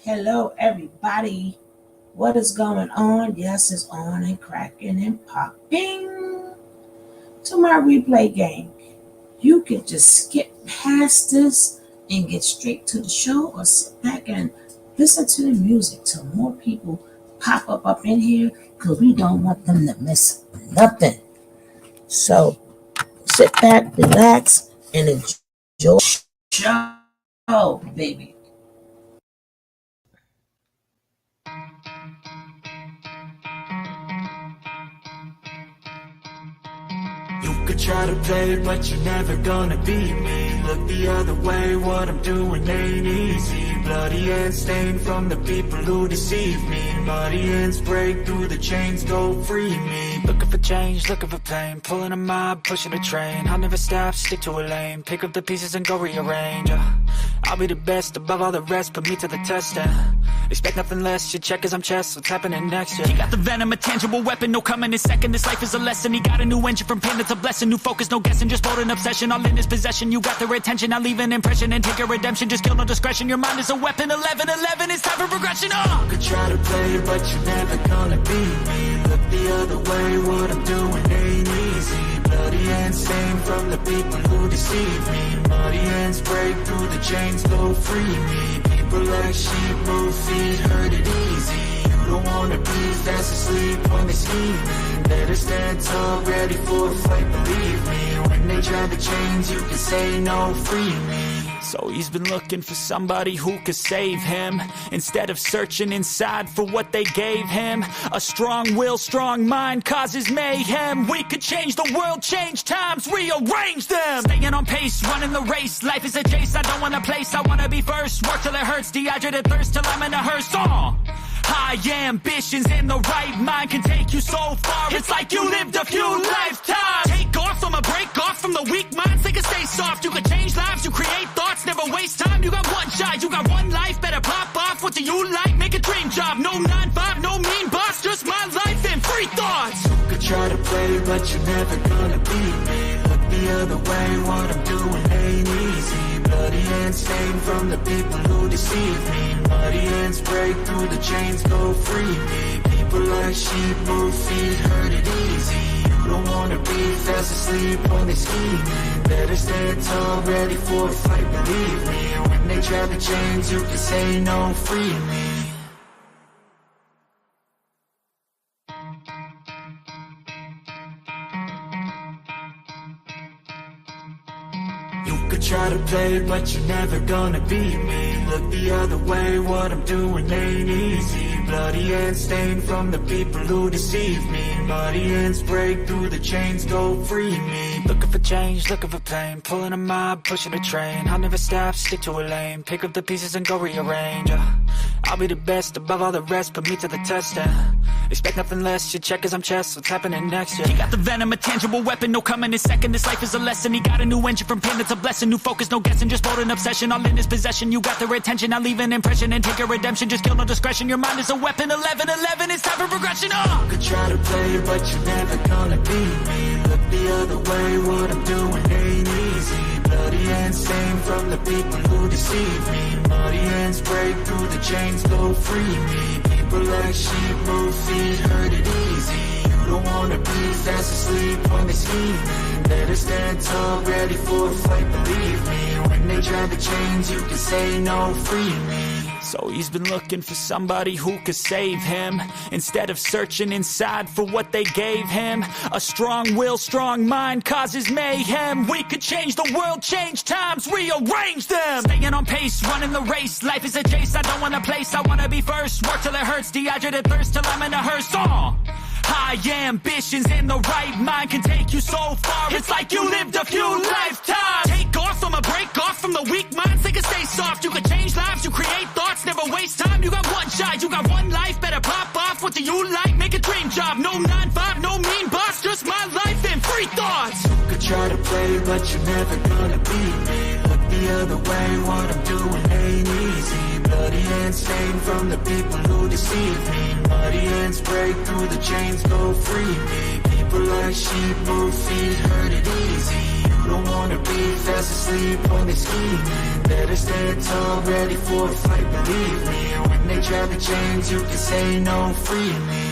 Hello, everybody. What is going on? Yes, it's on and cracking and popping. To my replay game, you can just skip past this and get straight to the show, or sit back and listen to the music till more people pop up in here because we don't want them to miss nothing. So sit back, relax, and enjoy the show, baby. You could try to play, but you're never gonna beat me. Look the other way, what I'm doing ain't easy. Bloody hands stained from the people who deceive me. Muddy hands break through the chains, go free me. Looking for change, looking for pain. Pulling a mob, pushing a train. I'll never stop, stick to a lane. Pick up the pieces and go rearrange. I'll be the best above all the rest, put me to the test and expect nothing less. You check as I'm chess, what's happening next? Yeah. He got the venom, a tangible weapon, no coming in second. This life is a lesson. He got a new engine from pain, it's a blessing. New focus, no guessing, just bold and obsession. All in his possession, you got their attention. I leave an impression and take a redemption. Just kill, no discretion. Your mind is a weapon. 11-11, it's time for progression. You could try to play, but you're never gonna beat me. Look the other way, what I'm doing ain't easy. Bloody hands stained from the people who deceive me. Muddy hands break through the chains, go free me. People like sheep move feet, hurt it easy. You don't wanna be fast asleep when they scheming. Better stand tall, ready for a fight, believe me. When they try the chains, you can say no, free me. So he's been looking for somebody who could save him, instead of searching inside for what they gave him. A strong will, strong mind causes mayhem. We could change the world, change times, rearrange them. Staying on pace, running the race. Life is a chase, I don't want a place, I wanna be first. Work till it hurts, dehydrated thirst till I'm in a hearse. High ambitions and the right mind can take you so far. It's like you lived a few lifetimes. Take off, I'ma break off from the weak minds. They can stay soft, you can change lives, you create thoughts. Never waste time, you got one shot, you got one life. Better pop off, what do you like? Make a dream job, no 9-5, no mean boss. Just my life and free thoughts. You could try to play, but you're never gonna beat me. Look the other way, what I'm doing ain't easy. Bloody hands stained from the people who deceive me. Muddy hands break through the chains, go free me. People like sheep move feet, hurt it easy. You don't wanna be fast asleep when they scheming. Better stand tall, ready for a fight, believe me. When they try the chains, you can say no, free me. You could try to play, but you're never gonna beat me. Look the other way, what I'm doing ain't easy. Bloody hands stained from the people who deceive me. Muddy hands break through the chains, go free me. Looking for change, looking for pain. Pulling a mob, pushing a train. I'll never stop, stick to a lane. Pick up the pieces and go rearrange. I'll be the best above all the rest, put me to the test and expect nothing less. You check as I'm chess, what's happening next? Yeah. He got the venom, a tangible weapon, no coming in second. This life is a lesson. He got a new engine from pain, it's a blessing. New focus, no guessing, just bold and obsession. All in his possession, you got their attention. I leave an impression and take a redemption. Just kill, no discretion. Your mind is a weapon. 11-11, it's time for progression. You could try to play, but you're never gonna beat me. Look the other way, what I'm doing ain't easy. Bloody hands stained from the people who deceive me. Muddy hands break through the chains, go free me. People like sheep move feet, hurt it easy. You don't wanna be fast asleep when they scheming. Better stand tall, ready for a fight, believe me. When they try the chains, you can say no, free me. So he's been looking for somebody who could save him, instead of searching inside for what they gave him. A strong will, strong mind causes mayhem. We could change the world, change times, rearrange them. Staying on pace, running the race. Life is a chase, I don't want a place, I wanna be first. Work till it hurts, dehydrated thirst till I'm in a hearse. High ambitions and the right mind can take you so far. It's like you lived a few lifetimes. Take off, I'ma break off from the weak minds. They can stay soft, you can change lives, you create thoughts. Never waste time, you got one shot, you got one life. Better pop off, what do you like? Make a dream job, no 9-5, no mean boss. Just my life and free thoughts. You could try to play, but you're never gonna beat me. Look the other way, what I'm doing ain't easy. Bloody hands stained from the people who deceive me. Muddy hands break through the chains, go free me. People like sheep move feet, hurt it easy. You don't wanna be fast asleep when they scheming. Better stand tall, ready for a fight, believe me. When they try to change, you can say no, free me.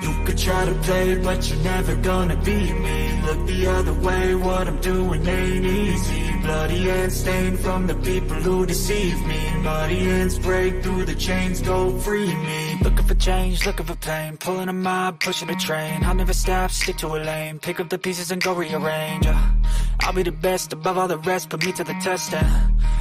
You could try to play, but you're never gonna beat me. Look the other way, what I'm doing ain't easy. Bloody hands stained from the people who deceive me. Muddy hands break through the chains, go free me. Looking for change, looking for pain. Pulling a mob, pushing a train. I'll never stop, stick to a lane. Pick up the pieces and go rearrange. I'll be the best above all the rest, put me to the test and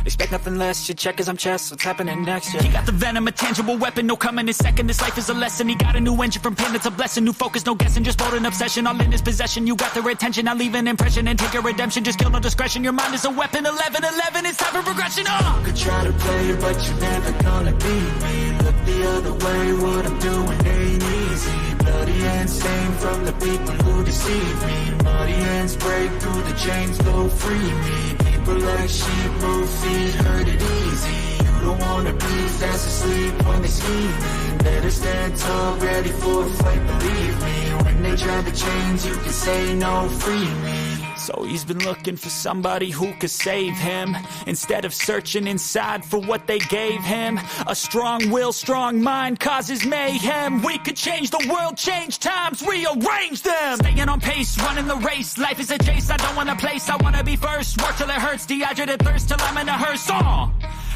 expect nothing less, you check as I'm chess, what's happening next, yeah. He got the venom, a tangible weapon, no coming in second. This life is a lesson, he got a new engine from pain, it's a blessing. New focus, no guessing, just bold and obsession. All in his possession, you got their attention. I leave an impression and take your redemption. Just kill no discretion, your mind is a weapon. 11-11, it's time for progression, You could try to play, but you're never gonna beat me. Look the other way, what I'm doing ain't easy. Bloody hands stained from the people who deceive me. Muddy hands break through the chains, go free me. People like sheep move feet, hurt it easy. You don't wanna be fast asleep when they scheming. Better stand tall, ready for a fight, believe me. When they try to change, you can say no, free me. So he's been looking for somebody who could save him, instead of searching inside for what they gave him. A strong will, strong mind causes mayhem. We could change the world, change times, rearrange them. Staying on pace, running the race. Life is a chase, I don't want a place, I wanna be first. Work till it hurts, dehydrated thirst till I'm in a hearse.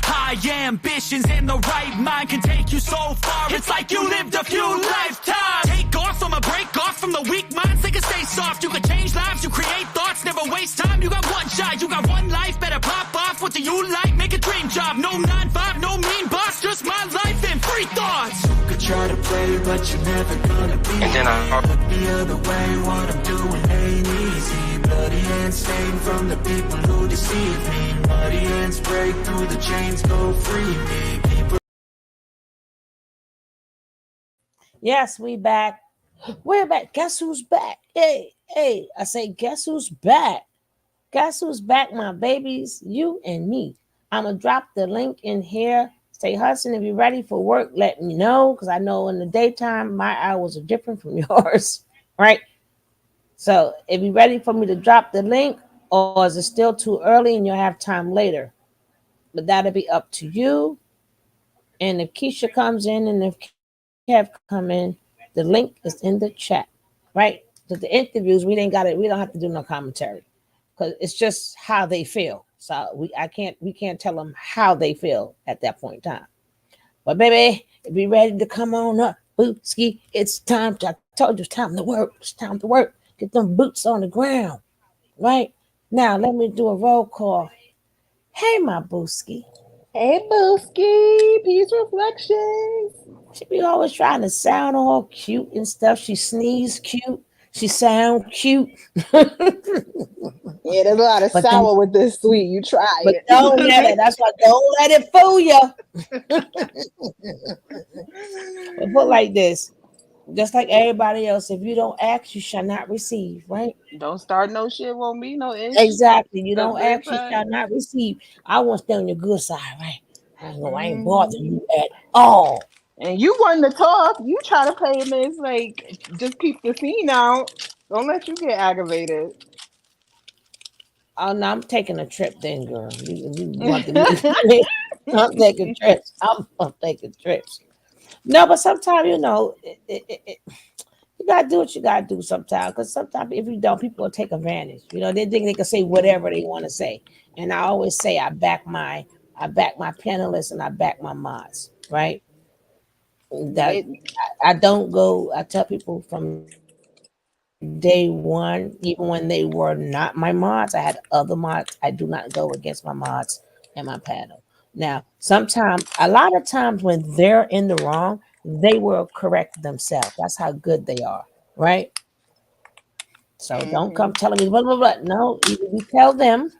High ambitions and the right mind can take you so far. It's like you lived a few lifetimes. Take off, I'ma break off from the weak minds. They can stay soft, you can change lives, you create thoughts. Never waste time, you got one shot, you got one life. Better pop off, what do you like? Make a dream job, no 9-5, no mean boss. Just my life and free thoughts. You could try to play, but you're never gonna be. And then look the other way, what I'm doing ain't easy. Bloody hands stained from the people who deceive me. Muddy hands break through the chains, go free me. People. Yes, we back. We're back. Guess who's back? Hey, I say, guess who's back? Guess who's back, my babies? You and me. I'm going to drop the link in here. Say, Hudson, if you're ready for work, let me know. Because I know in the daytime, my hours are different from yours. Right? So if you're ready for me to drop the link, or is it still too early and you'll have time later? But that'll be up to you. And if Keisha comes in and if Kev come in, the link is in the chat, right? Because the interviews, we don't have to do no commentary because it's just how they feel. So we can't tell them how they feel at that point in time. But baby, be ready to come on up, Bootski. It's time to, I told you, it's time to work. It's time to work. Get them boots on the ground, right? Now let me do a roll call. Hey, my Booski. Hey, Booski. Peace reflections. She be always trying to sound all cute and stuff. She sneeze cute. She sound cute. Yeah, there's a lot of sour with this sweet. You try but it. Don't let it. That's why don't let it fool you. But put like this. Just like everybody else, if you don't ask, you shall not receive, right? Don't start no shit, won't be no issue. Exactly. You don't ask, you shall not receive. I want to stay on your good side, right? I ain't bothering you at all. And you want to talk. You try to play him as like, just keep the scene out. Don't let you get aggravated. Oh, no, I'm taking a trip then, girl. You want to I'm taking trips. I'm taking trips. No, but sometimes, you know, you got to do what you got to do sometimes. Because sometimes if you don't, people will take advantage. You know, they think they can say whatever they want to say. And I always say I back my panelists and I back my mods, right? That I don't go, I tell people from day one, even when they were not my mods, I had other mods. I do not go against my mods and my panel. Now, a lot of times when they're in the wrong, they will correct themselves. That's how good they are, right? So don't come telling me blah, blah, blah. No, you tell them.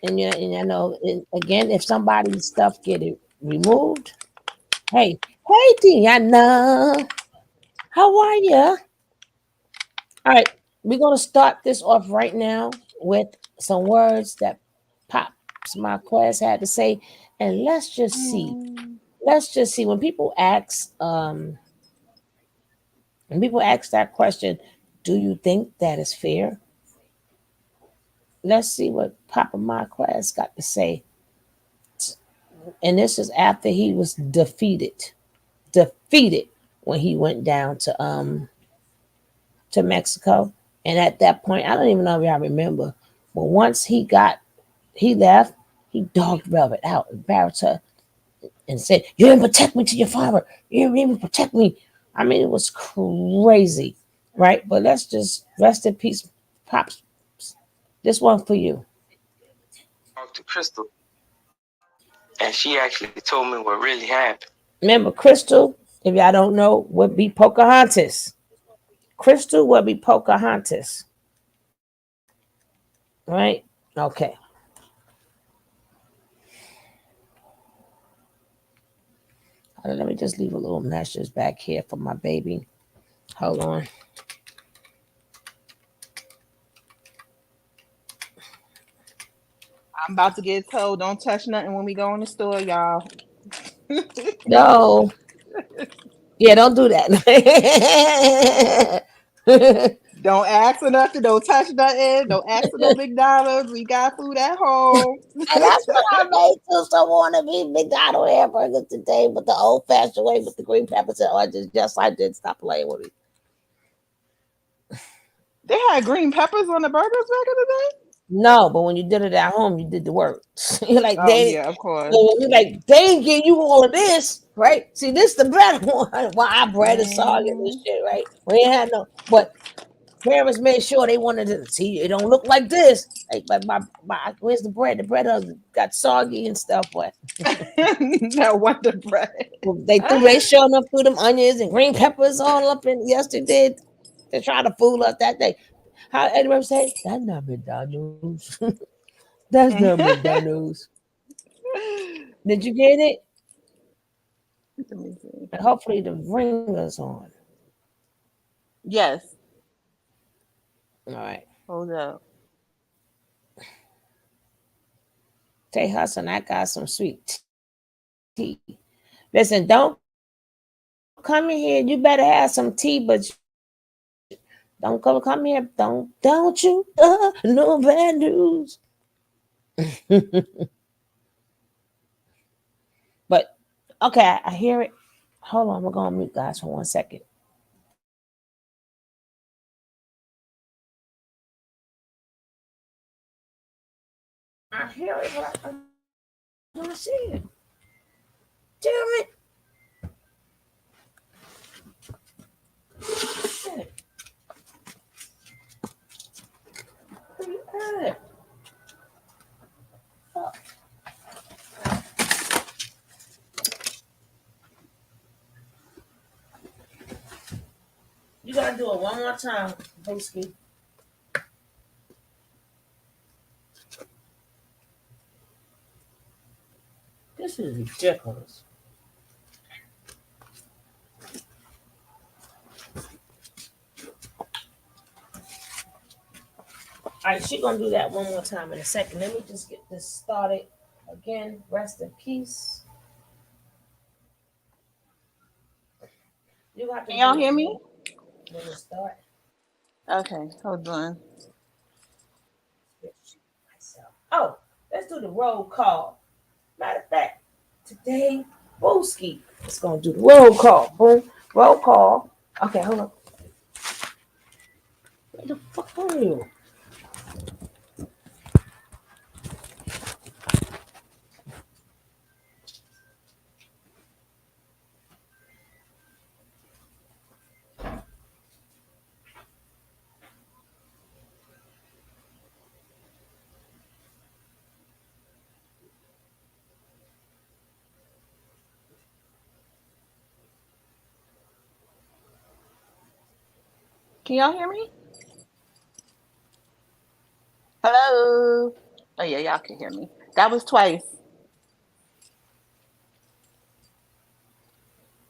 And you know, again, if somebody's stuff get it removed, hey, Diana, how are you? All right, we're gonna start this off right now with some words that Pops Marques had to say, and let's just see. When people ask that question, Do you think that is fair? Let's see what Papa Marques got to say. And this is after he was defeated when he went down to Mexico. And at that point, I don't even know if y'all remember, but once he left, he dogged Velvet out, embarrassed her, and said, "You didn't protect me to your father. You didn't even protect me." I mean, it was crazy, right? But let's just rest in peace, pops. This one for you. Talked to Crystal, and she actually told me what really happened. Remember, Crystal, if y'all don't know, would be Pocahontas. Crystal would be Pocahontas, right? Okay. Let me just leave a little message back here for my baby. Hold on. I'm about to get told don't touch nothing when we go in the store, y'all. No. Yeah, don't do that. Don't ask for nothing. Don't touch nothing. Don't ask for no McDonald's. We got food at home. And that's what I made too. So want to be McDonald hamburgers today, but the old fashioned way with the green peppers and onions. Just I did stop playing with it. They had green peppers on the burgers back in the day. No, but when you did it at home, you did the work. You're like Oh they, yeah, of course. well, you're like they ain't give you all of this, right? See, this the better one. Why our bread is soggy and Mm. shit, right? We ain't had no, but parents made sure they wanted to see it don't look like this. Like, but my where's the bread? The bread got soggy and stuff, but No wonder bread. they sure enough threw them onions and green peppers all up in yesterday to try to fool us that day. How Edward say? That's not McDonald's. That's not McDonald's. Did you get it? Let me see. And hopefully the ringer's on. Yes. All right. Hold up. Tay Hudson, I got some sweet tea. Listen, don't come in here. You better have some tea, but don't come here. Don't you no bad news. But okay, I hear it. Hold on, we're gonna mute guys for 1 second. I hear it, but I don't see it. Damn it. Shit. Where you at? Oh, you gotta do it one more time, Booski. This is ridiculous. All right, she gonna do that one more time in a second. Let me just get this started again. Rest in peace. You got to Can do y'all it hear me? when it start. Okay, hold on. Oh, let's do the roll call. Matter of fact, today, Booski is gonna do the roll call. Boom, roll call. Okay, hold on. Where the fuck are you? Can y'all hear me? Hello. Oh yeah, y'all can hear me. That was twice.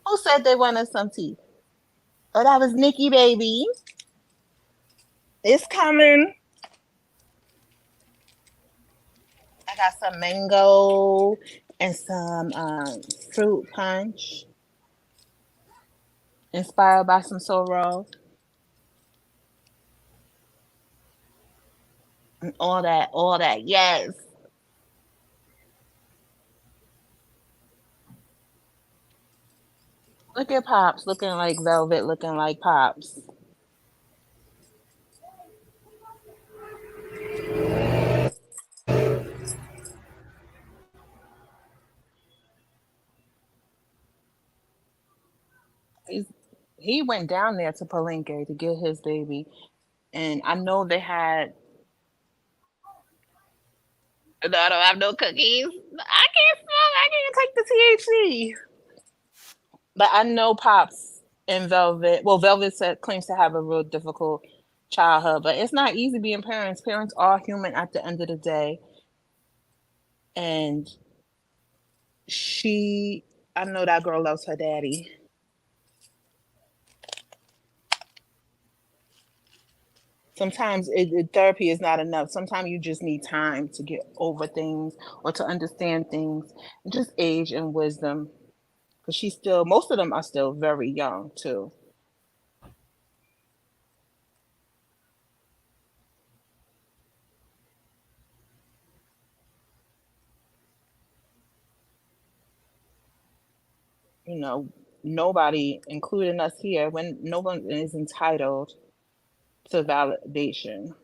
Who said they wanted some tea? Oh, that was Nikki, baby. It's coming. I got some mango and some fruit punch inspired by some sorrel. And all that. Yes. Look at Pops looking like Velvet, looking like Pops. He's, he went down there to Palenque to get his baby. And I know they had, no, I don't have no cookies. I can't smoke. I can't take the THC. But I know Pops and Velvet. Well, Velvet claims to have a real difficult childhood, but it's not easy being parents. Parents are human at the end of the day. And I know that girl loves her daddy. Sometimes therapy is not enough. Sometimes you just need time to get over things or to understand things, and just age and wisdom. Because most of them are still very young too. You know, nobody, including us here, when no one is entitled to validation.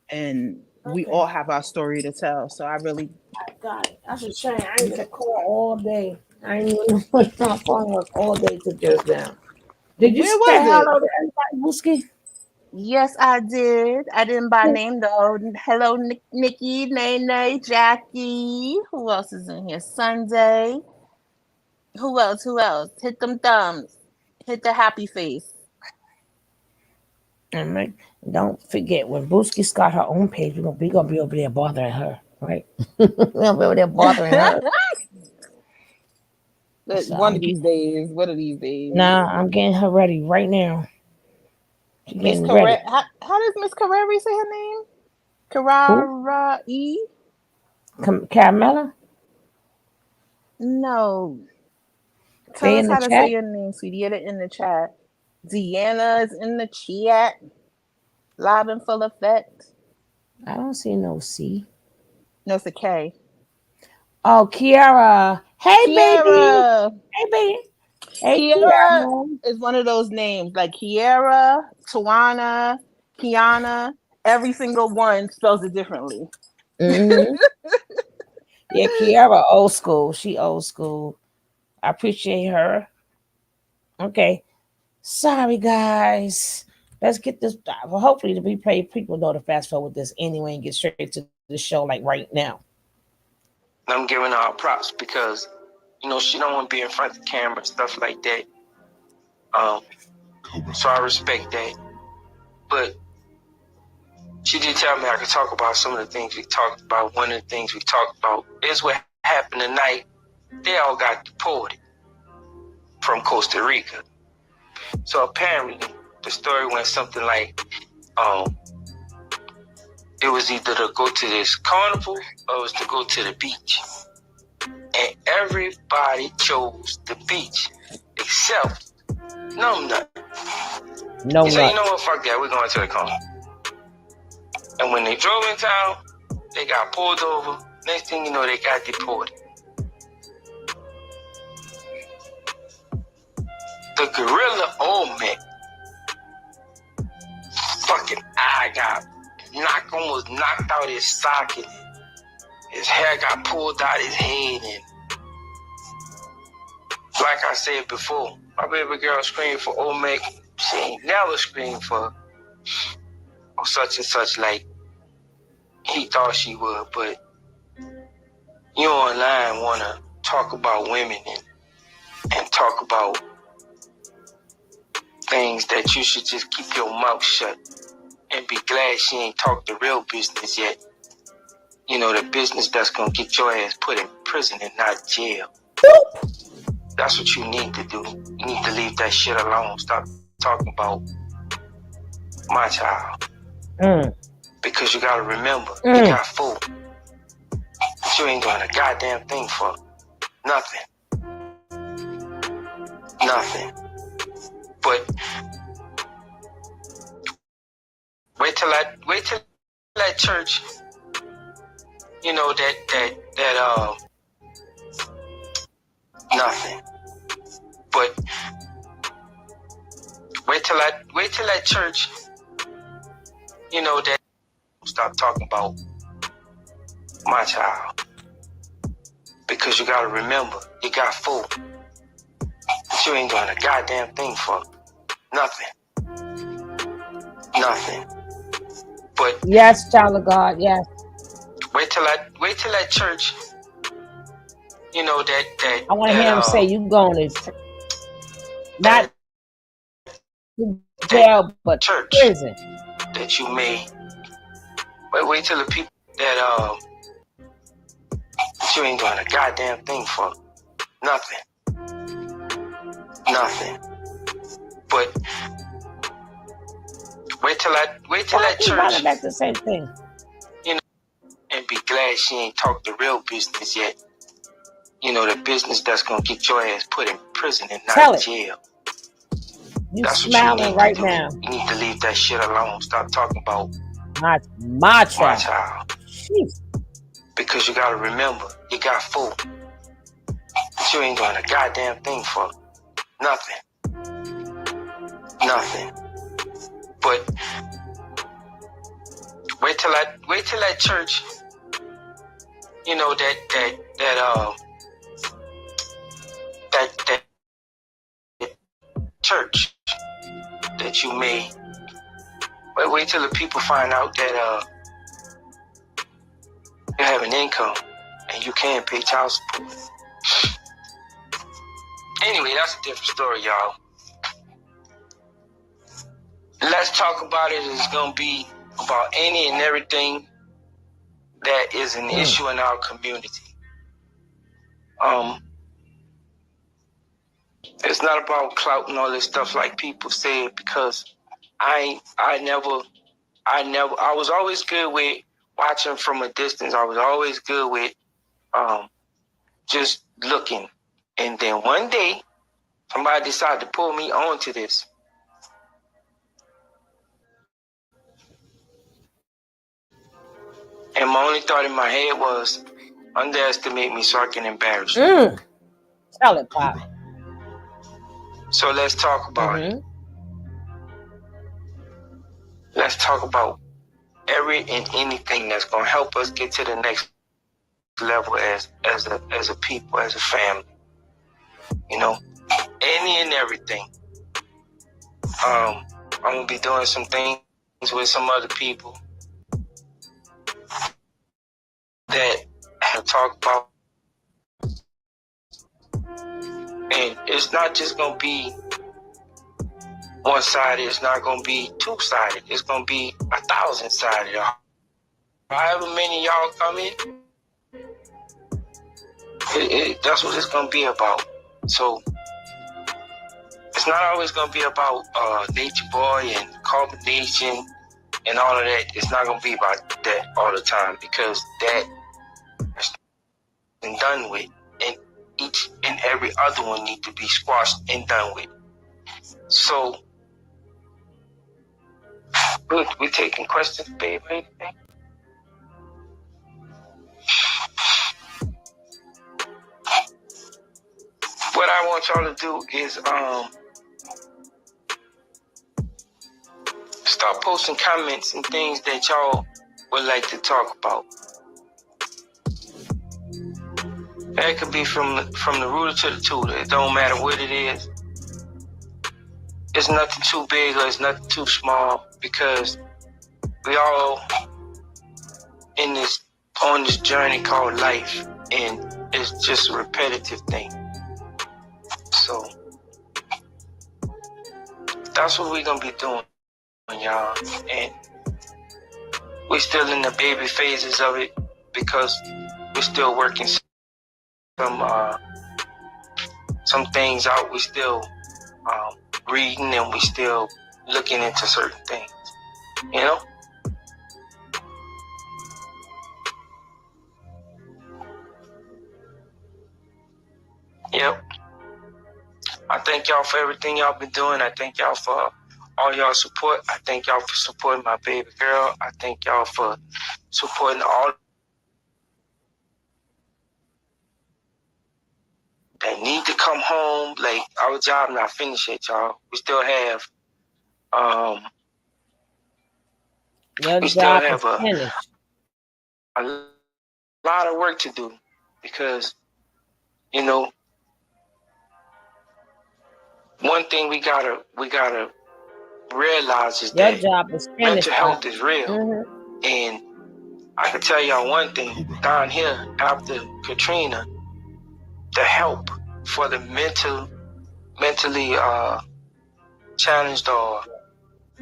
And we Okay, all have our story to tell. So I really, I got it. That's a shame. I ain't gonna call all day. I ain't even know what my phone was all day to just now. Did you where say was it? hello to everybody, Booski? Yes, I did. I didn't by name though. Hello, Nikki, Nene, Jackie. Who else is in here? Sunday. Who else? Who else? Hit them thumbs. Hit the happy face. And don't forget when Booski's got her own page, we gonna be over there bothering her, right? We're gonna be over there bothering her. But So one of these days. One of these days. I'm getting her ready right now. She's Miss getting ready. Carrera. How does Miss Carrera say her name? Who? Carrara E? Caramella? No. Tell They us in the how to say chat? your name, sweetie. Get it in the chat. Deanna is in the chat. Live in full effect. I don't see no C. No, it's a K. Oh, Kiara. Hey, baby. Kiara. Hey, baby. Hey, Kiara Kiara. is one of those names like Kiara, Tawana, Kiana. Every single one spells it differently. Mm-hmm. Yeah, Kiara, old school. She old school. I appreciate her. Okay. Sorry, guys. Let's get this. Well, hopefully, the replay people know to fast forward this anyway and get straight to the show like right now. I'm giving her props because, she don't want to be in front of the camera and stuff like that. So I respect that. But she did tell me I could talk about some of the things we talked about. One of the things we talked about is what happened tonight. They all got deported from Costa Rica. So apparently, the story went something like, it was either to go to this carnival or it was to go to the beach. And everybody chose the beach except Numbnut. No, He said, not. you know what, fuck that, we're going to the carnival. And when they drove in town, they got pulled over. Next thing you know, they got deported. The gorilla Olmec fucking eye got almost knocked out his socket. His hair got pulled out his head, and like I said before, my baby girl screamed for Olmec. She ain't never screamed for such and such like he thought she would. But you online want to talk about women and talk about things that you should just keep your mouth shut and be glad she ain't talked the real business yet. The business that's going to get your ass put in prison and not jail. That's what you need to do. You need to leave that shit alone. Stop talking about my child. Because you got to remember, you got four. But you ain't doing a goddamn thing for nothing. Nothing. But church, you know, nothing. But wait till that church, you know, that stop talking about my child. Because you gotta remember, you got food. But you ain't doing a goddamn thing for nothing. Nothing. But yes, child of God, yes. Wait till that church, you know, I want to hear him say, "You going to not jail, but church prison." That you made. Wait till the people that you ain't doing a goddamn thing for nothing. Nothing. But wait till that church. Back the same thing. You know, and be glad she ain't talked the real business yet. You know, the business that's gonna get your ass put in prison and not jail. That's smiling what you need right now. You need to leave that shit alone. Stop talking about my child. Jeez. Because you gotta remember, you got food. But you ain't doing a goddamn thing for nothing. Nothing. But wait till that church, you know, that church that you made. Wait till the people find out that you have an income and you can pay child support. Anyway, that's a different story, y'all. Let's talk about it. It's gonna be about any and everything that is an issue in our community. It's not about clout and all this stuff like people say, because I was always good with watching from a distance. I was always good with just looking. And then one day, somebody decided to pull me onto this. And my only thought in my head was, underestimate me so I can embarrass you. Tell it, Pop. So let's talk about it. Let's talk about every and anything that's going to help us get to the next level as a people, as a family. You know, any and everything. I'm going to be doing some things with some other people that I talk about. And it's not just going to be one-sided. It's not going to be two-sided. It's going to be 1,000-sided. However many y'all come in, that's what it's going to be about. So it's not always going to be about Natureboy and carbonation and all of that. It's not going to be about that all the time, because that has been done with. And each and every other one need to be squashed and done with. So we're taking questions, babe, or anything? What I want y'all to do is start posting comments and things that y'all would like to talk about. That could be from the rooter to the tutor. It don't matter what it is. It's nothing too big or it's nothing too small, because we all on this journey called life, and it's just a repetitive thing. So that's what we're gonna be doing, y'all. And we're still in the baby phases of it, because we're still working some things out. We're still reading, and we're still looking into certain things, you know. Yep. I thank y'all for everything y'all been doing. I thank y'all for all y'all support. I thank y'all for supporting my baby girl. I thank y'all for supporting all that need to come home. Like, our job not finished yet, y'all. We still have Your we still job have is finished. a lot of work to do, because, you know, one thing we gotta realize is Your that job is finished. mental health is real. Mm-hmm. And I can tell y'all one thing, down here after Katrina, the help for the mentally challenged, or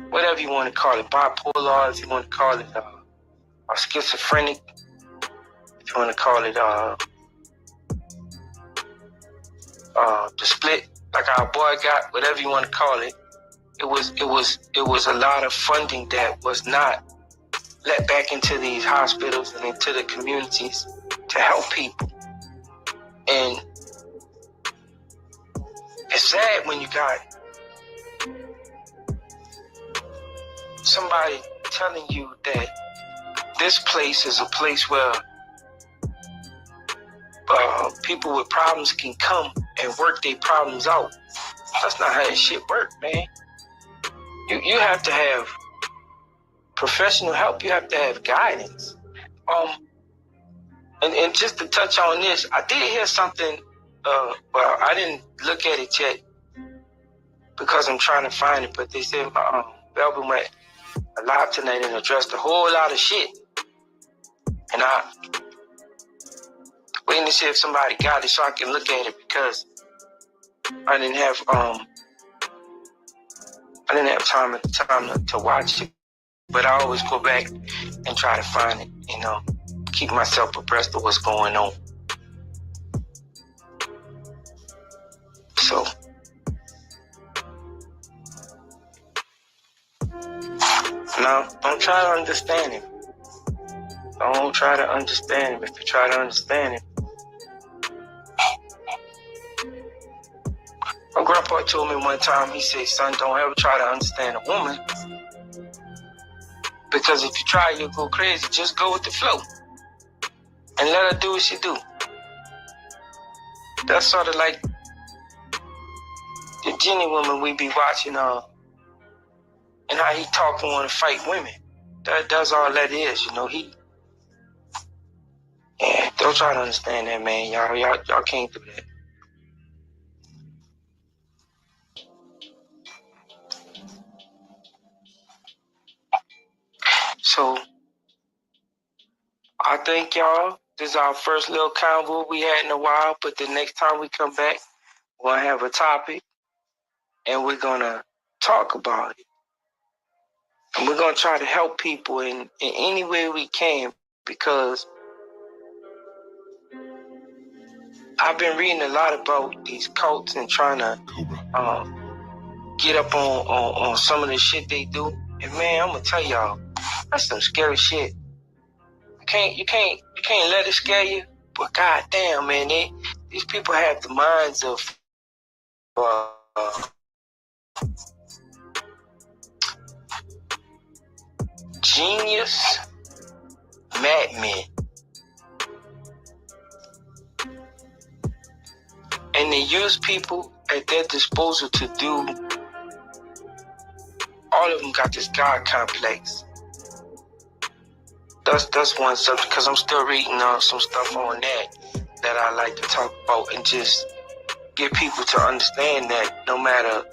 whatever you want to call it, bipolar, if you want to call it schizophrenic, if you want to call it the split, like our boy got, whatever you want to call it. It was a lot of funding that was not let back into these hospitals and into the communities to help people. And it's sad when you got somebody telling you that this place is a place where people with problems can come and work their problems out. That's not how that shit work, man. You have to have professional help. You have to have guidance. And just to touch on this, I did hear something. Well, I didn't look at it yet because I'm trying to find it. But they said Velvet went live tonight and addressed a whole lot of shit. And I waiting to see if somebody got it so I can look at it, because I didn't have time to watch it. But I always go back and try to find it, you know, keep myself abreast of what's going on. So now, don't try to understand him. Don't try to understand him. If you try to understand him, my grandpa told me one time, he said, son, don't ever try to understand a woman, because if you try, you'll go crazy. Just go with the flow and let her do what she do. That's sort of like the Jenny woman we be watching, and how he talk and want to fight women. That's all that is, you know. Yeah, don't try to understand that, man. Y'all can't do that. So I thank y'all. This is our first little convo we had in a while, but the next time we come back, we'll have a topic and we're gonna talk about it. And we're gonna try to help people in any way we can, because I've been reading a lot about these cults and trying to get up on some of the shit they do. And man, I'm gonna tell y'all, that's some scary shit. You can't let it scare you. But goddamn, man, these people have the minds of genius madmen, and they use people at their disposal to do. All of them got this God complex. That's one subject, because I'm still reading some stuff on that I like to talk about, and just get people to understand that no matter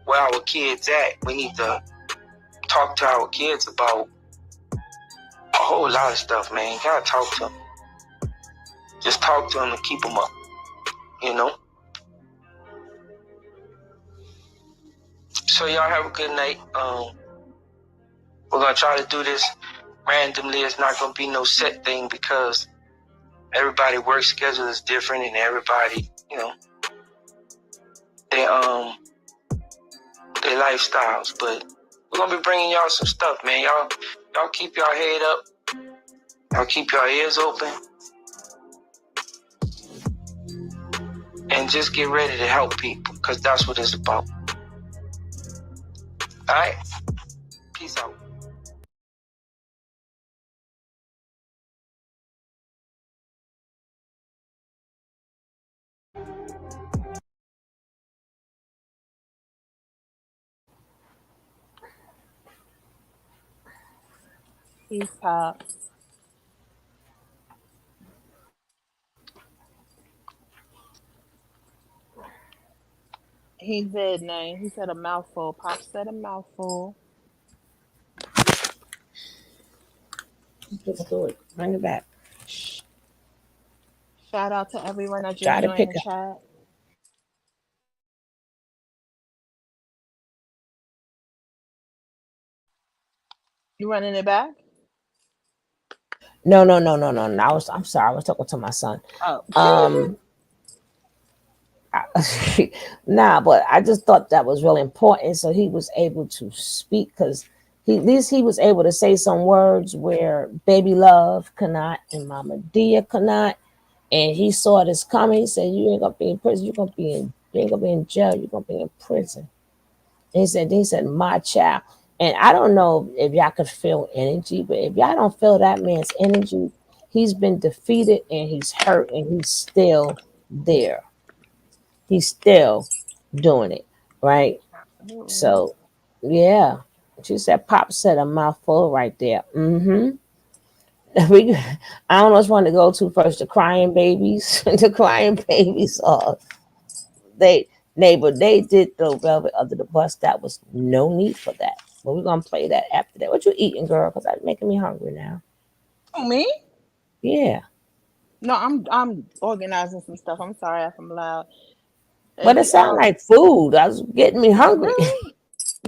where our kids at, we need to talk to our kids about a whole lot of stuff, man. You gotta talk to them. Just talk to them and keep them up, you know? So y'all have a good night. We're gonna try to do this randomly. It's not gonna be no set thing, because everybody's work schedule is different, and everybody, you know, their lifestyles. But we're gonna be bringing y'all some stuff, man. Y'all keep your head up. Y'all keep your ears open, and just get ready to help people, because that's what it's about. All right. Peace out. Peace, Pops. He did, Nay. He said a mouthful. Pop said a mouthful. Let's do it. Bring it back. Sh- Shout out to everyone that Try just to joined pick the up. chat. You running it back? No, no, no, no, no, no. I'm sorry. I was talking to my son. Oh. Um, nah, but I just thought that was really important. So he was able to speak because at least he was able to say some words where Baby Love cannot and Mama Dia cannot. And he saw this coming. He said, "You ain't gonna be in prison. You ain't gonna be in jail. You're gonna be in prison." And he said, "My child." And I don't know if y'all could feel energy, but if y'all don't feel that man's energy, he's been defeated and he's hurt and he's still there. He's still doing it, right? Absolutely. So, yeah. She said, Pop said a mouthful right there. Mm-hmm. We, I don't know which one to go to first, the crying babies. The crying babies are, they, neighbor, they did throw Velvet under the bus. That was no need for that. But we're going to play that after that. What you eating, girl? Because that's making me hungry now. Oh, me? Yeah. No, I'm organizing some stuff. I'm sorry if I'm loud. But it If sounds like food. That's getting me hungry. really,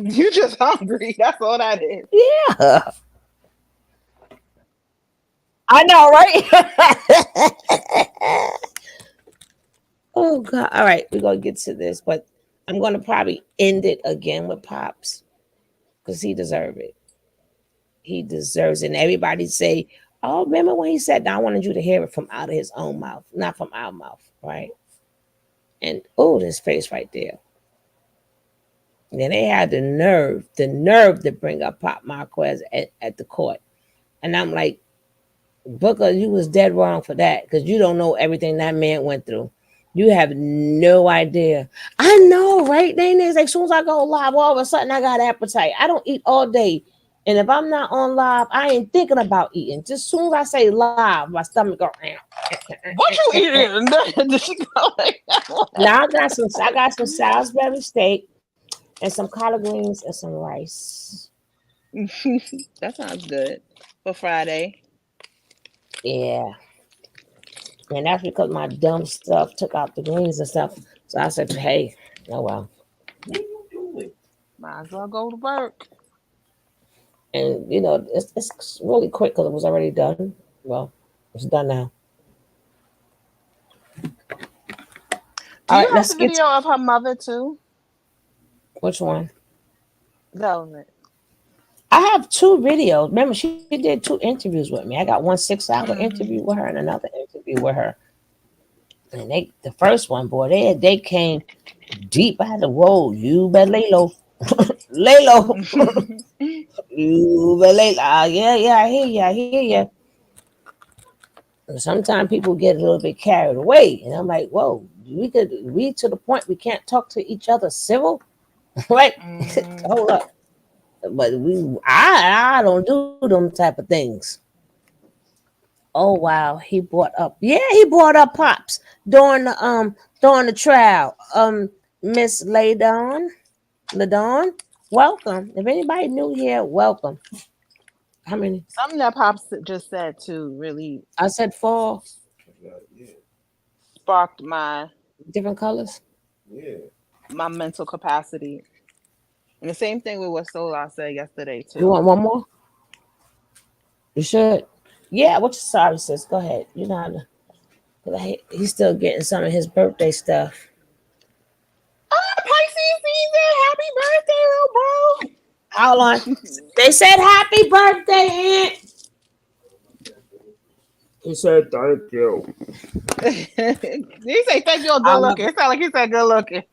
you just hungry. That's all that is. Yeah. I know, right? Oh God! All right, we're gonna get to this, but I'm gonna probably end it again with Pops because he deserves it. He deserves it. And everybody say, "Oh, remember when he said, I wanted you to hear it from out of his own mouth, not from our mouth, right?" And oh, this face right there. And then they had the nerve to bring up Pop Marquez at the court, and I'm like, Booker, you was dead wrong for that because you don't know everything that man went through. You have no idea. I know, right? Then it's like as soon as I go live, all of a sudden I got appetite. I don't eat all day. And if I'm not on live, I ain't thinking about eating. Just as soon as I say live, my stomach go. What you eating? Did she go like that? Now I got some Salisbury steak and some collard greens and some rice. That sounds good for Friday. Yeah. And that's because my dumb stuff took out the greens and stuff. So I said, hey, oh well. Might as well go to work. And it's really quick because it was already done. Well, it's done now. Do All you right, have let's the get to video of her mother too? which one? Velvet. I have two videos. Remember, she did two interviews with me. I got one 6 hour interview with her and another interview with her. And the first one, boy, they came deep. I had to whoa, you better lay low. Lay low. You better lay low. Yeah, yeah, I hear you. I hear you. Sometimes people get a little bit carried away. And I'm like, whoa, we could read to the point we can't talk to each other civil. Right? Mm. Hold up. But I don't do them type of things. Oh wow, he brought up Pops during the trial. Miss Ladon, welcome. If anybody new here, welcome. How many? Something that Pops just said too really I said four sparked my different colors. mental capacity. And the same thing with what Solar said yesterday You too. want one more? You should. Yeah, what you sorry, sis? Go ahead. You know how to, 'cause he's still getting some of his birthday stuff. Ah, Pisces season! Happy birthday, little Hold on. They said happy birthday, Aunt. He said thank you. bro. He say thank you, good I love looking. It sound like he said good looking.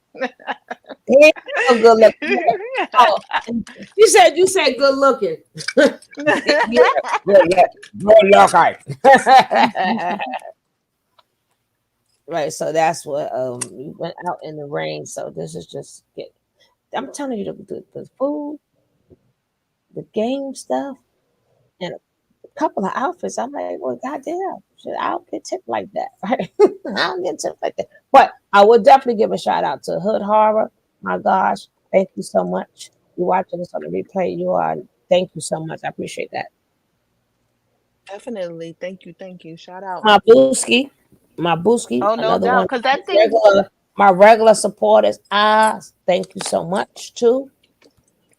He ain't so good looking. Oh, you said good looking. Yeah, good looking. Right, so that's what we went out in the rain. So this is just get. I'm telling you the food, the game stuff, and a couple of outfits. I'm like, well, goddamn, shit, I don't get tipped like that, right? I don't get tipped like that. But I would definitely give a shout out to Hood Horror. My gosh, thank you so much. You're watching this on the replay. You are. Thank you so much. I appreciate that. Definitely. Thank you. Shout out. My Booski, Oh, no another doubt. one. Because that thing, My regular supporters. Thank you so much too.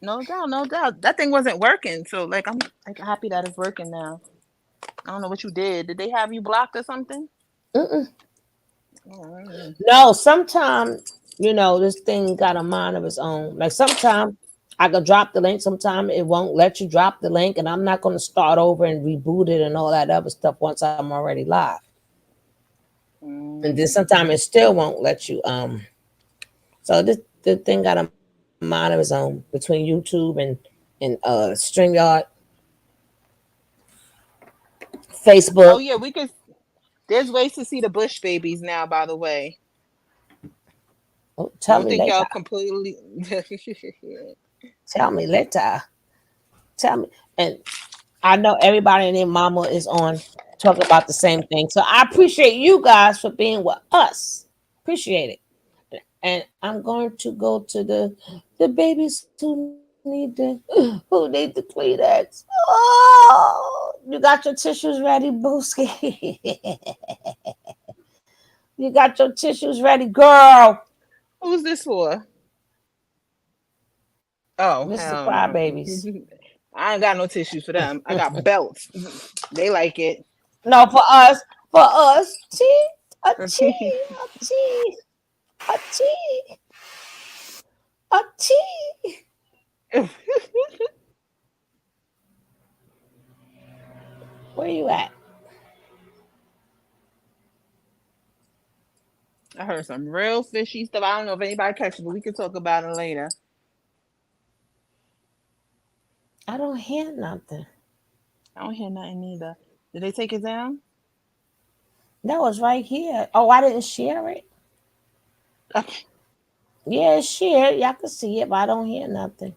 no doubt, no doubt. That thing wasn't working. So, like, I'm like happy that it's working now. I don't know what you did. Did they have you blocked or something? Mm-mm. Oh, No, sometimes this thing got a mind of its own. Like sometimes I could drop the link. Sometimes it won't let you drop the link, and I'm not going to start over and reboot it and all that other stuff once I'm already live. And then sometimes it still won't let you. So this the thing got a mind of its own between YouTube and Streamyard, oh Facebook. yeah, we could. There's ways to see the Bush babies now, by the way. Oh, I tell don't me think later. y'all completely. Tell me later. Tell me. And I know everybody and their mama is on talking about the same thing. So I appreciate you guys for being with us. Appreciate it. And I'm going to go to the babies who need the Kleenex. Oh, you got your tissues ready, Booski. You got your tissues ready, girl. Who's this for? This Oh is the hell no! crybabies. I ain't got no tissues for them. I got belts. They like it. No, for us, tea, a tea, a tea, a tea, a tea. Where you at? I heard some real fishy stuff. I don't know if anybody catch it, but we can talk about it later. I don't hear nothing. I don't hear nothing either. Did they take it down? That was right here. Oh, I didn't share it. Yeah, it's shared. Y'all can see it, but I don't hear nothing.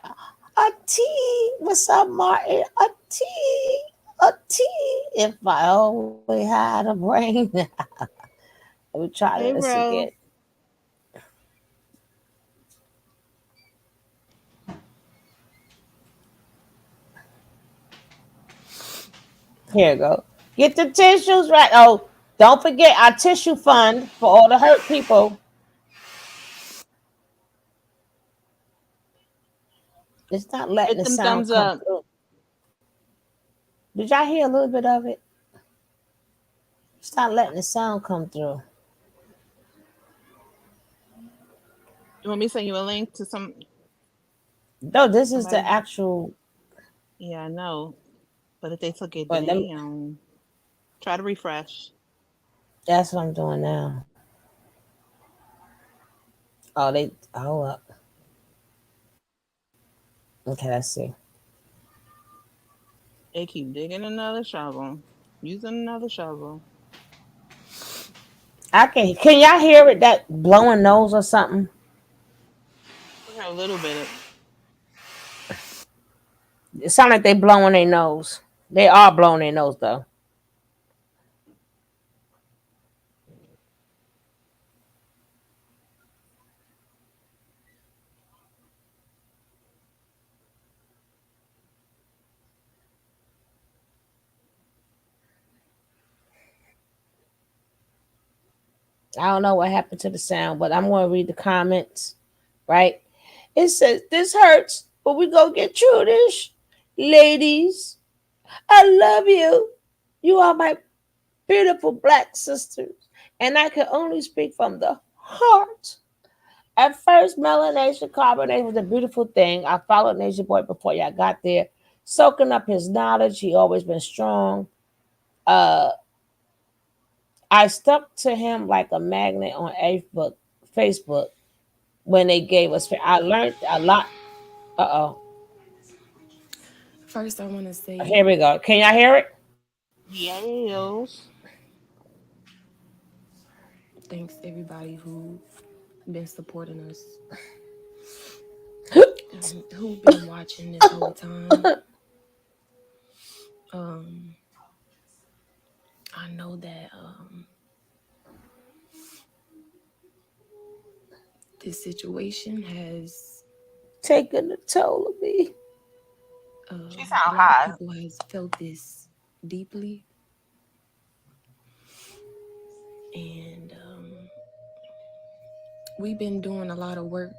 A tea. What's up, Martin? A tea. A tea. If I only had a brain. Let me try Hey, this again. bro. Here you go. Get the tissues right. Oh, don't forget our tissue fund for all the hurt people. It's not letting Hit the them sound thumbs come up. through. Did y'all hear a little bit of it? It's not letting the sound come through. You want me to send you a link to No, this is the somebody? actual. Yeah, I know. But if they took it But down, try to refresh. that's what I'm doing now. Oh, they. Hold up. Okay, let's see. They keep digging another shovel, using another shovel. I can. Can y'all hear it? That blowing nose or something? We got a little bit of. It sounds like they blowing their nose. They are blowing their nose though. I don't know what happened to the sound, but I'm going to read the comments. Right? It says this hurts, but we gonna get through this, ladies. I love you. You are my beautiful black sisters, and I can only speak from the heart. At first, melanation carbonate was a beautiful thing. I followed Natureboy before y'all got there, soaking up his knowledge. He always been strong. Uh, I stuck to him like a magnet on Facebook. Facebook. when they gave us. I learned a lot. First, I want to say Here we go. Can y'all hear it? Yes. thanks to everybody who been supporting us, who've been watching this whole time. I know that this situation has Taking a toll of me. She a sound lot of high. people has felt this deeply, and we've been doing a lot of work,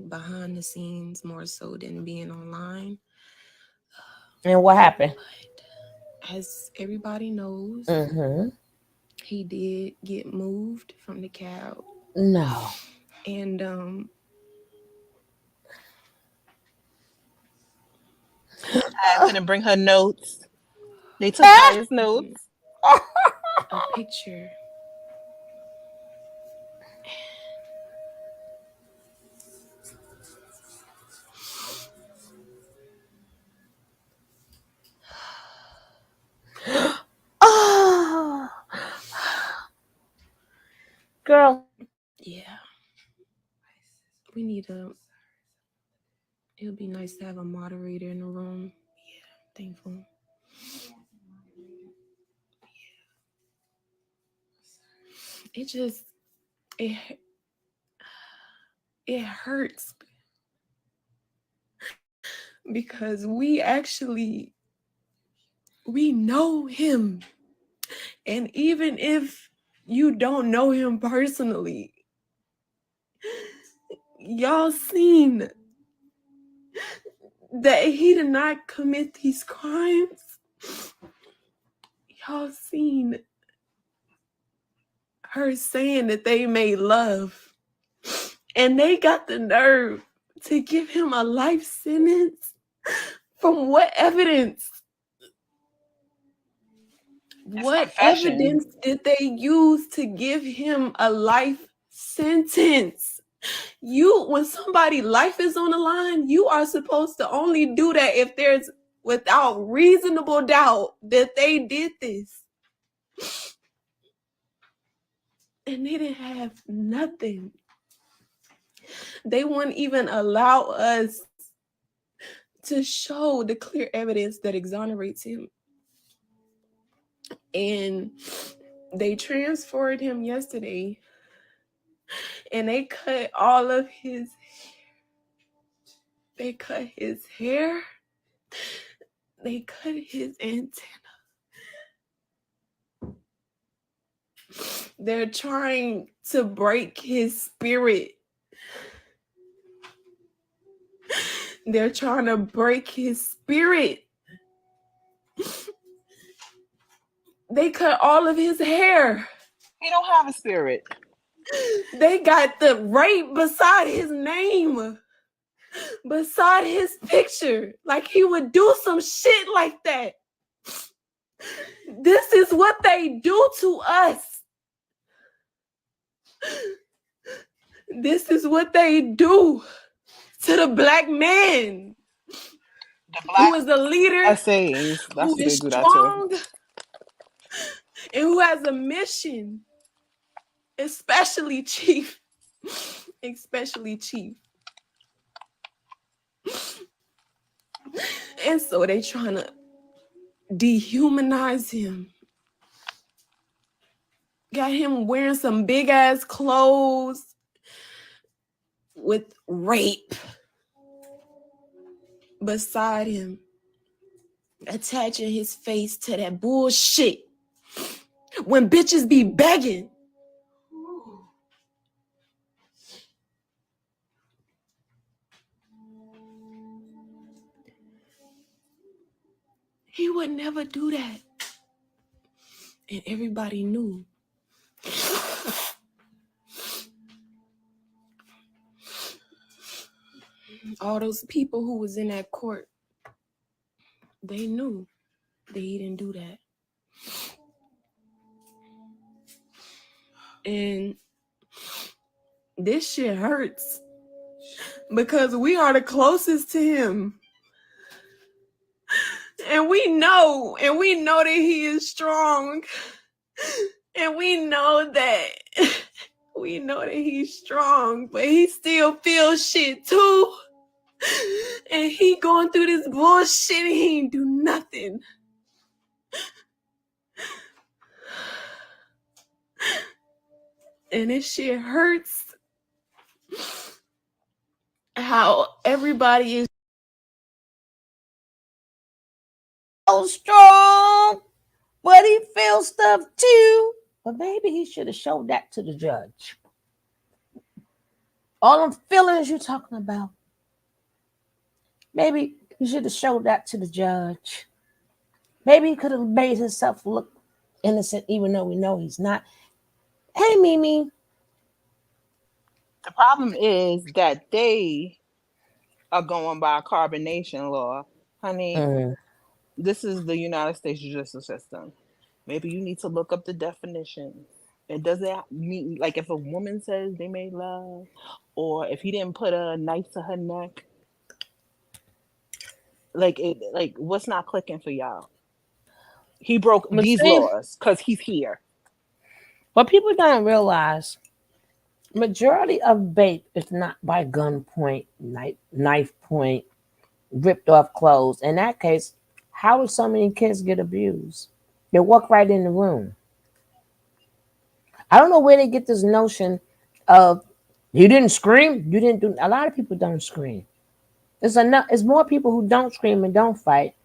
behind the scenes more so than being online. And what happened? But as everybody knows, Mm-hmm. he did get moved from the cab, No. and I couldn't bring her notes. They took Kaya's notes. a picture. Oh, girl. Yeah, we need a. It would be nice to have a moderator in the room. Yeah, thankful. It just it it hurts because we know him, and even if you don't know him personally, y'all seen that he did not commit these crimes. Y'all seen her saying that they made love, and they got the nerve to give him a life sentence. From what evidence? It's What confession. evidence did they use to give him a life sentence? When somebody's life is on the line, you are supposed to only do that if there's without reasonable doubt that they did this. And they didn't have nothing. They wouldn't even allow us to show the clear evidence that exonerates him. And they transferred him yesterday, and they cut all of his They cut his hair. They cut his antenna. They're trying to break his spirit. They're trying to break his spirit. They cut all of his hair. He don't have a spirit. They got the rape beside his name, beside his picture, like he would do some shit like that. This is what they do to us. This is what they do to the black man The who black is a leader, essays. That's who what they is do that to. strong, and who has a mission, especially Chief. Especially Chief. And so they trying to dehumanize him. Got him wearing some big ass clothes with rape beside him, attaching his face to that bullshit. When bitches be begging. He would never do that. And everybody knew. All those people who was in that court, they knew that he didn't do that. And this shit hurts because we are the closest to him. And we know that he is strong. And we know that he's strong, but he still feels shit too. And he going through this bullshit and he ain't do nothing. And this shit hurts. How everybody is So strong, but he feels stuff too. But maybe he should have showed that to the judge. All them feelings you're talking about. Maybe he should have showed that to the judge. Maybe he could have made himself look innocent, even though we know he's not. Hey, Mimi. The problem is that they are going by carbonation law. Honey, this is the United States judicial system. Maybe you need to look up the definition. It doesn't mean, like, if a woman says they made love, or if he didn't put a knife to her neck, like what's not clicking for y'all? He broke these laws because he's here. What people don't realize, majority of bait is not by gunpoint, knife point, ripped off clothes. In that case, how would so many kids get abused? They walk right in the room. I don't know where they get this notion of you didn't scream, you didn't do. A lot of people don't scream. It's more people who don't scream and don't fight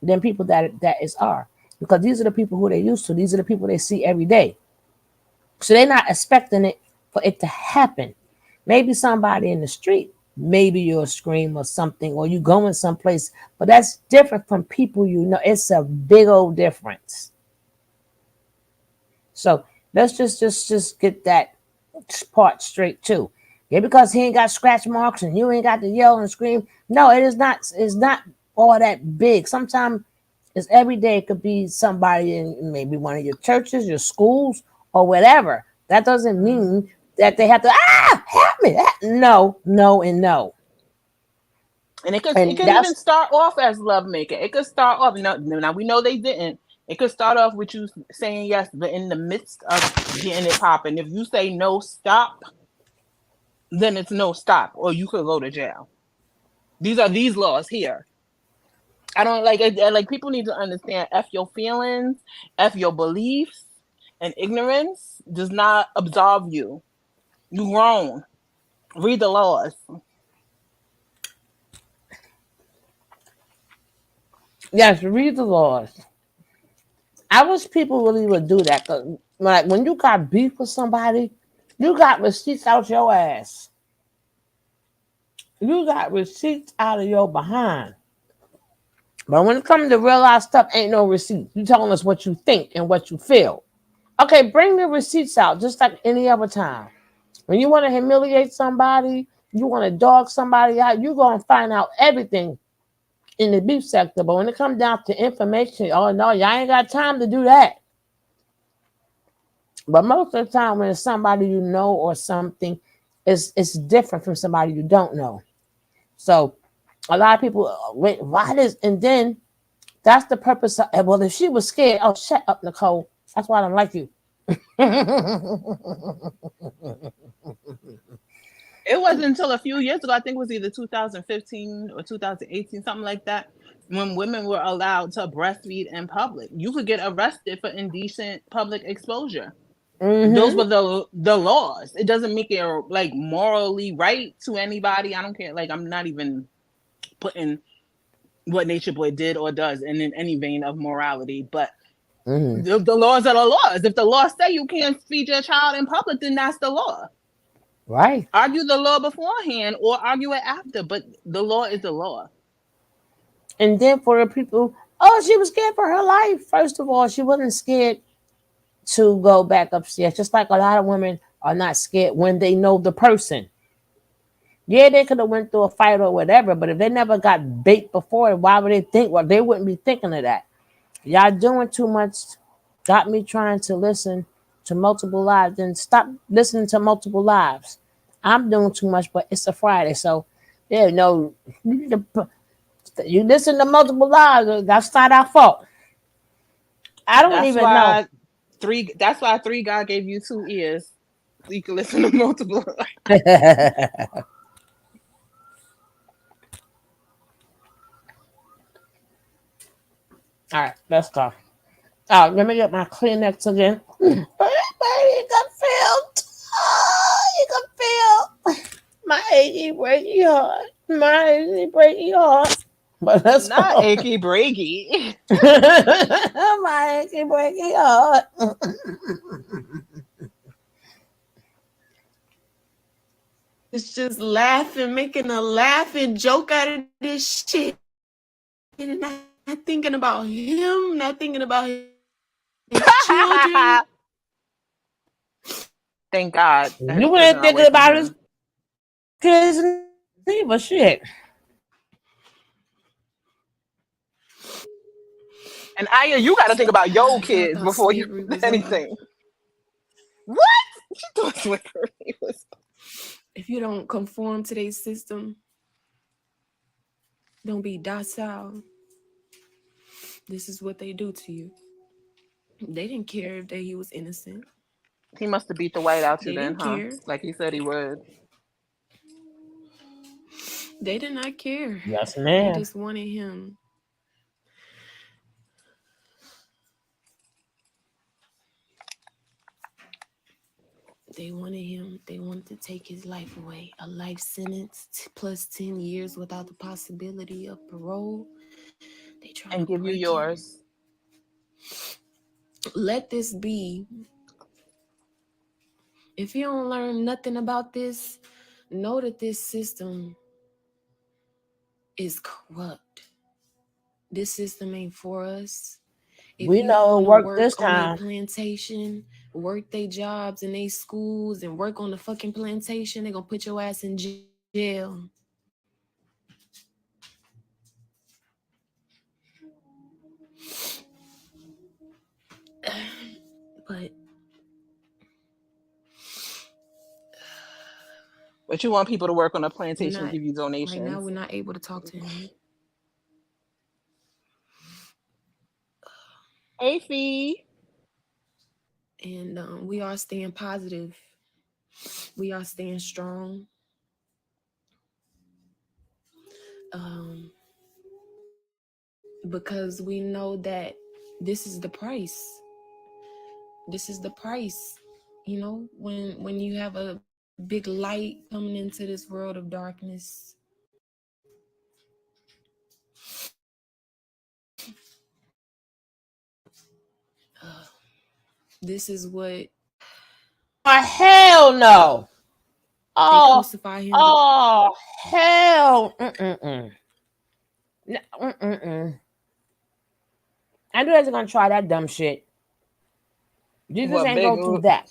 than people that are, because these are the people who they're used to. These are the people they see every day. So they're not expecting it for it to happen. Maybe somebody in the street, maybe you'll scream or something, or you going someplace, but that's different from people you know. It's a big old difference. So let's just get that part straight too. Yeah, because he ain't got scratch marks and you ain't got to yell and scream. No, it is not. It's not all that big. Sometimes it's every day. It could be somebody in maybe one of your churches, your schools, or whatever. That doesn't mean that they have to help me. No, and no. And it could even start off as lovemaking. It could start off. Now we know they didn't. It could start off with you saying yes, but in the midst of getting it popping, if you say no, stop, then it's no stop, or you could go to jail. These are these laws here. I don't like people need to understand F your feelings, F your beliefs, and ignorance does not absolve you. You grown. Read the laws. Yes, read the laws. I wish people really would do that. Cause like when you got beef with somebody, you got receipts out your ass. You got receipts out of your behind. But when it comes to real life stuff, ain't no receipts. You telling us what you think and what you feel. Okay, bring the receipts out just like any other time. When you want to humiliate somebody, you want to dog somebody out, you're going to find out everything in the beef sector. But when it comes down to information, oh no, y'all ain't got time to do that. But most of the time when it's somebody you know or something, it's different from somebody you don't know. So a lot of people wait, why this? And then that's the purpose of, well, if she was scared, oh, shut up, Nicole. That's why I don't like you. It wasn't until a few years ago, I think it was either 2015 or 2018, something like that, when women were allowed to breastfeed in public. You could get arrested for indecent public exposure. Mm-hmm. Those were the laws. It doesn't make it like morally right to anybody. I don't care. Like, I'm not even putting what Natureboy did or does in any vein of morality, but the laws are the laws. If the law say you can't feed your child in public, then that's the law. Right. Argue the law beforehand or argue it after, but the law is the law. And then for the people, oh, she was scared for her life. First of all, she wasn't scared to go back upstairs, just like a lot of women are not scared when they know the person. Yeah, they could have went through a fight or whatever, but if they never got bait before, why would they think? Well, they wouldn't be thinking of that. Y'all doing too much. Got me trying to listen to multiple lives. Then stop listening to multiple lives. I'm doing too much, but it's a Friday, so yeah, no, you listen to multiple lives. That's not our fault. I don't That's even know. why three God gave you 2 ears. So you can listen to multiple. All right, let's go. Oh, let me get my Kleenex again. Baby, you can feel. Oh, you can feel my achy breaky heart. My achy breaky heart. But let's Not go. achy breaky. My achy breaky heart. It's just laughing, making a laughing joke out of this shit. And not thinking about him, not thinking about his children. Thank God that his You children ain't are away thinking from about his him. kids neither. Shit. And Aya, you got to think about your Y'all kids thought before you slavery do was over. anything. What? You thought slavery was? If you don't conform to their system, don't be docile. This is what they do to you. They didn't care if he was innocent. He must have beat the white out you They then, didn't huh? care. Like he said he would. They did not care. Yes, They ma'am. just wanted him. They wanted him. They wanted to take his life away. A life sentence plus 10 years without the possibility of parole. They trying to And give you break him. yours. Let this be. If you don't learn nothing about this, know that this system is corrupt. This system ain't for us. If We you don't know it want to worked work this on a time. plantation, work their jobs and their schools, and work on the fucking plantation, they're gonna put your ass in jail. But But you want people to work on a we're plantation and not give you right now. donations. We're not able to talk to him. Hey, Fee. And we are staying positive. We are staying strong. Um, because we know that this is the price. This is the price. You know, when you have a big light coming into this world of darkness, this is what Oh, hell no. they Oh, crucify him. oh, hell. Mm-mm-mm. No, mm-mm-mm. I knew they was gonna try that dumb shit. Jesus What ain't big? go through that.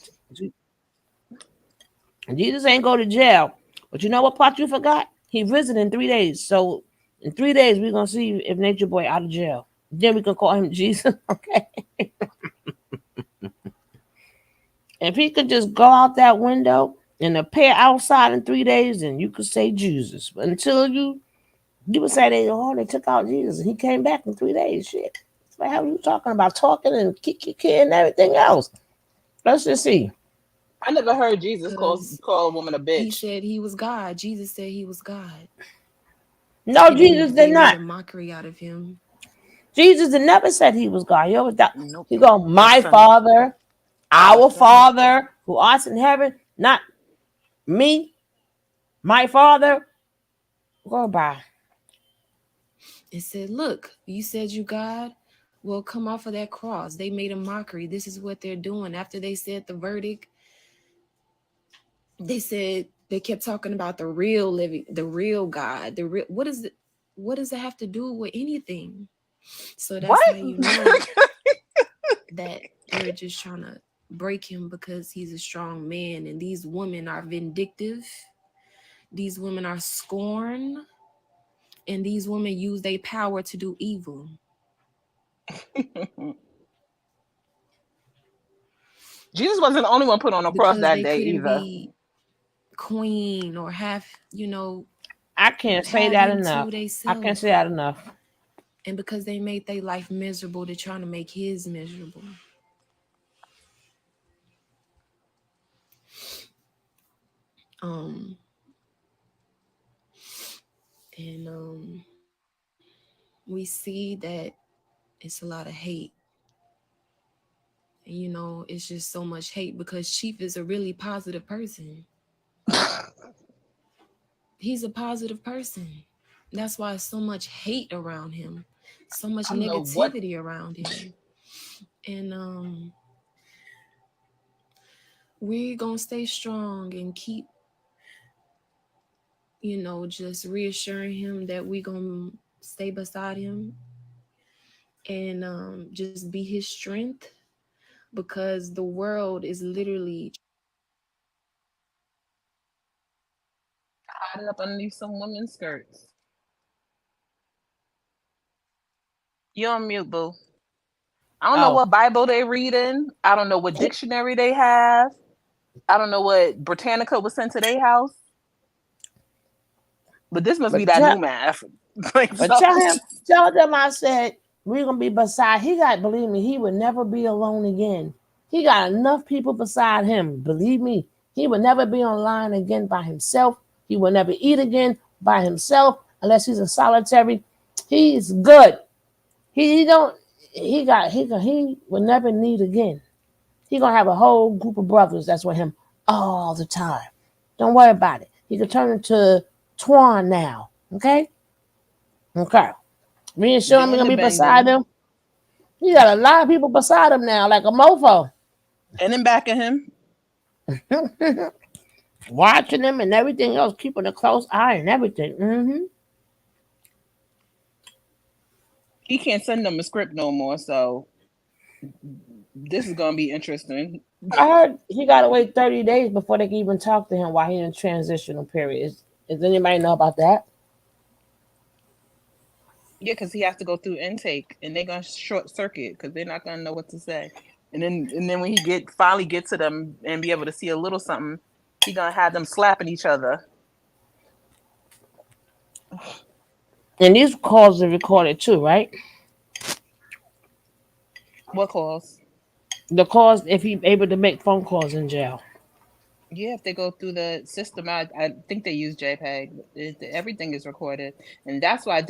Jesus ain't go to jail. But you know what part you forgot? He visited in 3 days. So in 3 days we're gonna see if Nature Boy out of jail. Then we can call him Jesus. Okay. If he could just go out that window and appear outside in 3 days, then you could say Jesus. But until you would say they took out Jesus and he came back in 3 days. Shit. What the hell are you talking about? Talking and kick and everything else. Let's just see. I never heard Jesus Because call a woman a he bitch. said he was God. Jesus said he was God. No, And Jesus did they made not. a mockery out of him. Jesus had never said he was God. He always thought Nope. he go, The my son. Father, The our son. Father who art in heaven, not me, my Father. Go by. It said, look, you said you God. Well, come off of that cross. They made a mockery. This is what they're doing. After they said the verdict, they said they kept talking about the real living, the real God. The real what does it have to do with anything? So What? that's how you know that they're just trying to break him because he's a strong man. And these women are vindictive. These women are scorned. And these women use their power to do evil. Jesus wasn't the only one put on the cross Because that they day couldn't either. be queen or have, you know, I can't say have that him to enough. I can't theyself. say that enough. And because they made their life miserable, they're trying to make his miserable. Um and we see that it's a lot of hate. And you know, it's just so much hate because Chief is a really positive person. He's a positive person. That's why so much hate around him, so much I don't know what. negativity around him. And we're gonna stay strong and keep, you know, just reassuring him that we gonna stay beside him and just be his strength because the world is literally Hide it up underneath some women's skirts. You're on mute, boo. I don't know Oh, what Bible they reading. I don't know what dictionary they have. I don't know what Britannica was sent to their house. But this must be but that tell, new math. Like but so. tell them I said we're gonna be beside. He got, believe me, he would never be alone again. He got enough people beside him. Believe me, he would never be online again by himself. He will never eat again by himself unless he's in solitary. He's good. He don't. He will never need again. He gonna have a whole group of brothers that's with him all the time. Don't worry about it. He could turn into Twan now. Okay? Okay. Reassure him They we're gonna be beside independent. him. He got a lot of people beside him now, like a mofo. And then back of him, Watching him and everything else, keeping a close eye and everything. he can't send them a script no more. So this is gonna be interesting. I heard he gotta wait 30 days before they can even talk to him while he's in transitional period. Does anybody know about that? Yeah, because he has to go through intake, and they're gonna short circuit because they're not gonna know what to say. And then when he finally get to them and be able to see a little something, he gonna have them slapping each other. And these calls are recorded too, right? What calls? The calls, if he's able to make phone calls in jail. Yeah, if they go through the system, I think they use JPEG. Everything is recorded, and that's why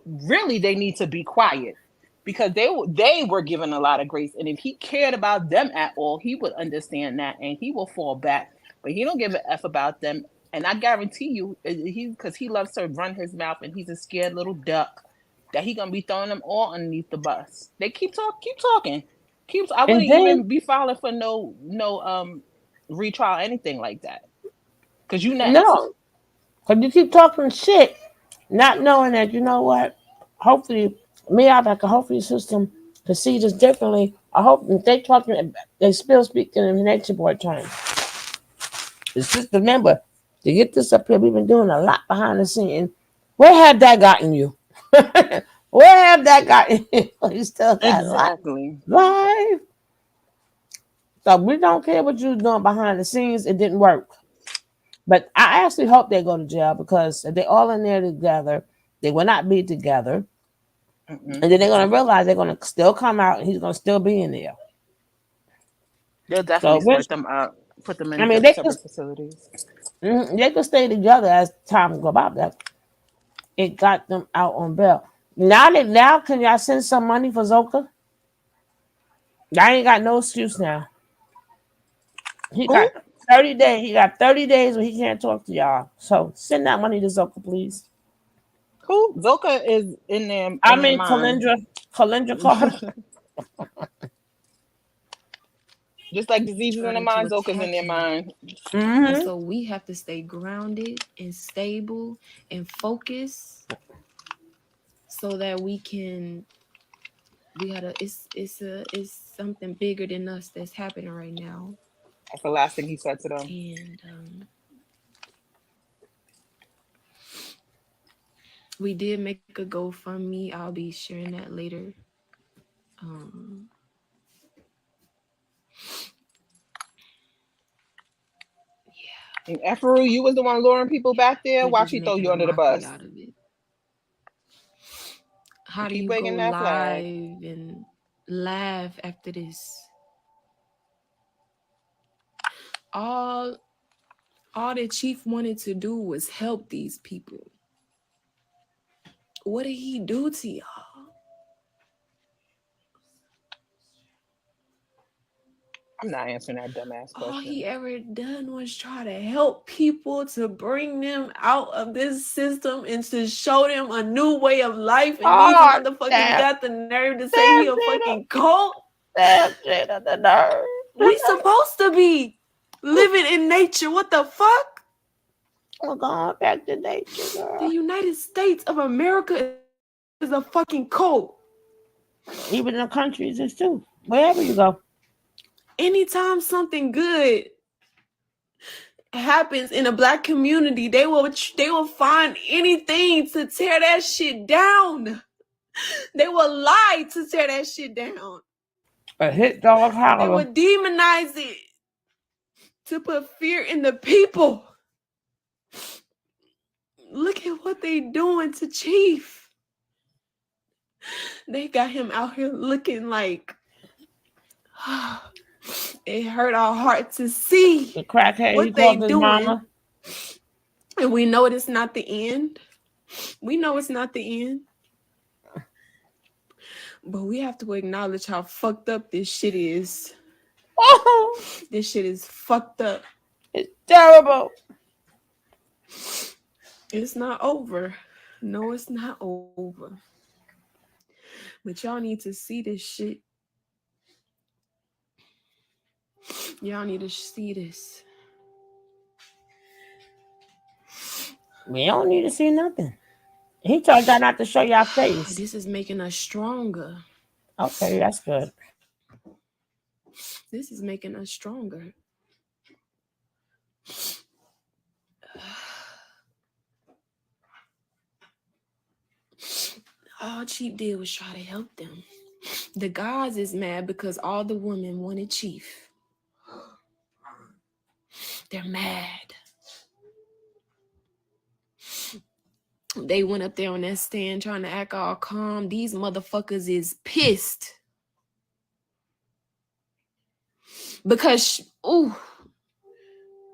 really they need to be quiet because they were given a lot of grace, and if he cared about them at all, he would understand that, and he will fall back. But he don't give a f about them, and I guarantee you, he because he loves to run his mouth, and he's a scared little duck that he gonna be throwing them all underneath the bus. They keep talking, keeps. I And wouldn't then, even be filing for no retrial anything like that because you next. no, because you keep talking shit, not knowing that, you know what? Hopefully, me out like a hopefully system to see this differently. I hope if they talking, they still speaking in the Natureboy terms. It's just remember to get this up here. We've been doing a lot behind the scenes. Where have that gotten you? Where have that gotten you? You still got Exactly. live. So we don't care what you're doing behind the scenes. It didn't work. But I actually hope they go to jail because if they're all in there together, they will not be together. Mm-mm, And then they're going mm-mm. to realize they're going to still come out and he's going to still be in there. They'll definitely So, split them up, put them I in mean, they could, separate facilities. they could stay together as time go by. That it got them out on bail. Now can y'all send some money for Zoka? Y'all ain't got no excuse now. He Who? got 30 days. He got 30 days where he can't talk to y'all. So send that money to Zoka, please. Who? Zoka is I in their mean, mind. Kalindra Carter. Just like diseases in the trying to mind, Zoka's in attack their him. mind. And Mm-hmm. so we have to stay grounded and stable and focus so that we gotta it's something bigger than us that's happening right now. That's the last thing he said to them. And we did make a GoFundMe. I'll be sharing that later. Um, And Efru, you was the one luring people back there. They're Why just she throw making you a under the mockery bus? out of it. How do Keep you go waving that flag. live and laugh after this? All the chief wanted to do was help these people. What did he do to y'all? I'm not answering that dumbass All question. he ever done was try to help people, to bring them out of this system and to show them a new way of life. And these Oh, motherfuckers damn, got the nerve to say damn, he a Jada, fucking cult. damn, Jada, the nerve. We supposed to be living in nature. What the fuck? We're going back to nature, girl. The United States of America is a fucking cult. Even in the countries, it's too. Wherever you go. Anytime something good happens in a black community, they will find anything to tear that shit down. They will lie to tear that shit down. A hit dog They holler. will demonize it to put fear in the people. Look at what they doing to Chief. They got him out here looking like it hurt our heart to see The crackhead, he what they called his doing. mama. And we know it's not the end. We know it's not the end. But we have to acknowledge how fucked up this shit is. This shit is fucked up. It's terrible. It's not over. No, it's not over. But y'all need to see this shit. Y'all need to see this. We don't need to see nothing. He told y'all not to show y'all face. This is making us stronger. Okay, that's good. This is making us stronger. All Chief did was try to help them. The gods is mad because all the women wanted Chief. They're mad. They went up there on that stand trying to act all calm. These motherfuckers is pissed. Because,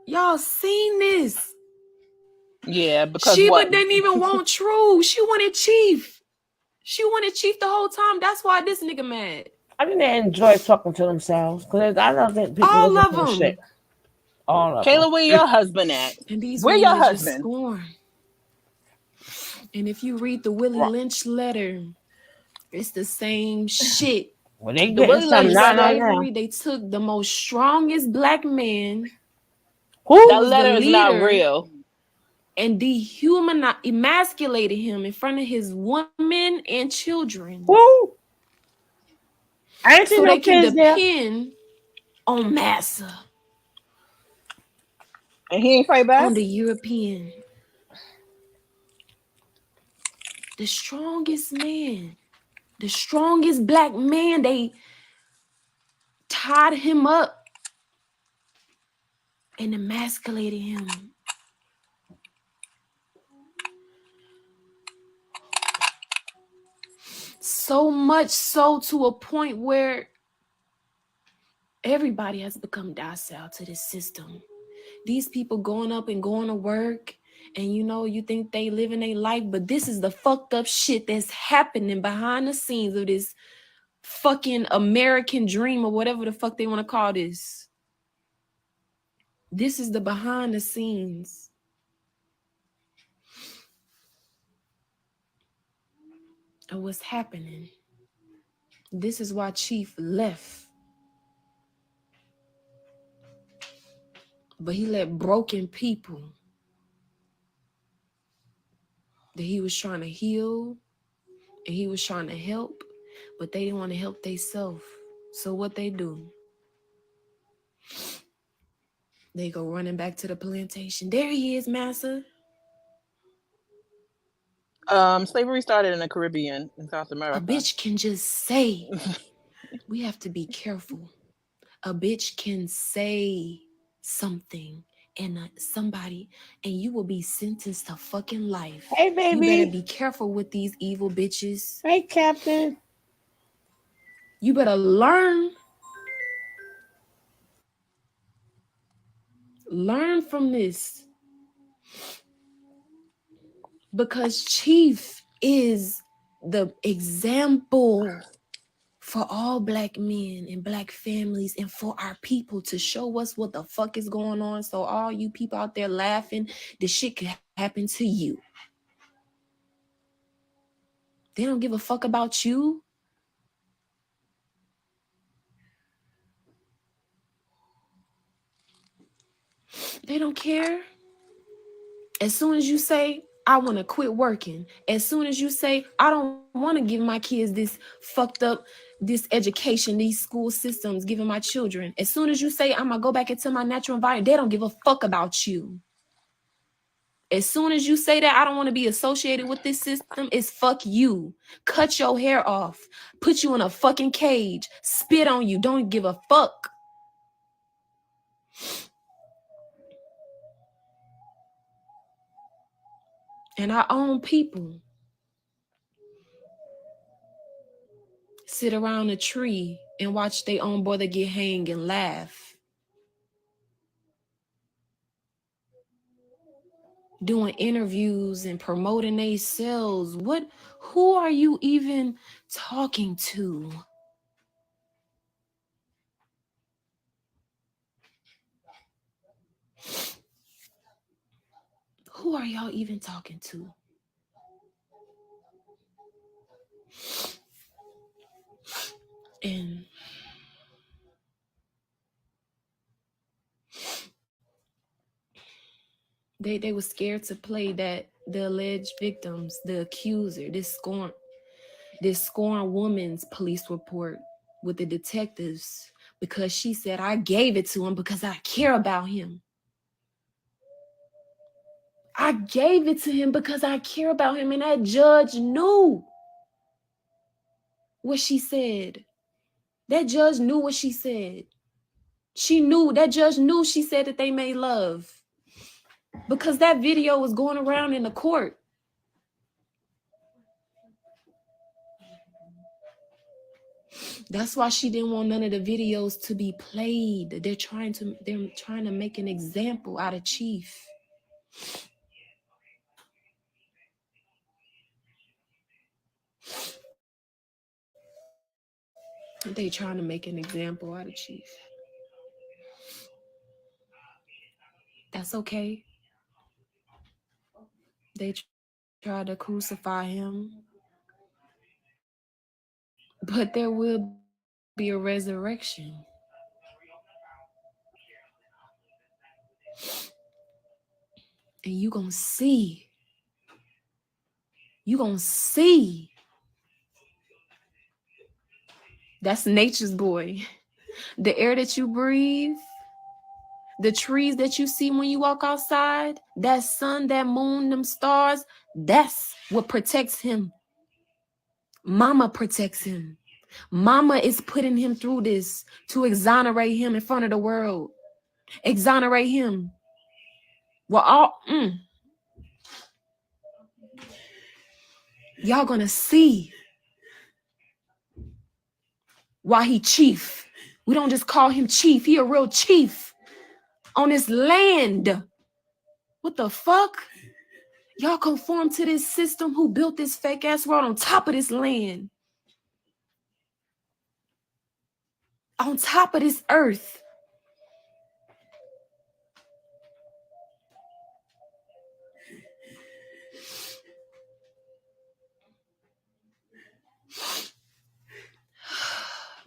y'all seen this. Yeah, because Sheba what? didn't even want True. She wanted Chief. She wanted Chief the whole time. That's why this nigga mad. I think they enjoy talking to themselves because I don't think people All listen of to the them. shit. All of Kayla, them. where your husband at? And these Where women your are just husband? scorned. And if you read the Willie Lynch letter, it's the same shit. When they The get Willie some Lynch nah, letter. nah, nah. Slavery, they took the most strongest black man Who? That was letter the is not leader real. and emasculated him in front of his women and children. Who? I ain't seen So no they can kids there. depend on Massa, And he ain't fight back? on the European. The strongest man, the strongest black man, they tied him up and emasculated him. So much so to a point where everybody has become docile to this system. These people going up and going to work, and you think they living their life, but this is the fucked up shit that's happening behind the scenes of this fucking American dream or whatever the fuck they want to call this. This is the behind the scenes. Of what's happening. This is why Chief left. But he let broken people that he was trying to heal and he was trying to help, but they didn't want to help themselves. So what they do? They go running back to the plantation. There he is, Massa. Slavery started in the Caribbean in South A America. bitch can just say, we have to be careful. A bitch can say something and somebody, and you will be sentenced to fucking life. Hey, You better baby. be careful with these evil bitches. Hey, Captain. You better learn from this, because Chief is the example for all black men and black families and for our people, to show us what the fuck is going on. So all you people out there laughing, this shit could happen to you. They don't give a fuck about you. They don't care. As soon as you say, I want to quit working, as soon as you say, I don't want to give my kids this fucked up, this education, these school systems giving my children, as soon as you say, I'm going to go back into my natural environment, they don't give a fuck about you. As soon as you say that, I don't want to be associated with this system, it's fuck you. Cut your hair off, put you in a fucking cage, spit on you, don't give a fuck. And our own people sit around a tree and watch their own brother get hanged and laugh. Doing interviews and promoting themselves. Who are you even talking to? Who are y'all even talking to? And they were scared to play that the alleged victims, the accuser, this scorned woman's police report with the detectives, because she said, I gave it to him because I care about him. I gave it to him because I care about him. And that judge knew what she said. That judge knew what she said. That judge knew she said that they made love, because that video was going around in the court. That's why she didn't want none of the videos to be played. They're trying to make an example out of Chief. They trying to make an example out of Chief. That's okay. They tried to crucify him, but there will be a resurrection. And you gonna see. That's nature's boy. The air that you breathe, the trees that you see when you walk outside, that sun, that moon, them stars, that's what protects him. Mama protects him. Mama is putting him through this to exonerate him in front of the world. Exonerate him. Well, y'all gonna see why he chief. We don't just call him chief. He a real chief on this land. What the fuck? Y'all conform to this system who built this fake ass world on top of this land. On top of this earth.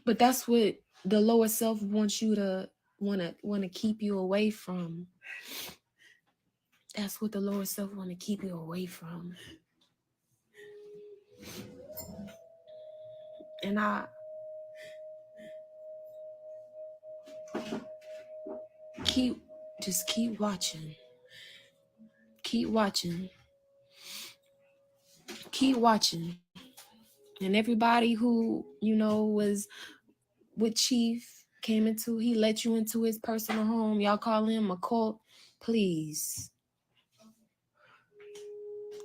But that's what the lower self wants you to want to keep you away from. That's what the lower self want to keep you away from. And keep watching. Keep watching. Keep watching. And everybody who, was with Chief, he let you into his personal home. Y'all call him a cult please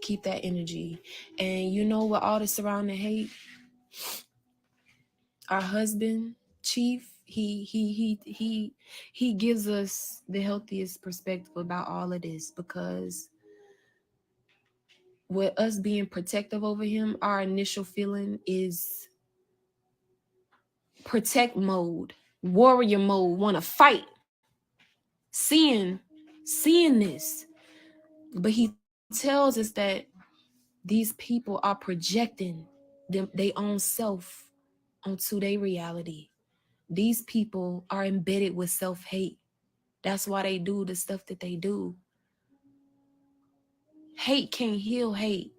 keep that energy. And you know what, all the surrounding hate, our husband Chief, he gives us the healthiest perspective about all of this, because with us being protective over him, our initial feeling is protect mode, warrior mode, want to fight, seeing this. But he tells us that these people are projecting their own self onto their reality. These people are embedded with self-hate. That's why they do the stuff that they do. Hate can't heal hate.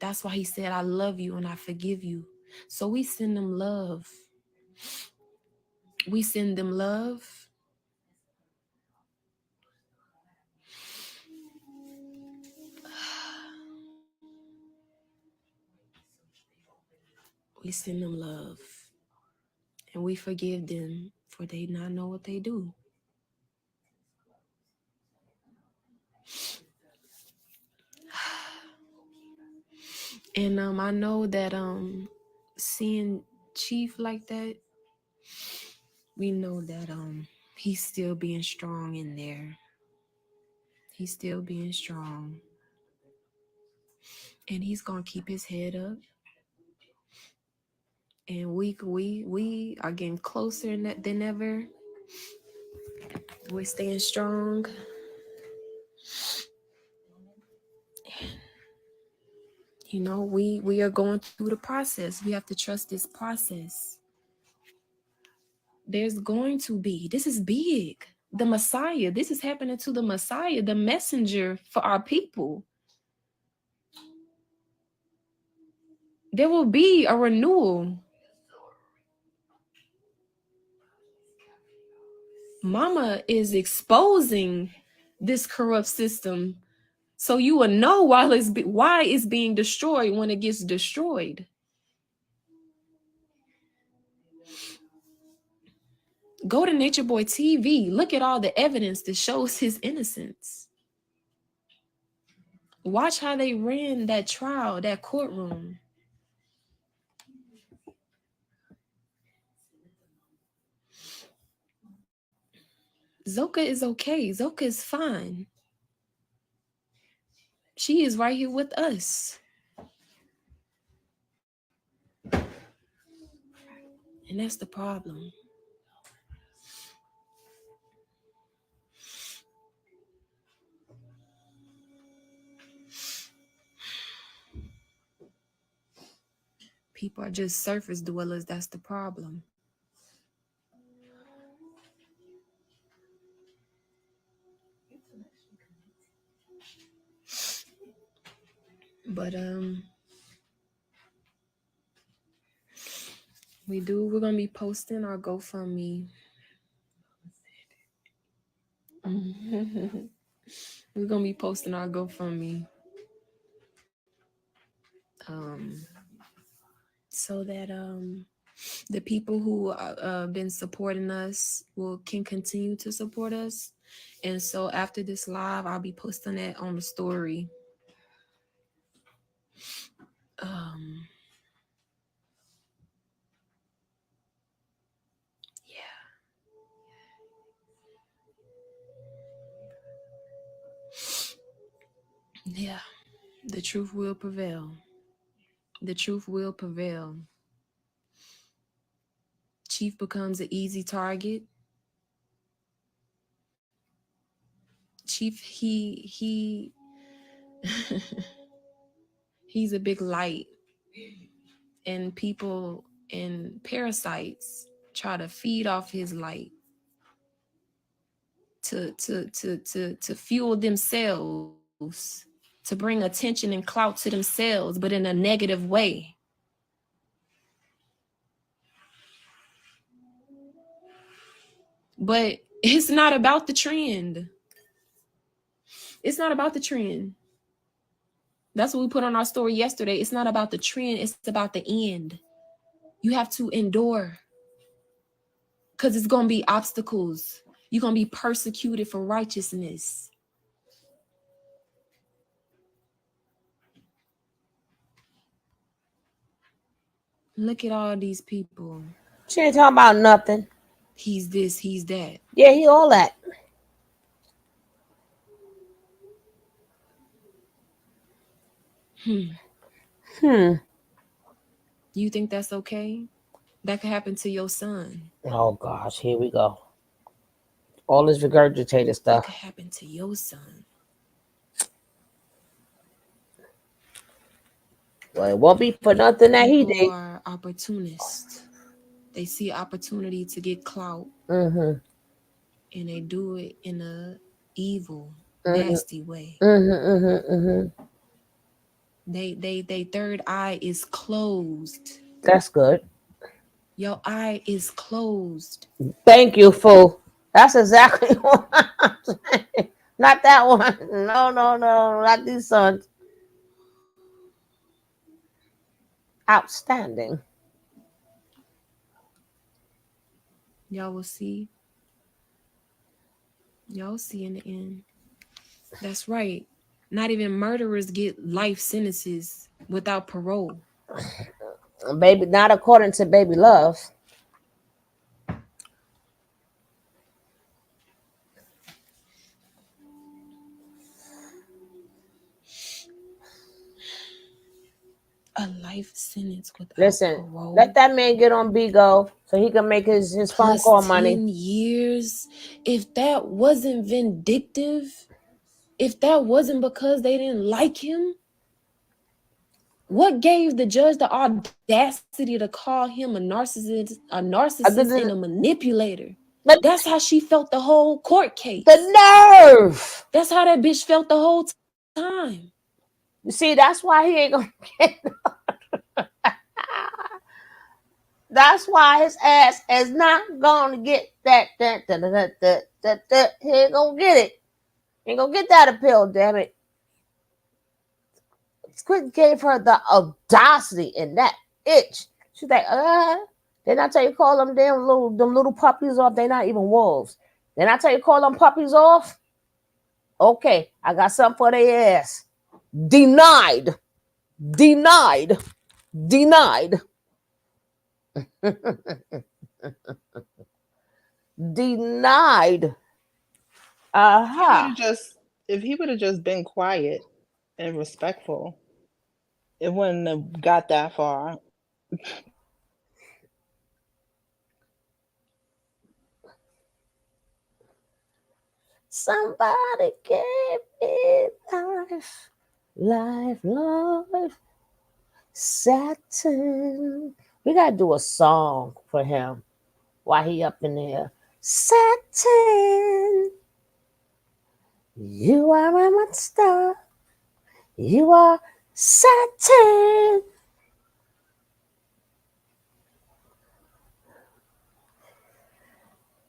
That's why he said, I love you and I forgive you. So we send them love. We send them love. We send them love. And we forgive them, for they not know what they do. And I know that seeing Chief like that, we know that he's still being strong in there. He's still being strong. And he's gonna keep his head up. And we are getting closer than ever. We're staying strong. You know, we are going through the process. We have to trust this process. There's going to be, this is big. The Messiah, this is happening to the Messiah, the messenger for our people. There will be a renewal. Mama is exposing this corrupt system, so you will know why it's being destroyed when it gets destroyed. Go to Natureboy TV. Look at all the evidence that shows his innocence. Watch how they ran that trial, that courtroom. Zoka is okay. Zoka is fine. She is right here with us. And that's the problem. People are just surface dwellers. That's the problem. But we're gonna be posting our GoFundMe. We're gonna be posting our GoFundMe. So that the people who been supporting us can continue to support us. And so after this live, I'll be posting that on the story. Yeah, the truth will prevail. The truth will prevail. Chief becomes an easy target. Chief, he he's a big light, and people and parasites try to feed off his light to fuel themselves, to bring attention and clout to themselves, but in a negative way. But it's not about the trend. It's not about the trend. That's what we put on our story yesterday. It's not about the trend. It's about the end. You have to endure, because it's going to be obstacles. You're going to be persecuted for righteousness. Look at all these people. She ain't talking about nothing. He's this, he's that. Yeah, he all that. Hmm. You think that's okay? That could happen to your son. Oh gosh, here we go. All this regurgitated That stuff. could happen to your son. Well, it won't be for nothing that he People did. are opportunists. They see opportunity to get clout, Mm-hmm. and they do it in a evil, Mm-hmm. nasty way. Mm-hmm. Mm-hmm. Mm-hmm. They third eye is closed. That's good. Your eye is closed. Thank you, fool. That's exactly what I'm saying. Not that one. No, no, no. Not these sons. Outstanding. Y'all will see. Y'all see in the end. That's right. Not even murderers get life sentences without parole. Baby, not according to Baby Love. A life sentence without Listen, parole. let that man get on Bigo so he can make his phone Plus call 10 money. years. If that wasn't vindictive, if that wasn't because they didn't like him, what gave the judge the audacity to call him a narcissist and a manipulator? That's how she felt the whole court case. The nerve. That's how that bitch felt the whole time. You see, that's why he ain't gonna get. That's why his ass is not gonna get that. He ain't gonna get it. He ain't gonna get that appeal. Damn it. Squid gave her the audacity and that itch. She's like, Then I tell you call them little puppies off. They're not even wolves. Then I tell you call them puppies off. Okay, I got something for their ass. Denied. Denied. Denied. Denied. If he would have just been quiet and respectful, it wouldn't have got that far. Somebody gave me life. Life. Satin. We gotta do a song for him while he up in there. Satin. You are a monster. You are satin.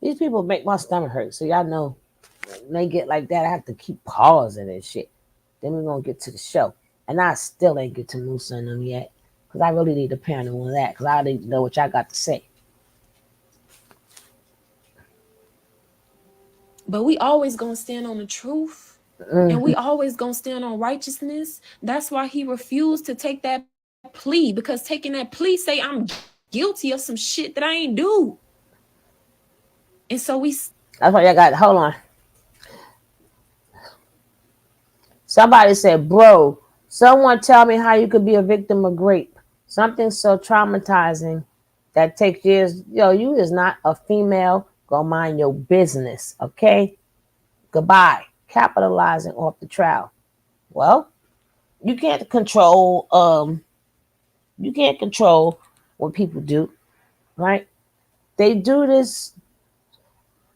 These people make my stomach hurt. So y'all know when they get like that, I have to keep pausing and shit. Then we're gonna get to the show. And I still ain't get to Musa and them yet. Because I really need to panel on that. Because I need to know what y'all got to say. But we always gonna stand on the truth. And we always gonna stand on righteousness. That's why he refused to take that plea. Because taking that plea say I'm guilty of some shit that I ain't do. And so we... That's why y'all got... Hold on. Somebody said, bro, someone tell me how you could be a victim of rape. Something so traumatizing that takes years. Yo, you is not a female. Go mind your business, okay? Goodbye. Capitalizing off the trial. Well, you can't control what people do, right? They do this.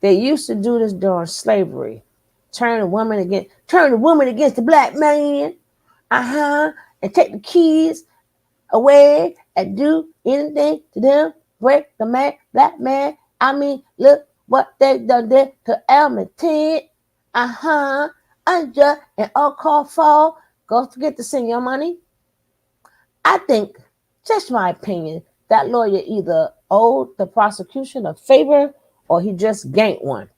They used to do this during slavery. Turn the woman against the black man. And take the kids away and do anything to them. Break the black man. I mean, look what they done did to Elmer Ted. Unjust and uncalled for. Go forget to send your money. I think, just my opinion, that lawyer either owed the prosecution a favor or he just gained one.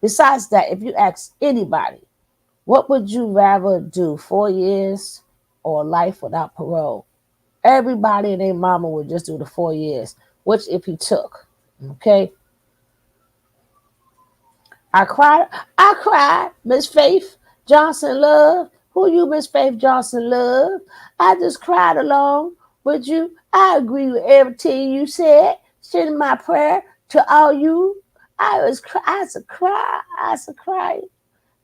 Besides that, if you ask anybody, what would you rather do, 4 years or life without parole? Everybody and their mama would just do the 4 years, which if he took. Okay. I cried, Miss Faith Johnson Love. Who you, Miss Faith Johnson Love? I just cried along with you. I agree with everything you said. Sending my prayer to all you. I was cry. I was crying.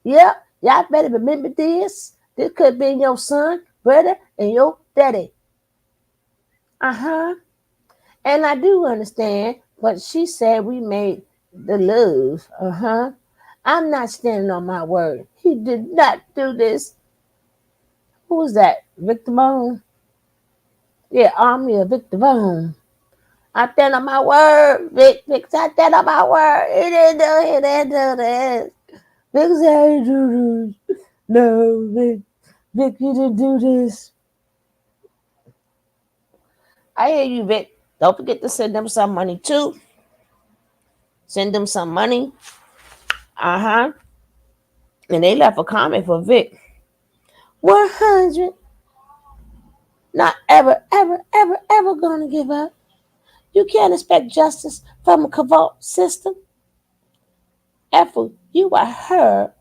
Yep, y'all better remember this. This could have been your son, brother, and your daddy. Uh-huh. And I do understand what she said. We made the love. Uh-huh. I'm not standing on my word. He did not do this. Who was that? Victor Bone? Yeah, Army of Victor Bone. I stand on my word, Vic. I stand on my word. He didn't do this. Vic said he do this. No, Vic, you didn't do this. I hear you, Vic. Don't forget to send them some money too. Send them some money. Uh-huh. And they left a comment for Vic. 100. Not ever, ever, ever, ever gonna give up. You can't expect justice from a covert system. Ethel, you are her.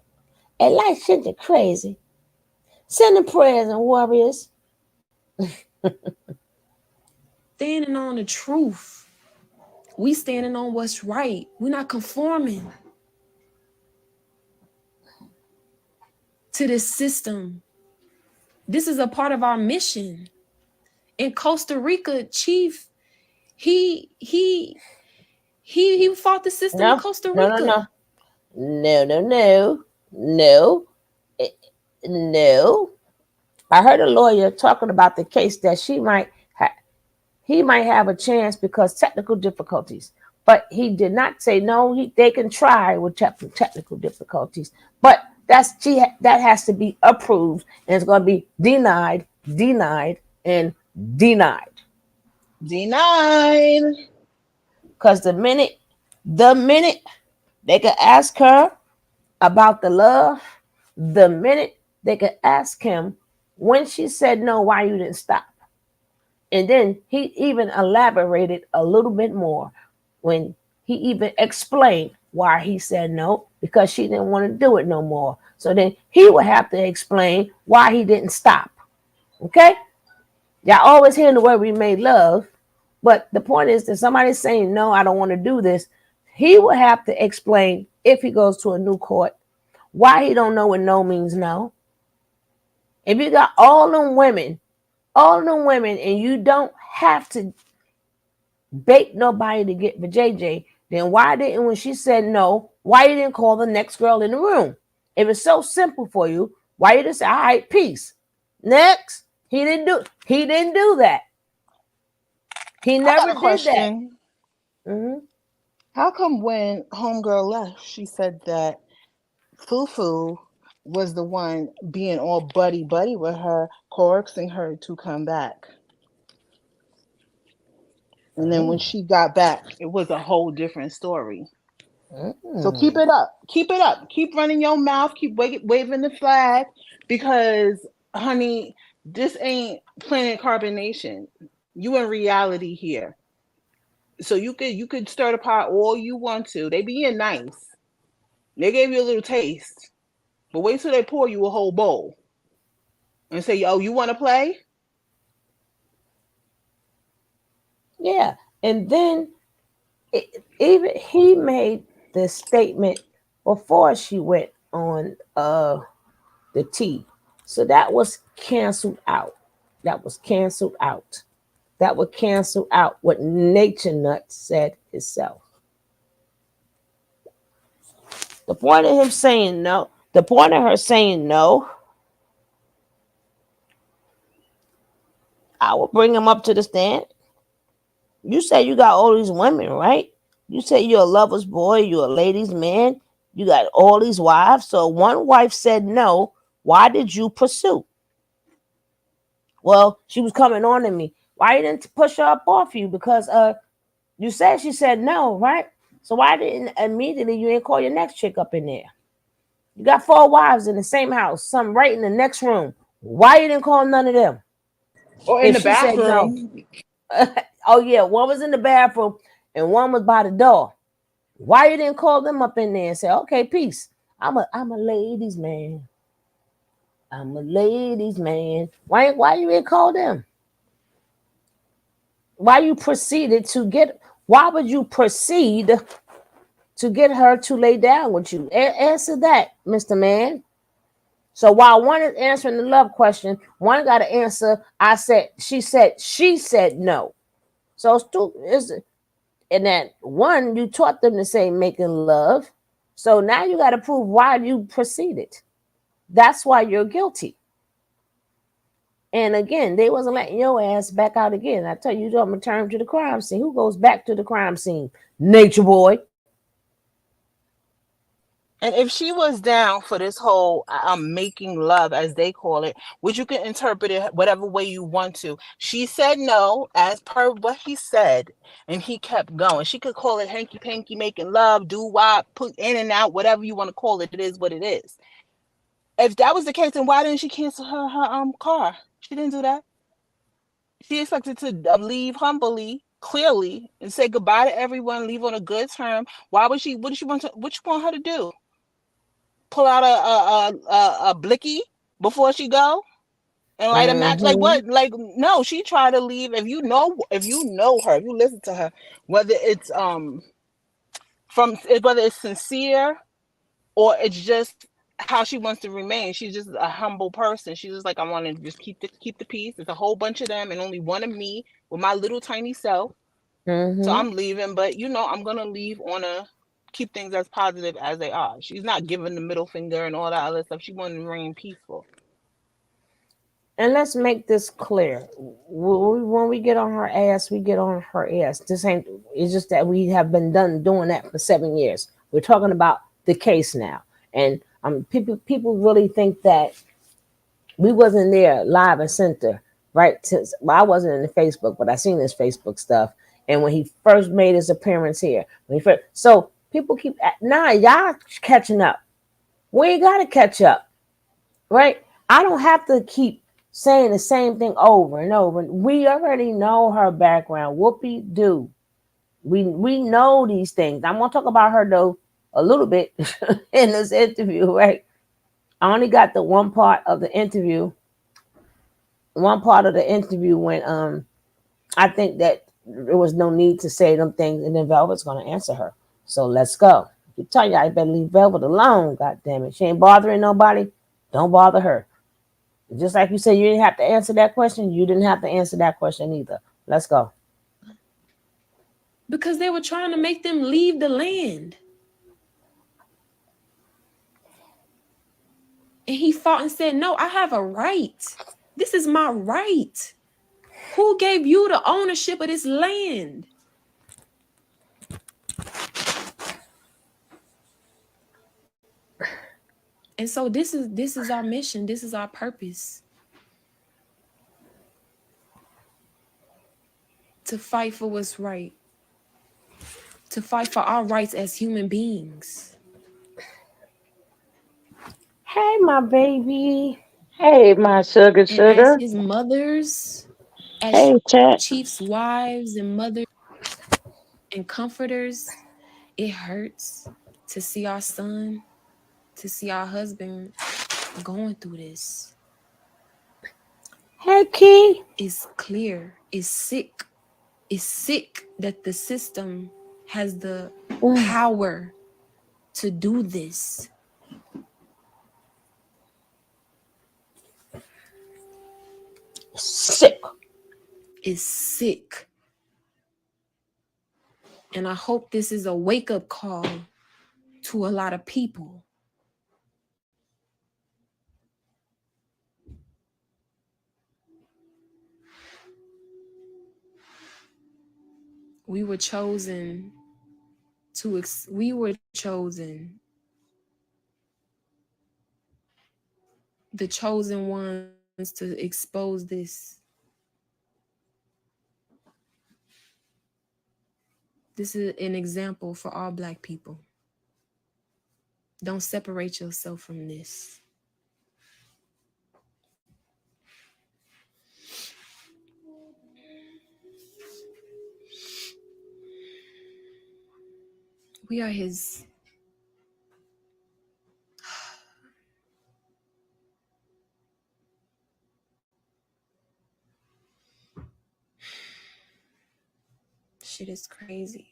And life shit you crazy. Sending prayers and warriors. Standing on the truth. We standing on what's right. We're not conforming to this system. This is a part of our mission. In Costa Rica, Chief, he fought the system in Costa Rica. No. I heard a lawyer talking about the case that he might have a chance because technical difficulties. But he did not say no. They can try with technical difficulties, but that has to be approved, and it's going to be denied, and denied. Because the minute they could ask her about the love, the minute they could ask him when she said no, why you didn't stop. And then he even elaborated a little bit more when he even explained why he said no, because she didn't want to do it no more. So then he would have to explain why he didn't stop. Okay? Y'all always hearing the word we made love, but the point is that somebody's saying, no, I don't want to do this. He will have to explain, if he goes to a new court, why he don't know what no means no. If you got all them women, and you don't have to bait nobody to get for JJ, then why didn't, when she said no, why you didn't call the next girl in the room? If it's so simple for you, why you just say, all right, peace. Next. He didn't do that. He never did that. Mm-hmm. How come when homegirl left, she said that Fufu was the one being all buddy with her, coaxing her to come back? And then when she got back, it was a whole different story. So keep it up. Keep running your mouth. Keep waving the flag, because, honey, this ain't Planet Carbonation. You in reality here. So you could stir the pot all you want to. They being nice. They gave you a little taste, but wait till they pour you a whole bowl and say, "Oh, you want to play?" Yeah, and then even he made the statement before she went on the tea, so that was canceled out. That would cancel out what Nature Nut said itself. The point of him saying no, the point of her saying no, I will bring him up to the stand. You say you got all these women, right? You say you're a lover's boy, you're a ladies' man, you got all these wives. So one wife said no. Why did you pursue? Well, she was coming on to me. Why you didn't push her up off you? Because you said she said no, right? So why didn't immediately you didn't call your next chick up in there? You got 4 wives in the same house, some right in the next room. Why you didn't call none of them? Or in If the she said no, bathroom. oh yeah, one was in the bathroom and one was by the door. Why you didn't call them up in there and say, okay, peace. I'm a ladies man. I'm a ladies man. Why you didn't call them? Why you proceeded to get? Why would you proceed to get her to lay down with you? Answer that, Mr. Man. So while one is answering the love question, one got to answer. She said no. So is and that one you taught them to say making love. So now you got to prove why you proceeded. That's why you're guilty. And again, they wasn't letting your ass back out again. I tell you, you don't return to the crime scene. Who goes back to the crime scene? Nature boy. And if she was down for this whole making love, as they call it, which you can interpret it whatever way you want to, she said no as per what he said, and he kept going. She could call it hanky panky making love, do wop, put in and out, whatever you want to call it. It is what it is. If that was the case, then why didn't she cancel her car? She didn't do that. She expected to leave humbly, clearly, and say goodbye to everyone, leave on a good term. Why would she? What did she want to? What you want her to do? Pull out a blicky before she go and light a match? Like Mm-hmm. what? Like no, she tried to leave. If you know her, if you listen to her, whether it's whether it's sincere or it's just how she wants to remain. She's just a humble person. She's just like, I want to just keep the peace. There's a whole bunch of them and only one of me with my little tiny self. So Mm-hmm. I'm leaving, but I'm gonna leave on a keep things as positive as they are. She's not giving the middle finger and all that other stuff. She wanted to remain peaceful. And let's make this clear. When we get on her ass, we get on her ass. This ain't. It's just that we have been doing that for 7 years. We're talking about the case now, and people really think that we wasn't there live and center, right? Since well, I wasn't in the Facebook, but I seen his Facebook stuff. And when he first made his appearance here, so people keep y'all catching up. We ain't gotta catch up, right? I don't have to keep saying the same thing over and over. We already know her background. Whoopie do. We know these things. I'm gonna talk about her though a little bit in this interview, right? I only got the one part of the interview when I think that there was no need to say them things, and then Velvet's gonna answer her. So let's go. You tell you I better leave Velvet alone. God damn it, she ain't bothering nobody. Don't bother her. Just like you said, you didn't have to answer that question. You didn't have to answer that question either. Let's go. Because they were trying to make them leave the land. And he fought and said, no, I have a right. This is my right. Who gave you the ownership of this land? And so this is our mission. This is our purpose. To fight for what's right. To fight for our rights as human beings. Hey, my baby. Hey, my sugar, And as sugar. his mothers, as Hey, chat. chief's wives and mothers and comforters, it hurts to see our son, to see our husband going through this. Hey, Key. It's clear. It's sick. It's sick that the system has the power to do this. Sick. It's sick. And I hope this is a wake-up call to a lot of people. We were chosen the chosen ones to expose this. This is an example for all Black people. Don't separate yourself from this. We are his. Shit is crazy.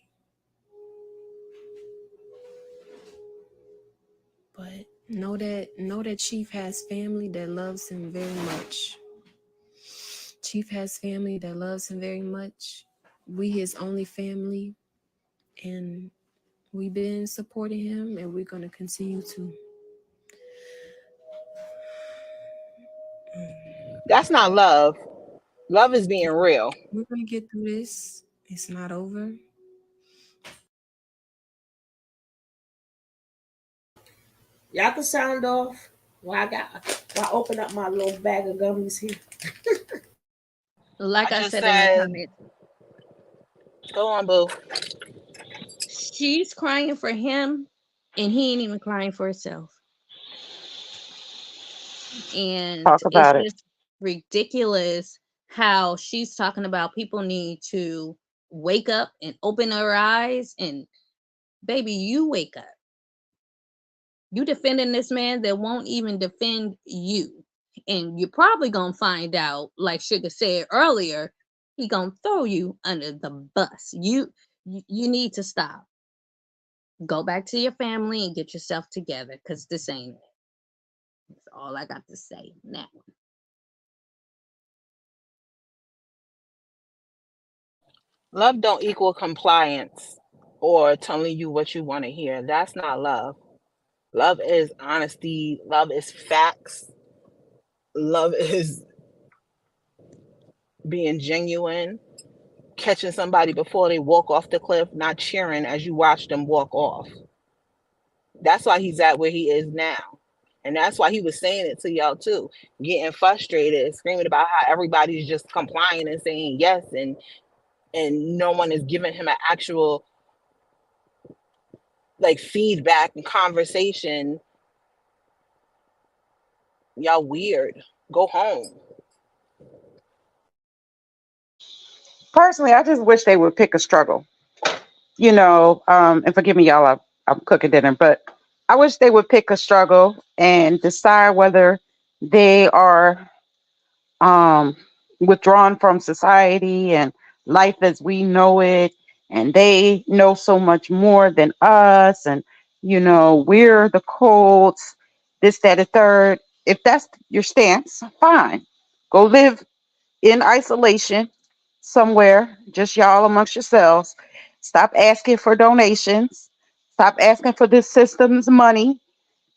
But know that Chief has family that loves him very much. Chief has family that loves him very much. We his only family, and we've been supporting him, and we're gonna continue to. That's not love. Love is being real. We're gonna get through this. It's not over. Y'all can sound off while I open up my little bag of gummies here. Like I I just said in the said, comments, go on, boo. she's crying for him, and he ain't even crying for herself. And Talk it's about it. just ridiculous how she's talking about people need to wake up and open their eyes. And baby, you wake up. You defending this man that won't even defend you. And you're probably gonna find out, like Sugar said earlier, he gonna throw you under the bus. You need to stop. Go back to your family and get yourself together, because this ain't it. That's all I got to say on that one. Love don't equal compliance or telling you what you want to hear. That's not love. Love is honesty. Love is facts. Love is being genuine, catching somebody before they walk off the cliff, not cheering as you watch them walk off. That's why he's at where he is now. And that's why he was saying it to y'all too, getting frustrated, screaming about how everybody's just complying and saying yes, and no one is giving him an actual like feedback and conversation. Y'all weird. Go home. Personally, I just wish they would pick a struggle. And forgive me, y'all, I'm cooking dinner, but I wish they would pick a struggle and decide whether they are um, withdrawn from society and life as we know it, and they know so much more than us, and we're the colds, this, that, and third. If that's your stance, fine. Go live in isolation somewhere, just y'all amongst yourselves. Stop asking for donations. Stop asking for this system's money.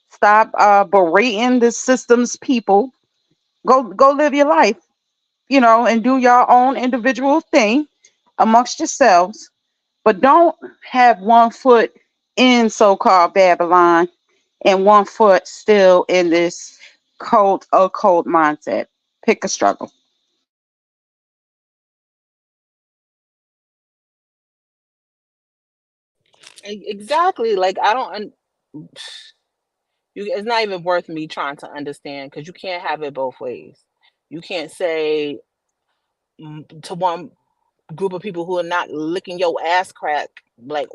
Stop berating this system's people. Go live your life, and do your own individual thing amongst yourselves. But don't have one foot in so-called Babylon and one foot still in this occult mindset. Pick a struggle. Exactly. Like I don't. It's not even worth me trying to understand because you can't have it both ways. You can't say to one group of people who are not licking your ass crack. Like,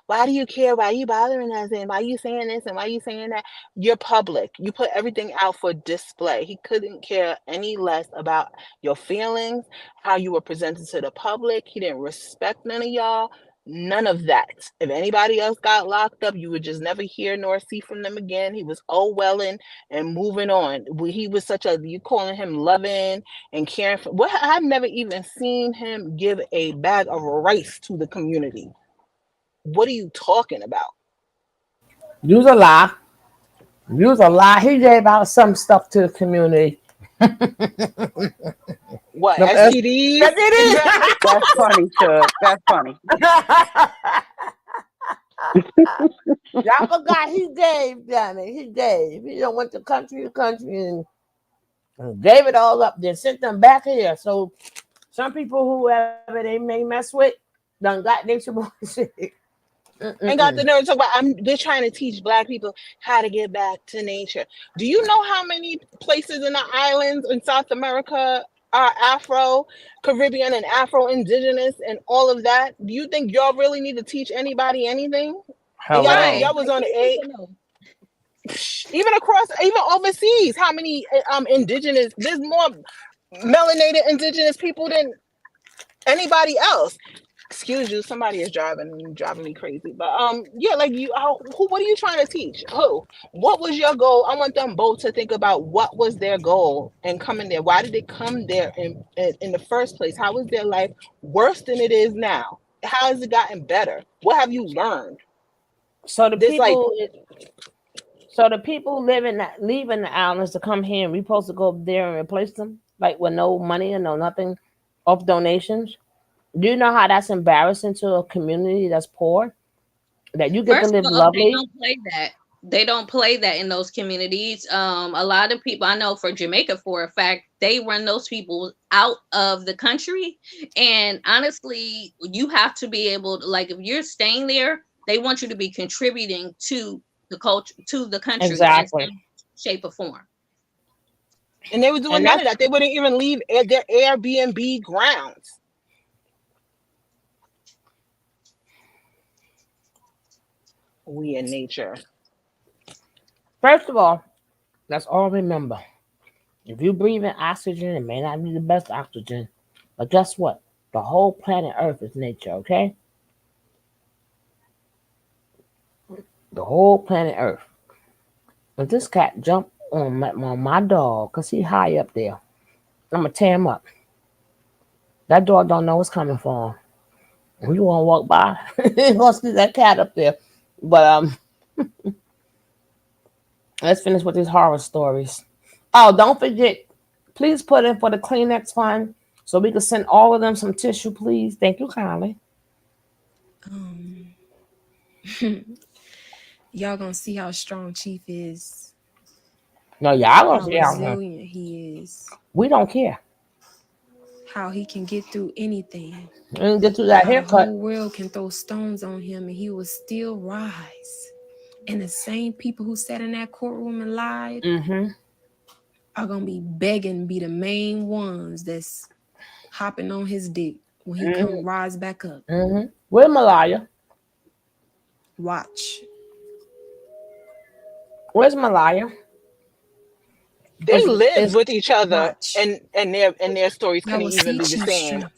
why do you care? Why are you bothering us? And why are you saying this? And why are you saying that? You're public. You put everything out for display. He couldn't care any less about your feelings, how you were presented to the public. He didn't respect none of y'all. None of that. If anybody else got locked up, you would just never hear nor see from them again. He was welling and moving on. He was such a, you calling him loving and caring for what, I've never even seen him give a bag of rice to the community. What are you talking about? Use a lie. Use a lie. He gave out some stuff to the community. What, Them STDs? Exactly. That's funny, Chuck. That's funny. Y'all forgot he gave, Johnny. He gave. He done went to country and gave it all up. Then sent them back here. So some people, whoever they may mess with, done got their shit. And got the nerve to talk about they're trying to teach black people how to get back to nature. Do you know how many places in the islands in South America are Afro Caribbean and Afro Indigenous and all of that? Do you think y'all really need to teach anybody anything? And y'all Hello. Right. y'all was Like on these a people know. even across even overseas. How many indigenous? There's more melanated indigenous people than anybody else. Excuse you, somebody is driving me crazy. But yeah, like you, who? What are you trying to teach? Who? What was your goal? I want them both to think about what was their goal in coming there. Why did they come there in the first place? How is their life worse than it is now? How has it gotten better? What have you learned? So the This like people, so the people leaving the islands to come here, and we supposed to go up there and replace them, like with no money and no nothing, of donations. Do you know how that's embarrassing to a community that's poor? That you get to First live of all, they lovely. don't play that. They don't play that in those communities. A lot of people I know for Jamaica for a fact, they run those people out of the country. And honestly, you have to be able to, like, if you're staying there, they want you to be contributing to the culture, to the country in Exactly, some shape or form. and they were doing and none that's of that. They wouldn't even leave their Airbnb grounds. We in nature. first of all. Let's all remember: if you breathe in oxygen, it may not be the best oxygen, but guess what? The whole planet Earth is nature. Okay, the whole planet Earth. If this cat jump on my dog, cause he high up there, I'm gonna tear him up. That dog don't know what's coming for him. When you wanna walk by, you gonna see that cat up there. But let's finish with these horror stories. Oh, don't forget, please put in for the Kleenex fund so we can send all of them some tissue, please. Thank you kindly. Um, y'all gonna see how strong Chief is, No, y'all gonna how see how resilient he is, we don't care. how he can get through anything, We didn't get to that how the haircut. whole world can throw stones on him and he will still rise. And the same people who sat in that courtroom and lied Mm-hmm. are gonna be begging, be the main ones that's hopping on his dick when he come Mm-hmm. rise back up. Mm-hmm. Where's Malaya? Watch. Where's Malaya? They Is lived is with each other, Watch. and their stories Y'all couldn't will even see be the Chief's same. strength.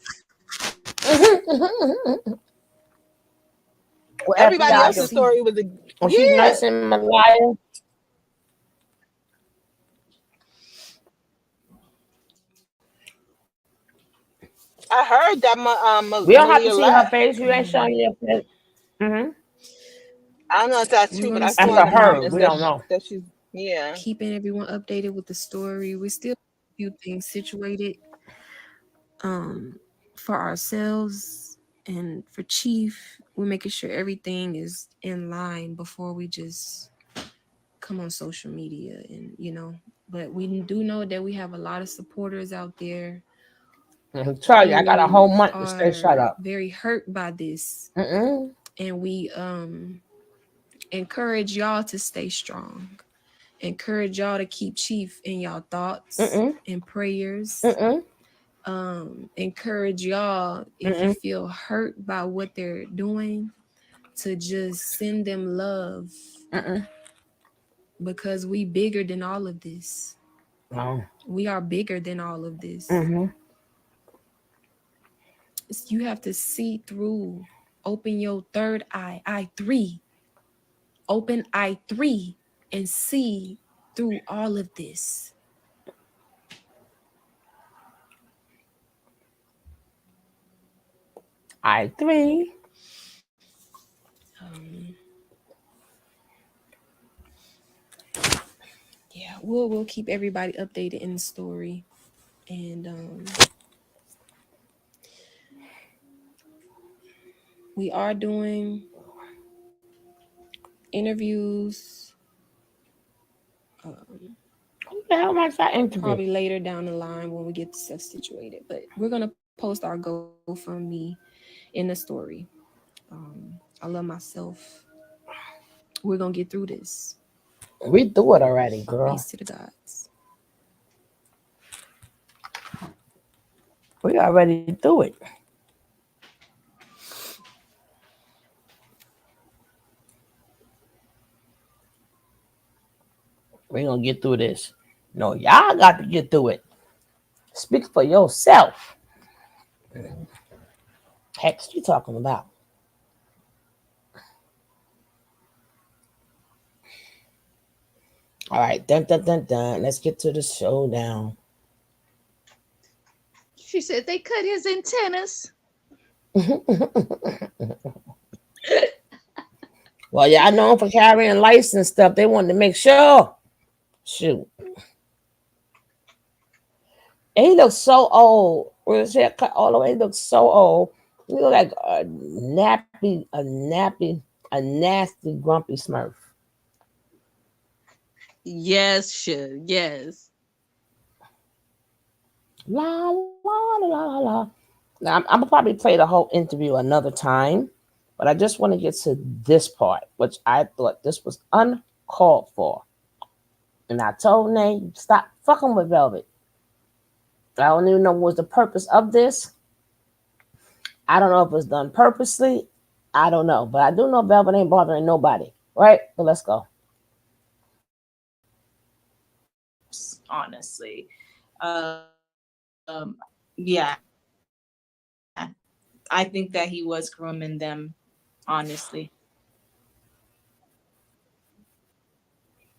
what Everybody Y'all will FBI else's do? see. story was a When she's yeah. nursing Malaya, I heard that we don't have to Malia see her left. face. You ain't Um, showing your face. Mm-hmm. I don't know if that's we're true, but gonna I That's saw stay in a the her. comments We that don't know. that she's yeah. keeping everyone updated with the story. We still have a few things situated um for ourselves and for Chief. We're making sure everything is in line before we just come on social media and but we do know that we have a lot of supporters out there I tell you, I got a whole who month to stay shut are up. very hurt by this, Mm-mm. and we encourage y'all to stay strong, encourage y'all to keep Chief in y'all thoughts Mm-mm. and prayers. Mm-mm. Encourage y'all, if you Mm-mm. feel hurt by what they're doing, to just send them love, Mm-mm. because we bigger than all of this. No. We are bigger than all of this. Mm-hmm. You have to see through. Open your third eye three. Open eye three and see through all of this. I three. Um, yeah, we'll keep everybody updated in the story, and we are doing interviews. Who the hell wants that interview? Probably later down the line when we get the stuff situated. But we're gonna post our GoFundMe in the story. I love myself. We're gonna get through this. We do it already, Peace girl. to the gods. We already do it. We're gonna get through this. No, y'all got to get through it. Speak for yourself. Heck, what you talking about? All right, dun dun dun dun. Let's get to the showdown. She said they cut his antennas. Well, y'all known for carrying license stuff. They wanted to make sure. Shoot. And he looks so old. With his hair cut all the way, he looks so old. He look like a nasty, grumpy Smurf. Yes, sure. Yes. La la la la. Now, I'm gonna probably play the whole interview another time, but I just want to get to this part, which I thought this was uncalled for. And I told Nate, stop fucking with Velvet. I don't even know what was the purpose of this. I don't know if it was done purposely. I don't know, but I do know Velvet ain't bothering nobody, right? But let's go. Honestly, yeah, I think that he was grooming them. Honestly,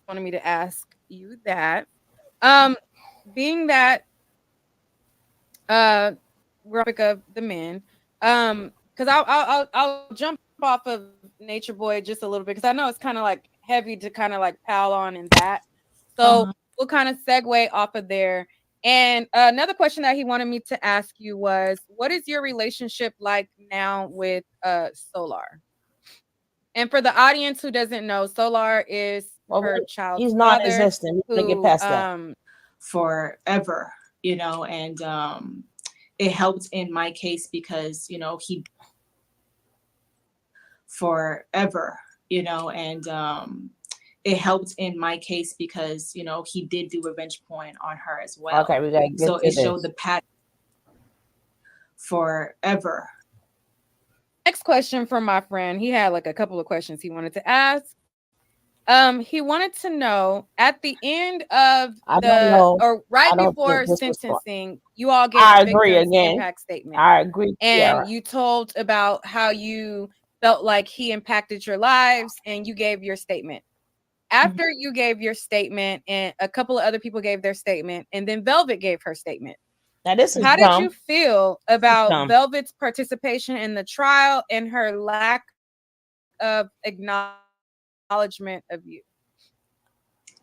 wanted me to ask you that. Being that we're of the men, because I'll jump off of Nature Boy just a little bit because I know it's kind of like heavy to kind of like pile on in that. So we'll kind of segue off of there. And another question that he wanted me to ask you was, what is your relationship like now with Solar? And for the audience who doesn't know, Solar is her child's He's father. non-existent. We're gonna get past that. Forever, and it helped in my case because he forever, and it helped in my case because he did do revenge porn on her as well. Okay, we gotta get so to it this. showed the pattern forever. Next question from my friend. He had like a couple of questions he wanted to ask. He wanted to know at the end of right before sentencing, you all gave a victim's impact statement. I agree. And you told about how you felt like he impacted your lives, and you gave your statement. After you gave your statement, and a couple of other people gave their statement, and then Velvet gave her statement. Now this is how dumb. did you feel about Velvet's participation in the trial and her lack of acknowledgement of you?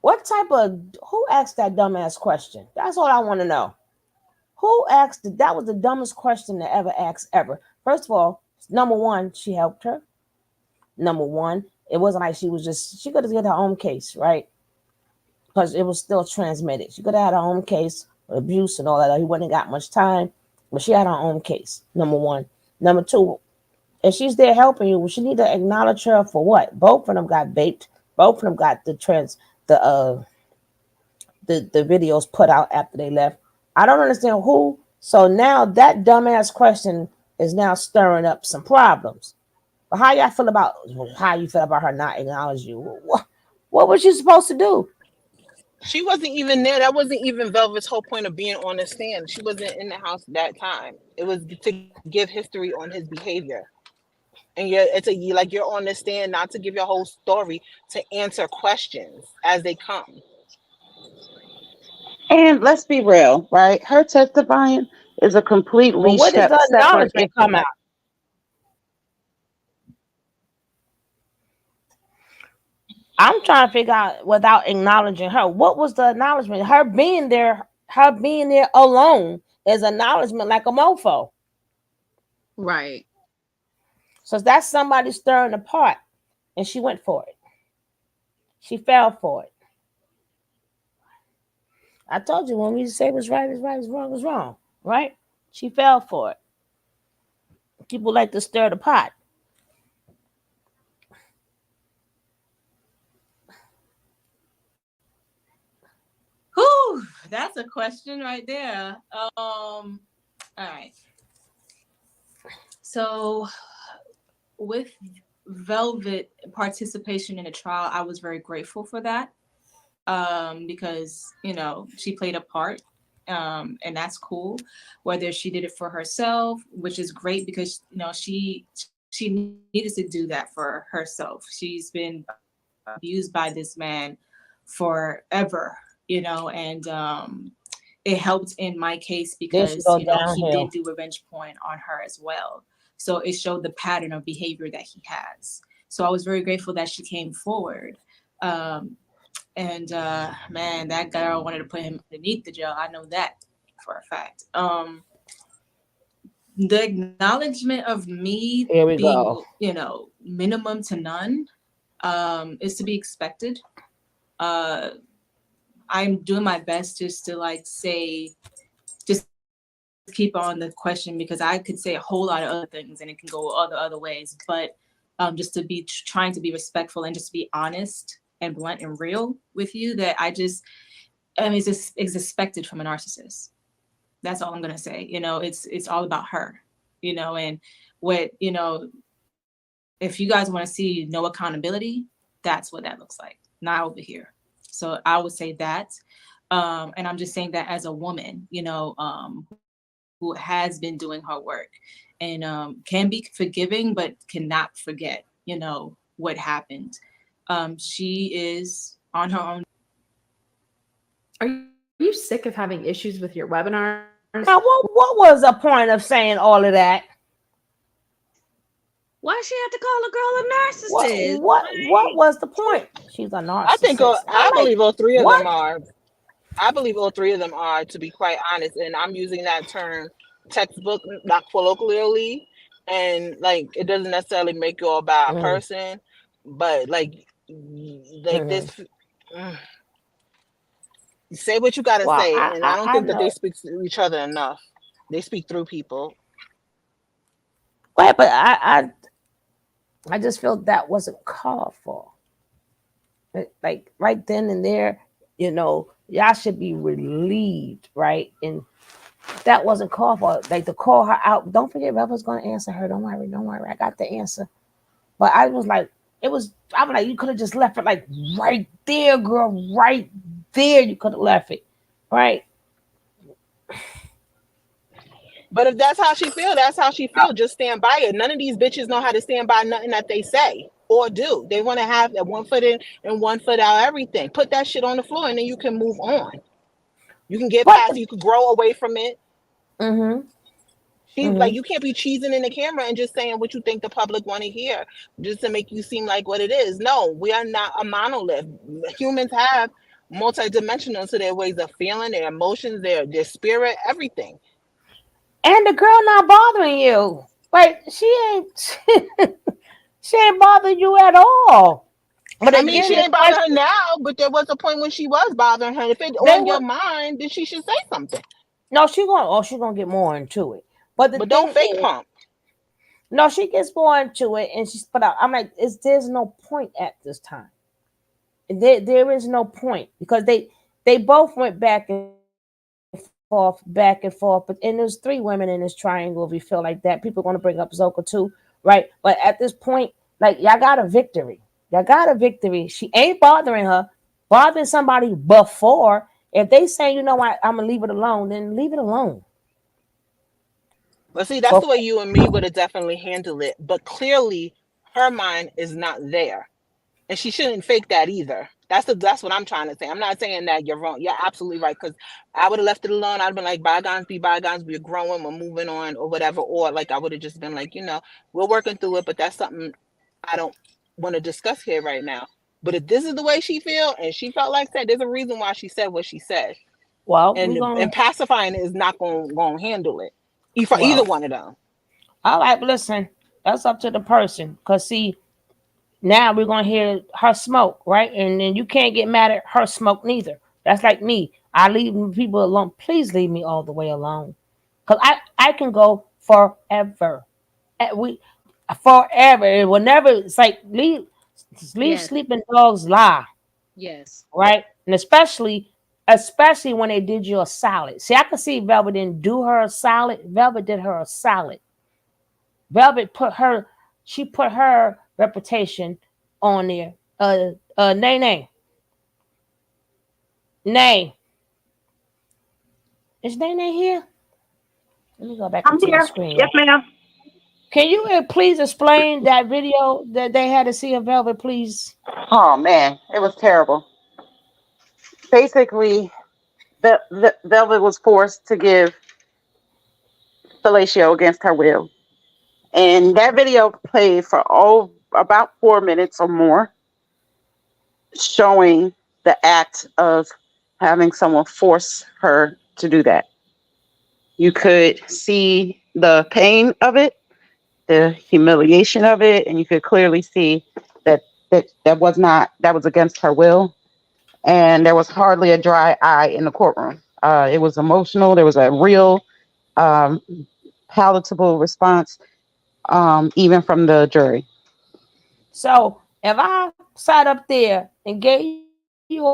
Who asked that dumbass question? That's all I want to know. Who asked it? That was the dumbest question to ever ask ever. First of all, number one, she helped her. Number one, it wasn't like she could have had her own case, right? Because it was still transmitted. She could have had her own case with abuse and all that. He wouldn't have got much time, but she had her own case, number one. Number two, if she's there helping you, she need to acknowledge her for what? Both of them got baked. Both of them got the videos put out after they left. I don't understand who. So now that dumbass question is now stirring up some problems. But how you feel about her not acknowledging you? What was she supposed to do? She wasn't even there. That wasn't even Velvet's whole point of being on the stand. She wasn't in the house that time. It was to give history on his behavior. And you're on the stand not to give your whole story, to answer questions as they come. And let's be real, right? Her testifying is a completely separate come out? I'm trying to figure out, without acknowledging her, what was the acknowledgement? Her being there alone is acknowledgement, like a mofo. Right. So that's somebody stirring the pot, and she went for it. She fell for it. I told you, when we say what's right is right, what's wrong is wrong, right? She fell for it. People like to stir the pot. Whew, that's a question right there. All right. So with Velvet participation in the trial, I was very grateful for that. because she played a part, and that's cool. Whether she did it for herself, which is great because she needed to do that for herself. She's been abused by this man forever, and it helped in my case Then she because go he did downhill. do revenge porn on her as well. So it showed the pattern of behavior that he has. So I was very grateful that she came forward. Um, and man, that girl wanted to put him underneath the jail. I know that for a fact. The acknowledgement of me Here we being, go. minimum to none, is to be expected. Uh, I'm doing my best just to just keep on the question because I could say a whole lot of other things and it can go other ways. But just to be trying to be respectful and just be honest and blunt and real with you that it's expected from a narcissist. That's all I'm gonna say. It's all about her. And what if you guys want to see no accountability, that's what that looks like. Not over here. So I would say that. And I'm just saying that as a woman, who has been doing her work and can be forgiving, but cannot forget, what happened. She is on her own. Are you sick of having issues with your webinars? Now, what was the point of saying all of that? Why she had to call a girl a What narcissist? what was the point? She's a I think narcissist. I I'm like, believe all three of them what? are. I believe all three of them are, to be quite honest, and I'm using that term textbook, not colloquially, and like it doesn't necessarily make you a bad Mm, person, but like hmm. this. mm, Say what you gotta Well, say, I, and I I don't I think that they know. speak to each other enough. They speak through people. Well, but I just feel that wasn't called for. Like right then and there, y'all should be relieved, right? And that wasn't called for. Like to call her out. Don't forget, Rebel's gonna answer her. Don't worry. I got the answer. But I was like, I'm like, you could have just left it like right there, girl, right there. You could have left it, right? But if that's how she feel, that's how she feel. Just stand by it. None of these bitches know how to stand by nothing that they say or do. They want to have that one foot in and one foot out. Everything. Put that shit on the floor, and then you can move on. You can get But past it. You can grow away from it. mm-hmm, She like mm-hmm. you can't be cheesing in the camera and just saying what you think the public want to hear, just to make you seem like what it is. No, we are not a monolith. Humans have multidimensional to their ways of feeling, their emotions, their spirit, everything. And the girl not bothering you. Like she ain't she ain't bothering you at all. But I mean, again, she the ain't bothering her question now, but there was a point when she was bothering her. If it's they on your would mind, then she should say something. no, she gonna get more into it. But the But don't thing fake is, pump. no, she gets more into it and she's put out. I'm like, there's no point at this time. There is no point because they both went back and forth, but and there's three women in this triangle. If you feel like that, people are gonna bring up Zoka too, right? But at this point, like y'all got a victory. Y'all got a victory. She ain't bothering her, bothering somebody before. If they say, you know what, I'm gonna leave it alone, then leave it alone. But see, that's the way Before, you and me would have definitely handled it. But clearly, her mind is not there. And she shouldn't fake that either. That's what I'm trying to say. I'm not saying that you're wrong. You're absolutely right. Because I would have left it alone. I'd have been like, bygones be bygones. We're growing. We're moving on, or whatever. Or like I would have just been like, we're working through it. But that's something I don't want to discuss here right now. But if this is the way she feel and she felt like that, there's a reason why she said what she said. well, we're And gonna pacifying it is not going to handle it. For either well, one of them. all right. But listen, that's up to the person. Cause see, now we're gonna hear her smoke, right? And then you can't get mad at her smoke neither. That's like me. I leave people alone. Please leave me all the way alone, cause I can go forever. We forever. It will never. It's like leave Yes, sleeping dogs lie, yes. right? And especially when they did you a solid. See, I could see Velvet didn't do her a solid. Velvet did her a solid. Velvet she put her reputation on there. Nay. Nay, is Nene here? Let me go back I'm into the here. screen. Yes, ma'am. Can you please explain that video that they had to see of Velvet, please? Oh man, it was terrible. Basically, the Velvet was forced to give fellatio against her will, and that video played for about 4 minutes or more, showing the act of having someone force her to do that. You could see the pain of it, the humiliation of it, and you could clearly see that that was against her will, and there was hardly a dry eye in the courtroom. It was emotional. There was a real um, palatable response, even from the jury. So if I sat up there and gave you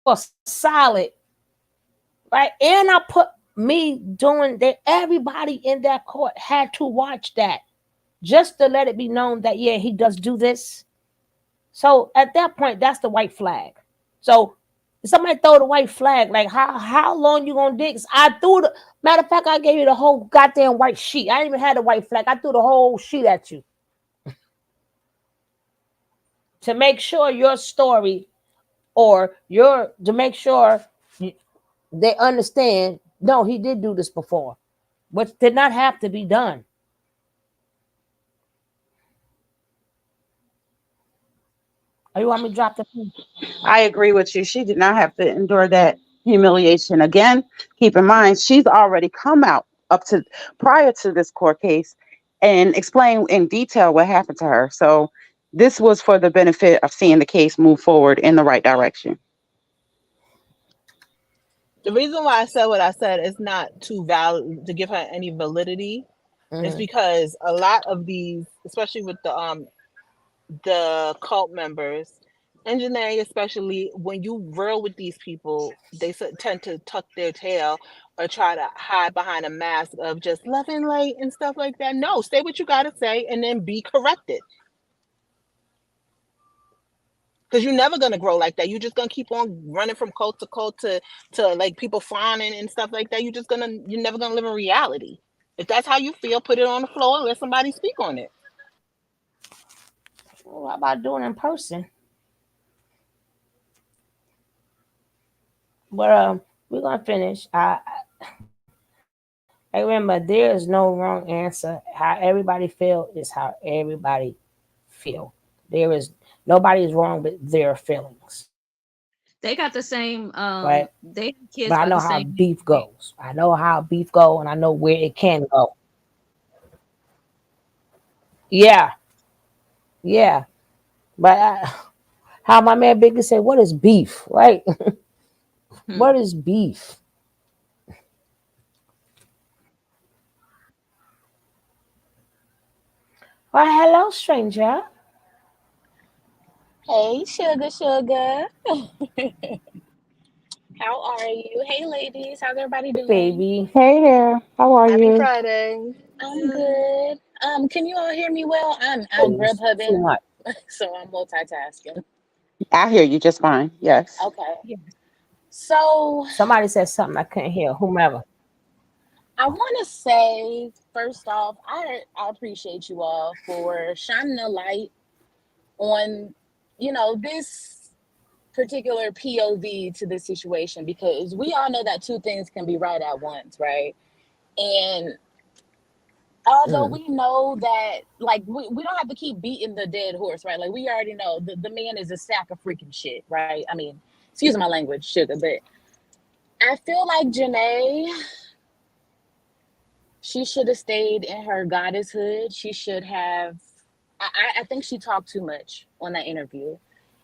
a solid, right, and I put me doing that, everybody in that court had to watch that just to let it be known that yeah, he does do this. So at that point, that's the white flag. So if somebody throw the white flag, like how long you gonna dig? I threw the matter of fact, I gave you the whole goddamn white sheet. I didn't even have the white flag. I threw the whole sheet at you to make sure your story or your to make sure they understand. No, he did do this before, which did not have to be done. Oh, you want me to drop the phone? I agree with you. She did not have to endure that humiliation again. Keep in mind, she's already come out up to prior to this court case and explained in detail what happened to her. So this was for the benefit of seeing the case move forward in the right direction. The reason why I said what I said is not to to give her any validity. It's Mm-hmm. because a lot of these, especially with the cult members, and Janae especially, when you real with these people, they tend to tuck their tail or try to hide behind a mask of just love and light and stuff like that. No, say what you gotta say and then be corrected. Because you're never gonna grow like that. You're just gonna keep on running from cult to like people frowning and stuff like that. You're never gonna live in reality. If that's how you feel, put it on the floor and let somebody speak on it. Well, what about doing it in person? But we're gonna finish. I remember there is no wrong answer. How everybody feel is how everybody feel. There is nobody is wrong with their feelings, They got the same right? they But I kids know got the how same beef age. goes. I know how beef go, and I know where it can go. Yeah, yeah. But how my man Biggie said, "What is beef?" Right? Hmm. What is beef? Well, hello, stranger, Hey, sugar. How are you? Hey, ladies. How's everybody hey, doing? baby. Hey there, how are Happy you? Friday. I'm good. Can you all hear me well? I'm out Too grub hubbing, much. so I'm multitasking. I hear you just fine. Yes. Okay. Yeah. So Somebody said something I couldn't hear. Whomever. I want to say first off, I appreciate you all for shining a light on, this particular POV to this situation because we all know that two things can be right at once, right? And although Mm. we know that, like, we don't have to keep beating the dead horse, right? Like, we already know the man is a sack of freaking shit, right? I mean, excuse my language, sugar, but I feel like Janae, she should have stayed in her goddesshood. She should have. I think she talked too much on that interview,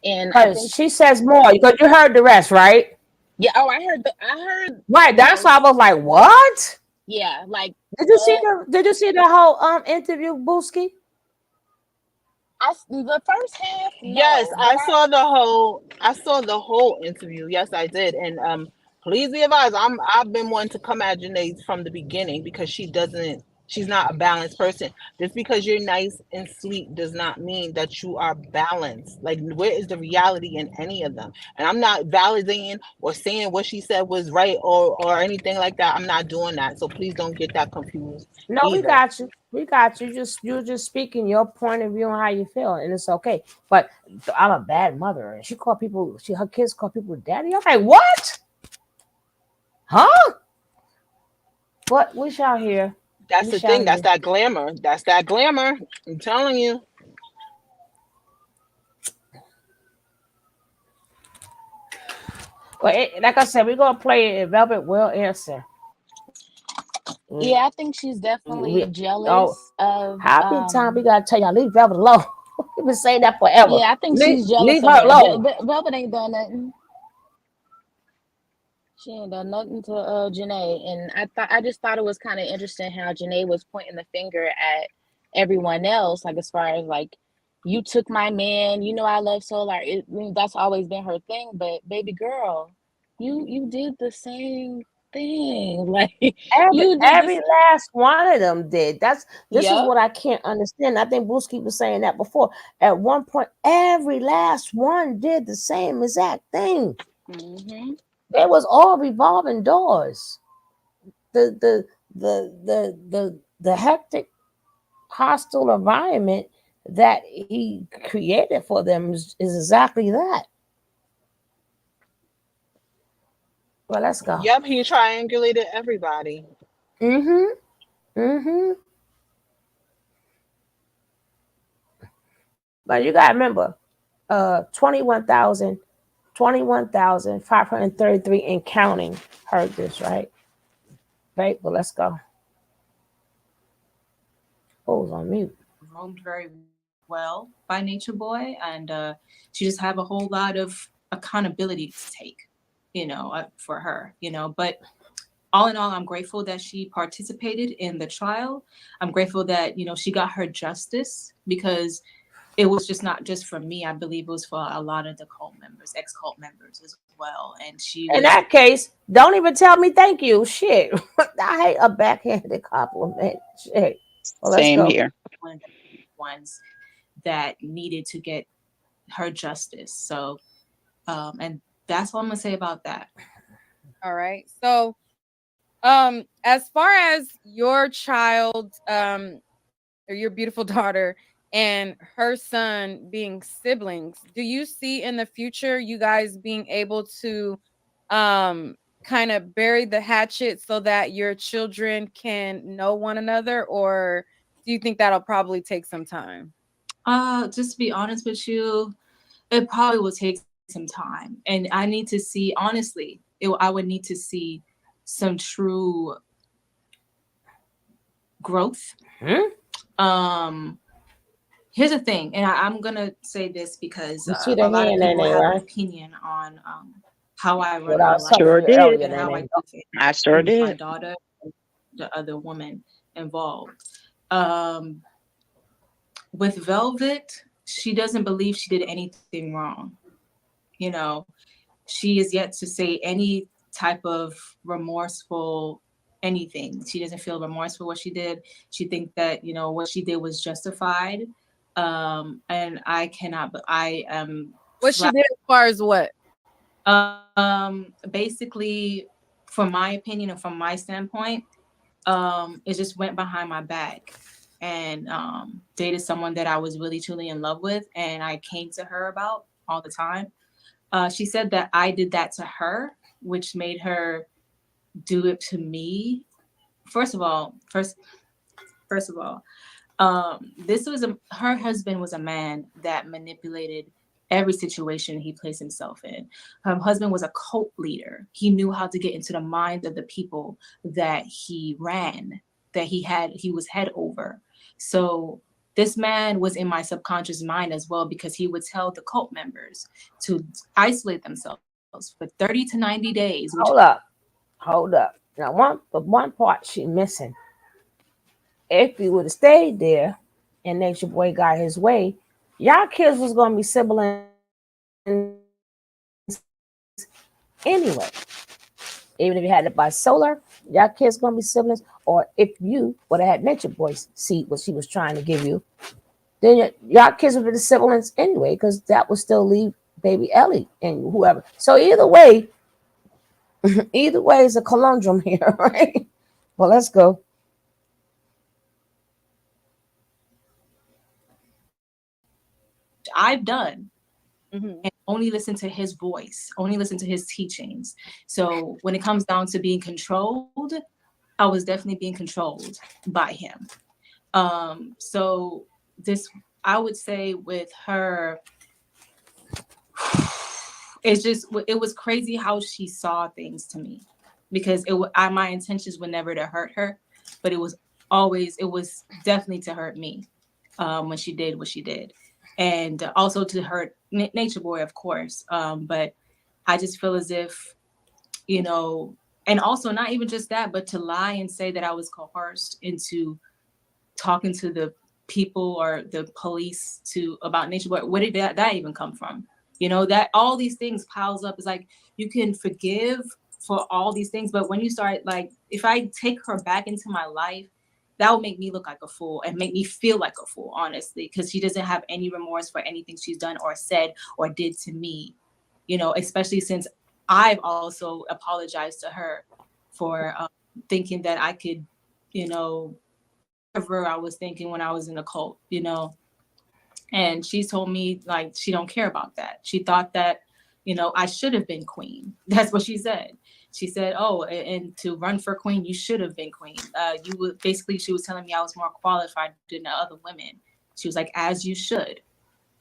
and I Cause think she says more. Because you heard the rest, right? yeah. Oh, I heard Right. That's like why I was like, what? yeah, like uh, Did you see the whole interview, Booski? the first half Yes, no, but I saw the whole interview. Yes, I did. And please be advised, I've been wanting to come at Janae from the beginning because she doesn't She's not a balanced person. Just because you're nice and sweet does not mean that you are balanced. Like, where is the reality in any of them? And I'm not validating or saying what she said was right or anything like that. I'm not doing that. So please don't get that confused No, we either. got you. We got you. You're just speaking your point of view on how you feel, and it's okay. But I'm a bad mother, and she called people. Her kids call people daddy. I'm like, what? Huh? But we shall hear. That's We the shall thing. That's hear. that glamour. That's that glamour. I'm telling you. Well, like I said, we're gonna play it. Velvet will answer. Yeah, I think she's We, definitely oh, jealous of happy time. We gotta tell y'all, leave Velvet alone. We've been saying that forever. yeah, I think Leave, she's jealous leave of her her. alone. Velvet ain't done nothing. She ain't done nothing to Janae. And I just thought it was kind of interesting how Janae was pointing the finger at everyone else, like as far as like, you took my man, you know I love Solar. I mean, that's always been her thing, but baby girl, you did the same thing. Like you did Every this. last one of them did. This is Yep. what I can't understand. I think Brewski was saying that before. At one point, every last one did the same exact thing. Hmm. It was all revolving doors. The hectic, hostile environment that he created for them is exactly that. Well, let's go. Yep, he triangulated everybody. Mm-hmm. Mm-hmm. But you gotta remember, 21,533 and counting heard this, right? Right, well, let's go. Oh, it's on mute. Roamed very well by Nature Boy, and she just have a whole lot of accountability to take, for her, But all in all, I'm grateful that she participated in the trial. I'm grateful that she got her justice, because it was just not just for me. I believe it was for a lot of the cult members, ex-cult members as well. And she In was that case, don't even tell me thank you. Shit. I hate a backhanded compliment. Shit. Well, let's Same go. here. one of the ones that needed to get her justice. So, and that's all I'm gonna say about that. All right. So, as far as your child, or your beautiful daughter and her son being siblings, do you see in the future you guys being able to, kind of bury the hatchet so that your children can know one another, or do you think that'll probably take some time? Just to be honest with you, it probably will take some time, and I need to see, honestly, I would need to see some true growth. Hmm? Um, Here's the thing, and I'm gonna say this because You see the a lot of hand in people there, have an right? opinion on how I What run I my was telling life Sure you did. earlier, and how I Nene. do things I sure with my did. daughter and the other woman involved. Um, with Velvet, she doesn't believe she did anything wrong. You know, she is yet to say any type of remorseful anything. She doesn't feel remorse for what she did. She thinks that, what she did was justified. And I cannot, but I am What she flat. did as far as what? Basically, from my opinion and from my standpoint, it just went behind my back and dated someone that I was really truly in love with, and I came to her about all the time. She said that I did that to her, which made her do it to me. First of all, her husband was a man that manipulated every situation he placed himself in. Her husband was a cult leader. He knew how to get into the minds of the people that he ran, he was head over. So this man was in my subconscious mind as well, because he would tell the cult members to isolate themselves for 30 to 90 days, which Hold up. Hold up. Now, one part she missing. If you would have stayed there and Nature Boy got his way, y'all kids was gonna be siblings anyway. Even if you had it by solar, y'all kids gonna be siblings. or if you would have had Nature Boy see what she was trying to give you, then y'all kids would be the siblings anyway, because that would still leave baby Ellie and whoever. So either way is a conundrum here, right? Well, let's go. I've done Mhm. and only listen to his voice, only listen to his teachings. So when it comes down to being controlled, I was definitely being controlled by him. So this, I would say with her, it was crazy how she saw things to me, because my intentions were never to hurt her, but it was definitely to hurt me, when she did what she did, and also to hurt Nature Boy, of course. But I just feel as if, you know, and also not even just that, but to lie and say that I was coerced into talking to the people or the police about Nature Boy. Where did that even come from? You know, that all these things piles up. It's like you can forgive for all these things, but when you start, like, if I take her back into my life, that will make me look like a fool and make me feel like a fool, honestly, because she doesn't have any remorse for anything she's done or said or did to me. You know, especially since I've also apologized to her for thinking that I could, you know, whatever I was thinking when I was in a cult, you know. And she told me, like, she don't care about that. She thought that, you know, I should have been queen. That's what she said. She said, oh, and to run for queen, you should have been queen. You would basically, she was telling me I was more qualified than the other women. She was like, as you should.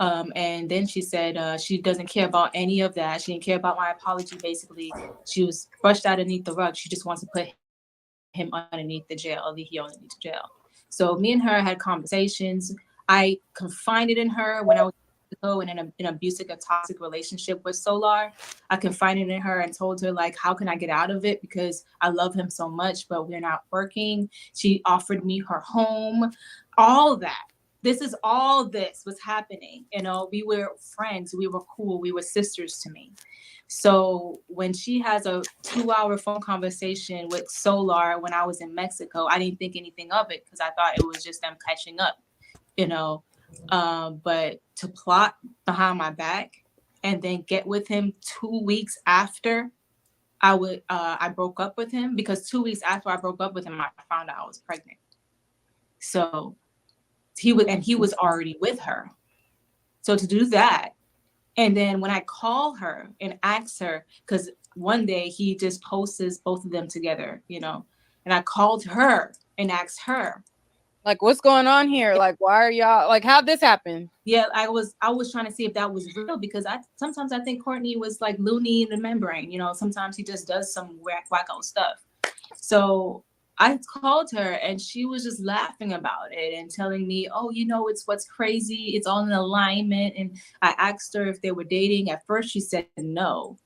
And then she said she doesn't care about any of that. She didn't care about my apology. Basically, she was brushed underneath the rug. She just wants to put him underneath the jail, leave him underneath the jail. So me and her had conversations. I confided in her when I was in an abusive, a toxic relationship with Solar. I confided in her and told her, like, how can I get out of it? Because I love him so much, but we're not working. She offered me her home, all that. This was happening. You know, we were friends. We were cool. We were sisters to me. So when she has a 2-hour phone conversation with Solar when I was in Mexico, I didn't think anything of it because I thought it was just them catching up, you know. But to plot behind my back and then get with him 2 weeks after I broke up with him, because 2 weeks after I broke up with him, I found out I was pregnant. So he was already with her. So to do that, and then when I call her and ask her, because one day he just posts both of them together, you know, and I called her and asked her, like, what's going on here? Like, why are y'all, like, how'd this happen? yeah, I was trying to see if that was real, because sometimes I think Courtney was like loony in the membrane, you know, sometimes he just does some wacko stuff. So I called her and she was just laughing about it and telling me, oh, you know, it's what's crazy. It's all in alignment. And I asked her if they were dating. At first she said no.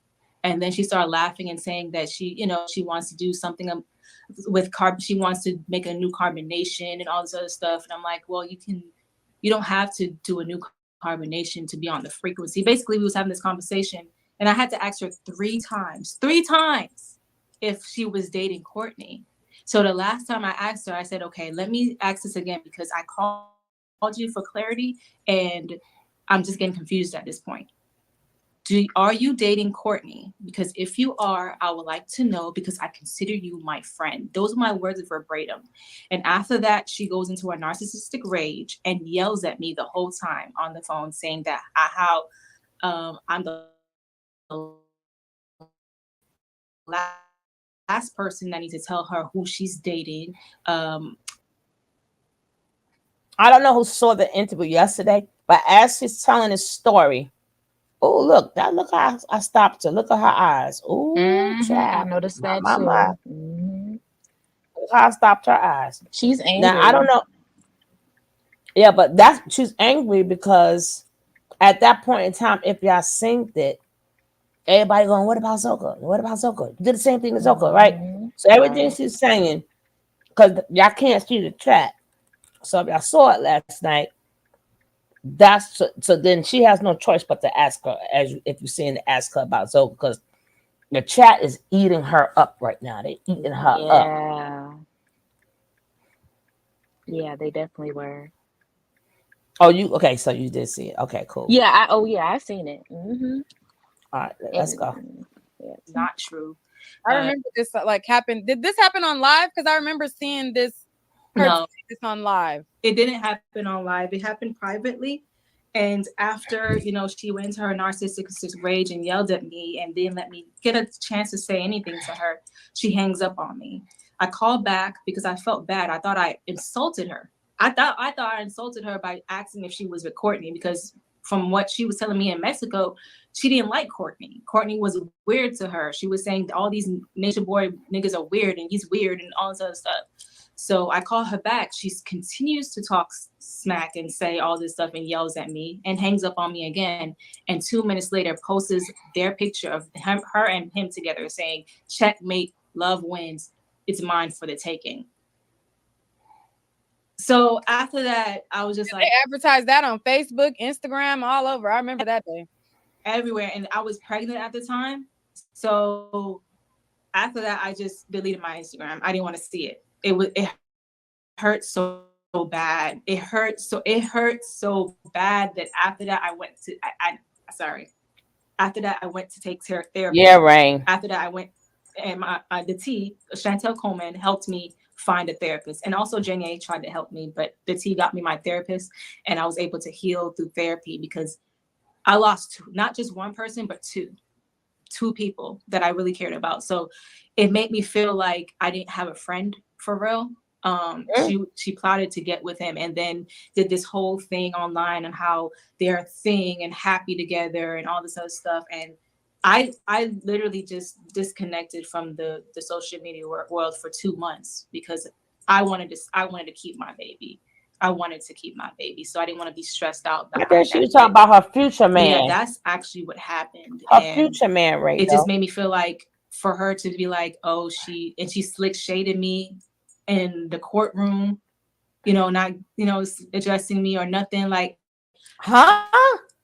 And then she started laughing and saying that she, you know, she wants to do something with carbon. She wants to make a new carbonation and all this other stuff. And I'm like, well, you don't have to do a new carbonation to be on the frequency. Basically, we was having this conversation and I had to ask her three times, if she was dating Courtney. So the last time I asked her, I said, okay, let me ask this again, because I called you for clarity and I'm just getting confused at this point. Are you dating Courtney? Because if you are, I would like to know, because I consider you my friend. Those are my words verbatim. And after that, she goes into a narcissistic rage and yells at me the whole time on the phone, saying that how I'm the last person that needs to tell her who she's dating. I don't know who saw the interview yesterday, but as she's telling his story, oh, look how I stopped her. Look at her eyes. Oh, I child. noticed that My. too. Mm-hmm. Look how I stopped her eyes. She's Now, I don't angry. know. Yeah, but she's angry because at that point in time, if y'all synced it, everybody going, what about Zoka? What about Zoka? You did the same thing as Zoka, right? Mm-hmm. So everything Right. she's saying, because y'all can't see the chat. So if y'all saw it last night, so then she has no choice but to ask her, as if you're seeing, to ask her about Zoka, because the chat is eating her up right now. They're eating her up. Yeah. Yeah, they definitely were. Oh, you okay? So you did see it. Okay, cool. Yeah, I seen it. All right, let's go. And yeah. Not true. I remember this like happened. Did this happen on live? Because I remember seeing this, her No, saying this on live. it didn't happen on live. It happened privately. And after, she went into her narcissistic rage and yelled at me and didn't let me get a chance to say anything to her, she hangs up on me. I called back because I felt bad. I thought I insulted her. I thought I insulted her by asking if she was with Courtney, because from what she was telling me in Mexico, she didn't like Courtney. Courtney was weird to her. She was saying all these Nature Boy niggas are weird and he's weird and all this other stuff. So I call her back. She continues to talk smack and say all this stuff and yells at me and hangs up on me again. And 2 minutes later, posts their picture of her and him together saying, "Checkmate, love wins. It's mine for the taking." So after that, I was just like, They advertised that on Facebook, Instagram, all over. I remember that day. everywhere. And I was pregnant at the time. So after that, I just deleted my Instagram. I didn't want to see it. It hurt so bad. It hurt so bad that after that I went to sorry. After that I went to take therapy. Yeah, Rain. After that I went, and the T, Chantel Coleman, helped me find a therapist, and also Jenny tried to help me, but the T got me my therapist, and I was able to heal through therapy because I lost two, not just one person, but two people that I really cared about. So it made me feel like I didn't have a friend for real. She plotted to get with him and then did this whole thing online on how they're a thing and happy together and all this other stuff. And I literally just disconnected from the social media world for 2 months because I wanted to keep my baby. I wanted to keep my baby, so I didn't want to be stressed out. I think she was talking about her future man. Yeah, that's actually what happened. Her future man, right? It just made me feel like for her to be like, oh, she slick shaded me in the courtroom, not, addressing me or nothing. Like, huh?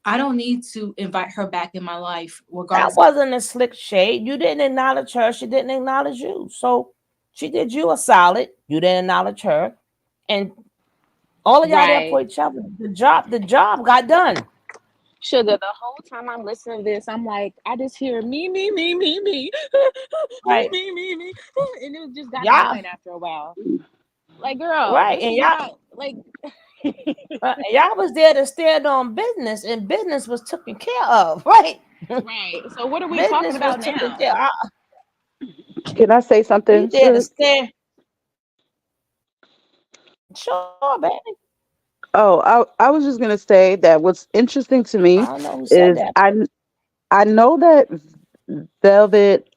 I don't need to invite her back in my life. Regardless. That wasn't a slick shade. You didn't acknowledge her. She didn't acknowledge you. So she did you a solid. You didn't acknowledge her. And all of y'all there for each other. The job got done. Sugar, the whole time I'm listening to this, I'm like, I just hear me, right. me, and it just got annoying after a while. Like, girl, right? And y'all, like, y'all was there to stand on business, and business was taken care of, right? Right. So what are we talking about now? Can I say something? We there to stand. Sure, baby. Oh, I was just gonna say that what's interesting to me is I know that Velvet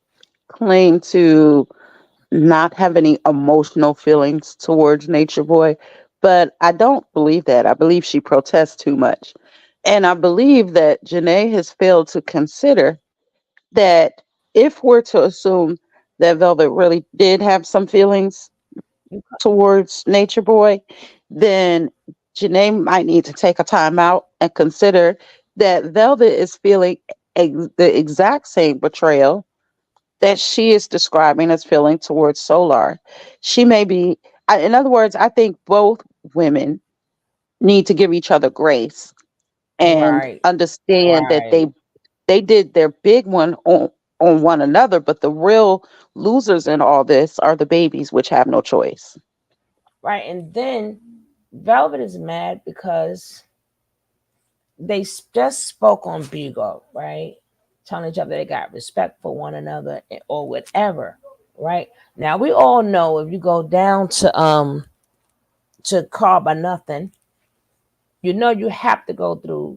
claimed to not have any emotional feelings towards Nature Boy, but I don't believe that. I believe she protests too much. And I believe that Janae has failed to consider that if we're to assume that Velvet really did have some feelings towards Nature Boy, then Janae might need to take a time out and consider that Velvet is feeling the exact same betrayal that she is describing as feeling towards Solar. She may be, in other words, I think both women need to give each other grace and understand that they did their big one on one another, but the real losers in all this are the babies, which have no choice. Right. And then Velvet is mad because they just spoke on Bigo, right? Telling each other they got respect for one another or whatever, right? Now we all know if you go down to Call by Nothing, you have to go through.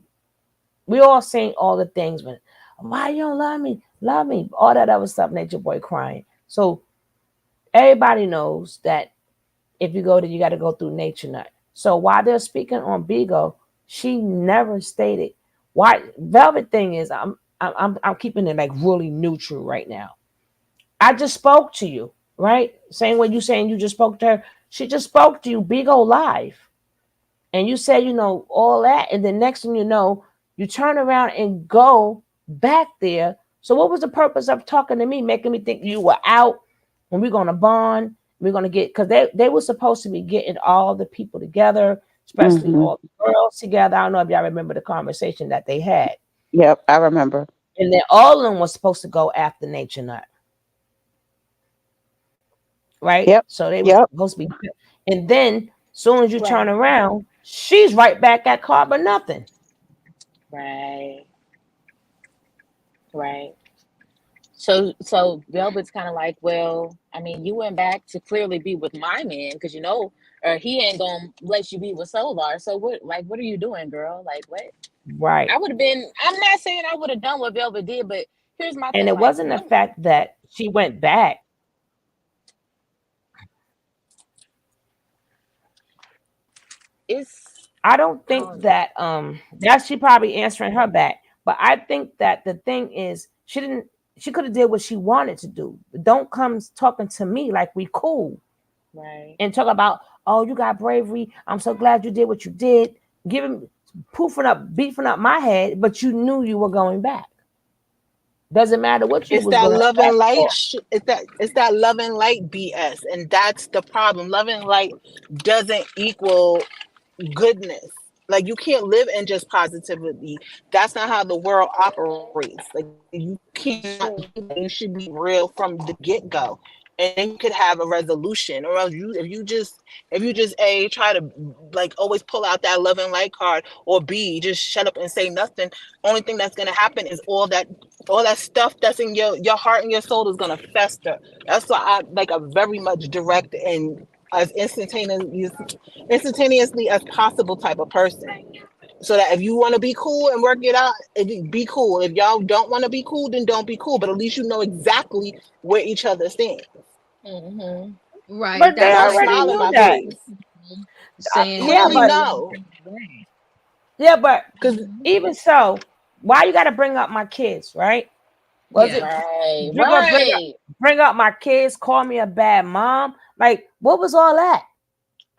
We all saying all the things, but why you don't love me, all that other stuff. Nature Boy crying. So everybody knows that if you go there, you got to go through Nature Nut. So while they're speaking on Bigo, she never stated why. Velvet thing is, I'm keeping it like really neutral right now. I just spoke to you, right? Same way you saying you just spoke to her. She just spoke to you, Bigo live, and you said all that, and then next thing you know, you turn around and go back there. So what was the purpose of talking to me, making me think you were out when we're gonna bond? We're gonna get because they were supposed to be getting all the people together, especially Hmm. all the girls together. I don't know if y'all remember the conversation that they had. Yep, I remember. And then all of them was supposed to go after Nature Nut, right? Yep. So they was Yep. supposed to be, and then soon as you turn Right. around, she's right back at Carbon Nothing. Right. Right. So Velvet's kind of like, well, I mean, you went back to clearly be with my man because or he ain't gonna let you be with Solar. So what are you doing, girl? Like what? Right. I would have been. I'm not saying I would have done what Velvet did, but here's my And thing. it Like wasn't the fact that she went back. it's I don't think um that she probably answering her back. But I think that the thing is she could have did what she wanted to do. Don't come talking to me like we cool right. and talk about, oh, you got bravery. I'm so glad you did what you did. Giving beefing up my head, but you knew you were going back. Doesn't matter what you It's was that going love back and light. for. It's that love and light BS, and that's the problem. Love and light doesn't equal goodness. Like you can't live in just positivity. That's not how the world operates. Like you can't do that. You should be real from the get go, and then you could have a resolution. Or else if you just a try to like always pull out that love and light card, or B just shut up and say nothing. Only thing that's gonna happen is all that stuff that's in your heart and your soul is gonna fester. That's why I like a very much direct and as instantaneously as possible type of person. So that if you want to be cool and work it out, be cool. If y'all don't want to be cool, then don't be cool. But at least you know exactly where each other stands. Mm-hmm. Right. But they That's Don't like already smile in knew my that. face. saying Yeah, Clearly, something but you no. right. yeah, but Because even so, why you got to bring up my kids, right? Was Yeah. it Right. you're gonna Right. bring up my kids, call me a bad mom? Like, what was all that?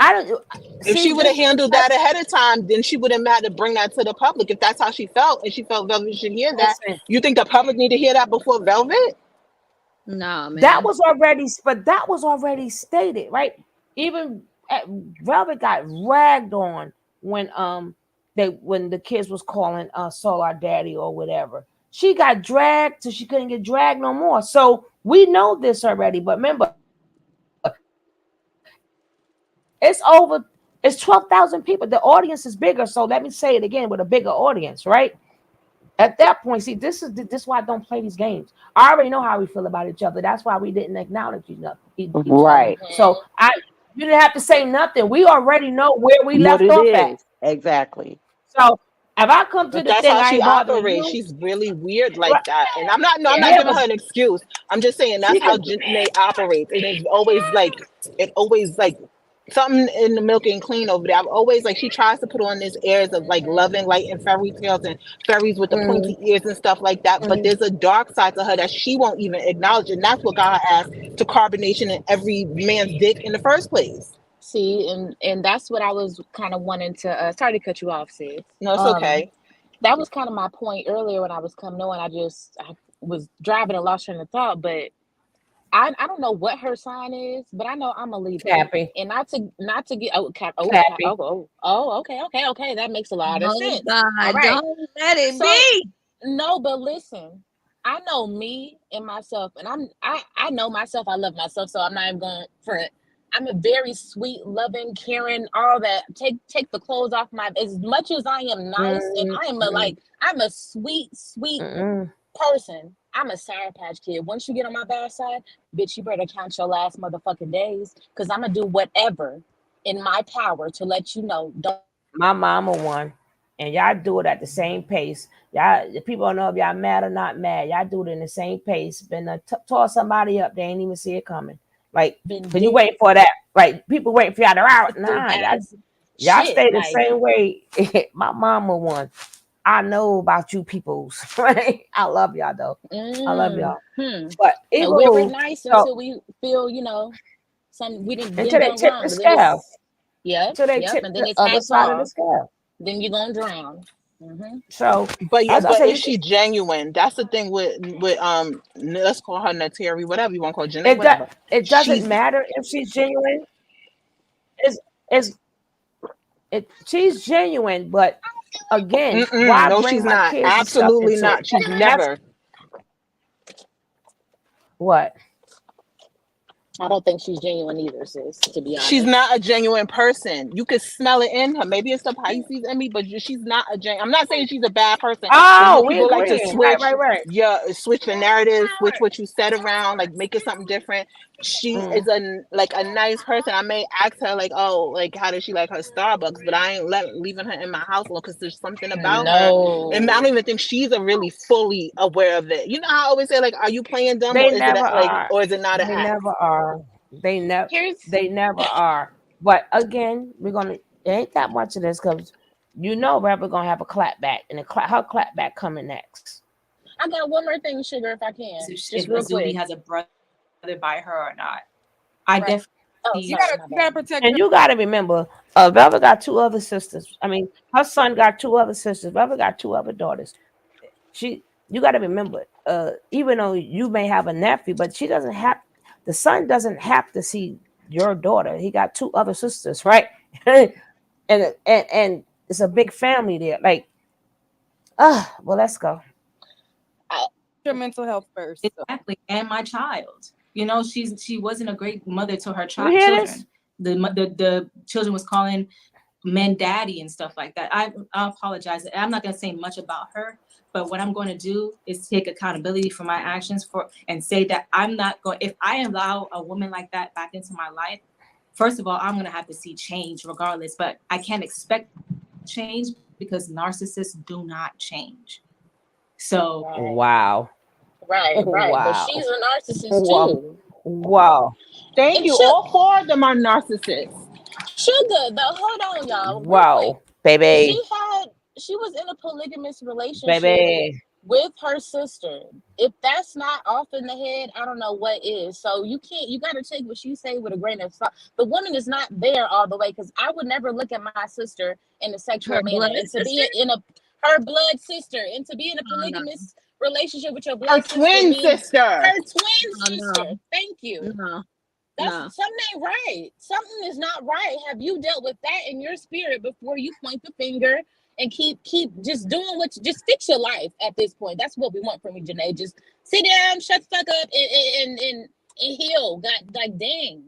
I don't if see she would have this. handled that ahead of time, then she wouldn't have had to bring that to the public. If that's how she felt, and she felt Velvet should hear that, Listen, you think the public need to hear that before Velvet? Nah, that man. was already, but that was already stated, right? Even Velvet got ragged on when the kids was calling Solar Daddy or whatever. She got dragged till she couldn't get dragged no more. So we know this already. But remember, it's over. It's 12,000 people. The audience is bigger. So let me say it again with a bigger audience, right? At that point, see, this is why I don't play these games. I already know how we feel about each other. That's why we didn't acknowledge each other. Right. So Mm-hmm. you didn't have to say nothing. We already know where we What left it off at. is. Exactly. So if I come to But the that's thing, how I she ain't bothering operates. you. She's really weird Right? like that. And I'm not no, I'm not Yeah, giving but her an excuse. I'm just saying that's she how could. Janae operates. And it always like something in the milk and clean over there. I've always like she tries to put on this airs of like love and light and fairy tales and fairies with the Mm, pointy ears and stuff like that. But mm. there's a dark side to her that she won't even acknowledge. And that's what got her ass to carbonation in every man's dick in the first place. See, and that's what I was kind of wanting to. Sorry to cut you off, sis. No, it's Um, okay. that was kind of my point earlier when I was coming on. I was driving and lost train of thought, but I don't know what her sign is, but I know I'm a Libra, Cappy, and not to get Cappy. okay. That makes a lot of Oh sense. All God, right, don't let it so be. no, but listen, I know me and myself, and I know myself. I love myself, so I'm not even going for it. I'm a very sweet, loving, caring, all that. Take the clothes off my. As much as I am nice, and Mm, I am mm, I'm a sweet mm. person. I'm a Sour Patch Kid. Once you get on my bad side, bitch, you better count your last motherfucking days, because I'm gonna do whatever in my power to let you know. Don't. My mama won, and y'all do it at the same pace. Y'all, the people don't know if y'all mad or not mad. Y'all do it in the same pace. Been tore somebody up, they ain't even see it coming. Like, cause you waiting for that. Like people waiting for y'all to out. Vindictive Nah, as y'all shit. stay the Like, same way. My mama won. I know about you peoples. Right? I love y'all though. I love y'all. hmm. But And wear it even nice so, until we feel, some we didn't until been they done tip wrong. the But then scale, it's yep, until they yep. tip And then the it's other hats side of the off. scale. Then you're gonna drown. Mm-hmm. So But as I but say, is she genuine? That's the thing with let's call her Nateri, whatever you want to call her, Janae, it does. whatever. It doesn't She's matter if she's genuine. Is she's genuine, but again, mm-mm, why no, bring she's my not. kids and stuff Absolutely into it? not. She's That's never. what. I don't think she's genuine either, sis. To be She's honest. not a genuine person. You could smell it in her. Maybe it's the Pisces in me, but she's not a genuine. I'm not saying she's a bad person, but Oh, we people like to agreeing. Right, switch, right, right. yeah, switch the narrative, switch what you said around, like make it something different. She is Mm. a nice person. I may ask her like, oh, like how does she like her Starbucks, but I ain't leaving her in my house alone because there's something about her, and I No. don't even think she's a really fully aware of it. You know how I always say like, are you playing dumb They or is it never like are. or is it not an They act? never are. They never. Here's They never are. But again, we're gonna. It ain't that much of this because you know we're gonna have a clap back, and her clap back coming next. I got one more thing, Sugar, if I can. If Just real Azuli quick. has a brother by her or not. I Right. definitely Oh, see. sorry, my You gotta bad. protect And her. you got to remember, Velvet got two other sisters. I mean, her son got two other sisters. Velvet got two other daughters. You got to remember, even though you may have a nephew, but she doesn't have. The son doesn't have to see your daughter. He got two other sisters, right? and it's a big family there. Like, well, let's go. Your mental health first. So. Exactly, and my child. You know, she wasn't a great mother to her You hear this? children. The children was calling men daddy and stuff like that. I apologize. I'm not going to say much about her, but what I'm going to do is take accountability for my actions and say that I'm not going. If I allow a woman like that back into my life, first of all, I'm going to have to see change regardless. But I can't expect change because narcissists do not change. So Wow. Right, right. But Wow. she's a narcissist Wow. too. Wow. Thank And you. All four of them are narcissists. Sugar, though, hold on, y'all, real quick. Wow. Baby. She was in a polygamous relationship Baby. with her sister. If that's not off in the head, I don't know what is. So you gotta take what she say with a grain of salt. The woman is not there all the way because I would never look at my sister in a sexual her manner. blood And to sister. be in a her blood sister and to be in a Oh no. polygamous relationship with your Her blood sister twin means sister. her twin Oh sister. no. Thank you. No. That's No. something ain't right. Something is not right. Have you dealt with that in your spirit before you point the finger and keep just doing just fix your life at this point? That's what we want from you, Janae. Just sit down, shut the fuck up, and heal. God, like dang.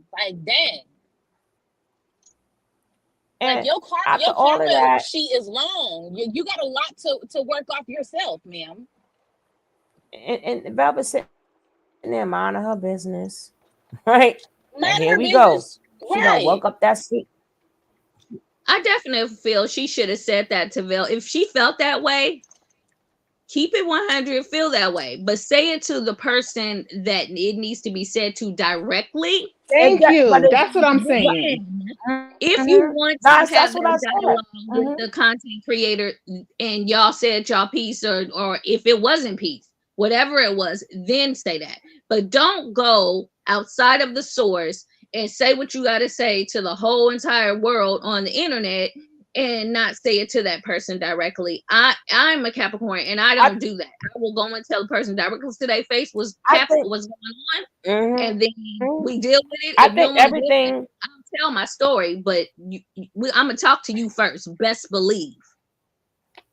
And Like your after all of karma that, sheet is long. You got a lot to work off yourself, ma'am. and Velvet sitting there minding her business, right? Now Mind here her we go. business. She done Right. woke up that seat. I definitely feel she should have said that to Vel. If she felt that way, keep it 100, feel that way, but say it to the person that it needs to be said to directly. Thank But you. it's, That's what I'm saying. If you want to that's have what I that said. dialogue with the content creator and y'all said y'all piece, or if it wasn't peace, whatever it was, then say that. But don't go outside of the source and say what you got to say to the whole entire world on the internet and not say it to that person directly. I'm a Capricorn and I don't do that. I will go and tell the person directly to their face what's going on, and then we deal with it. I If you think don't want to deal with everything. it, I'll tell my story, but I'm gonna talk to you first. Best believe.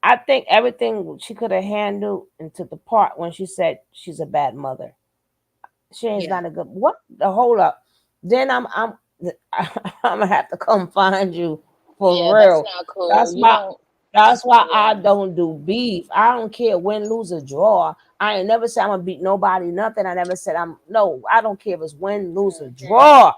I think everything she could have handled into the part when she said she's a bad mother. She is not a good. What the hold up? Then I'm gonna have to come find you for That's real. not cool. That's You why. don't. That's why I don't do beef. I don't care win, lose, or draw. I ain't never said I'm gonna beat nobody, nothing. I never said I'm no. I don't care if it's win, lose, or draw.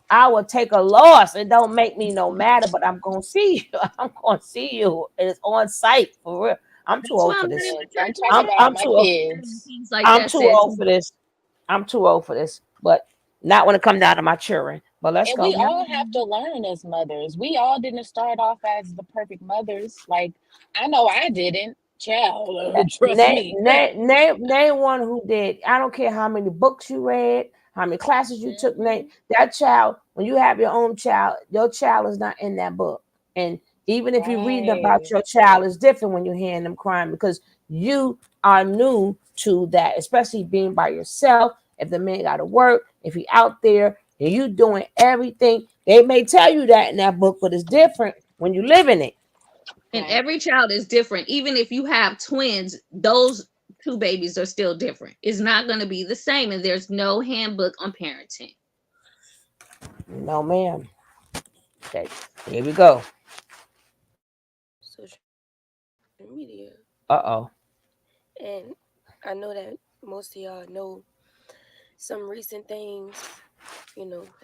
I will take a loss. It don't make me no matter, but I'm gonna see you. I'm gonna see you. And it's on site for real. I'm too That's old why for I'm not this. even talking about I'm my too old. kids. Things like I'm that too said. old for this. I'm too old for this. But not when it comes down to my children. But let's And go. we all have to learn as mothers. We all didn't start off as the perfect mothers. Like I know I didn't. Child, trust me. Name one who did. I don't care how many books you read, how many classes you took. Name that child. When you have your own child, your child is not in that book, and Even if you're reading about Right. your child, it's different when you're hearing them crying because you are new to that, especially being by yourself. If the man got to work, if he out there and you doing everything, they may tell you that in that book, but it's different when you live in it. And Right. every child is different. Even if you have twins, those two babies are still different. It's not going to be the same. And there's no handbook on parenting. No, ma'am. Okay, here we go. social media. Uh-oh. And I know that most of y'all know some recent things,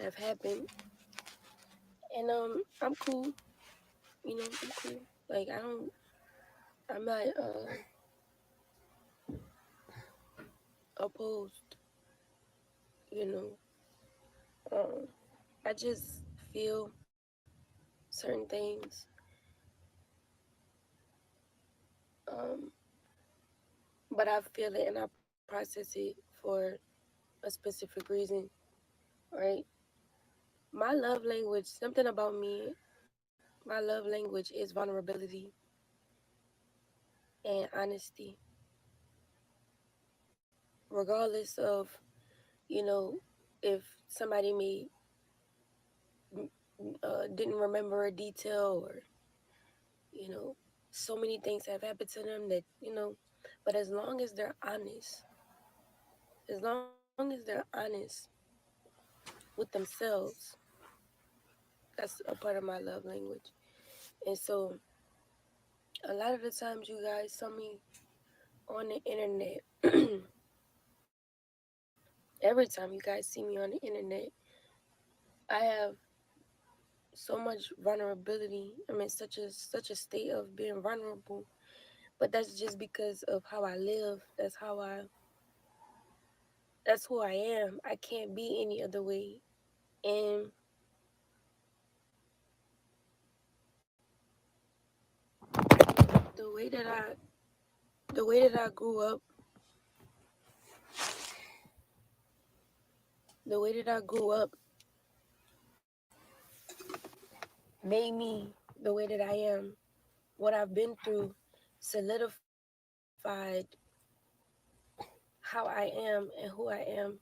have happened. And I'm cool. I'm cool. Like I'm not opposed, you know. Um I just feel certain things um but I feel it and I process it for a specific reason, right? My love language, something about me, my love language is vulnerability and honesty, regardless of, if somebody may didn't remember a detail, or so many things have happened to them that but as long as they're honest, as long as they're honest with themselves, that's a part of my love language. And so a lot of the times you guys saw me on the internet. Every time you guys see me on the internet, I have so much vulnerability. I mean, such a state of being vulnerable. But that's just because of how I live. That's who I am. I can't be any other way. And the way that I the way that I grew up, the way that I grew up made me the way that I am. What I've been through solidified how I am and who I am.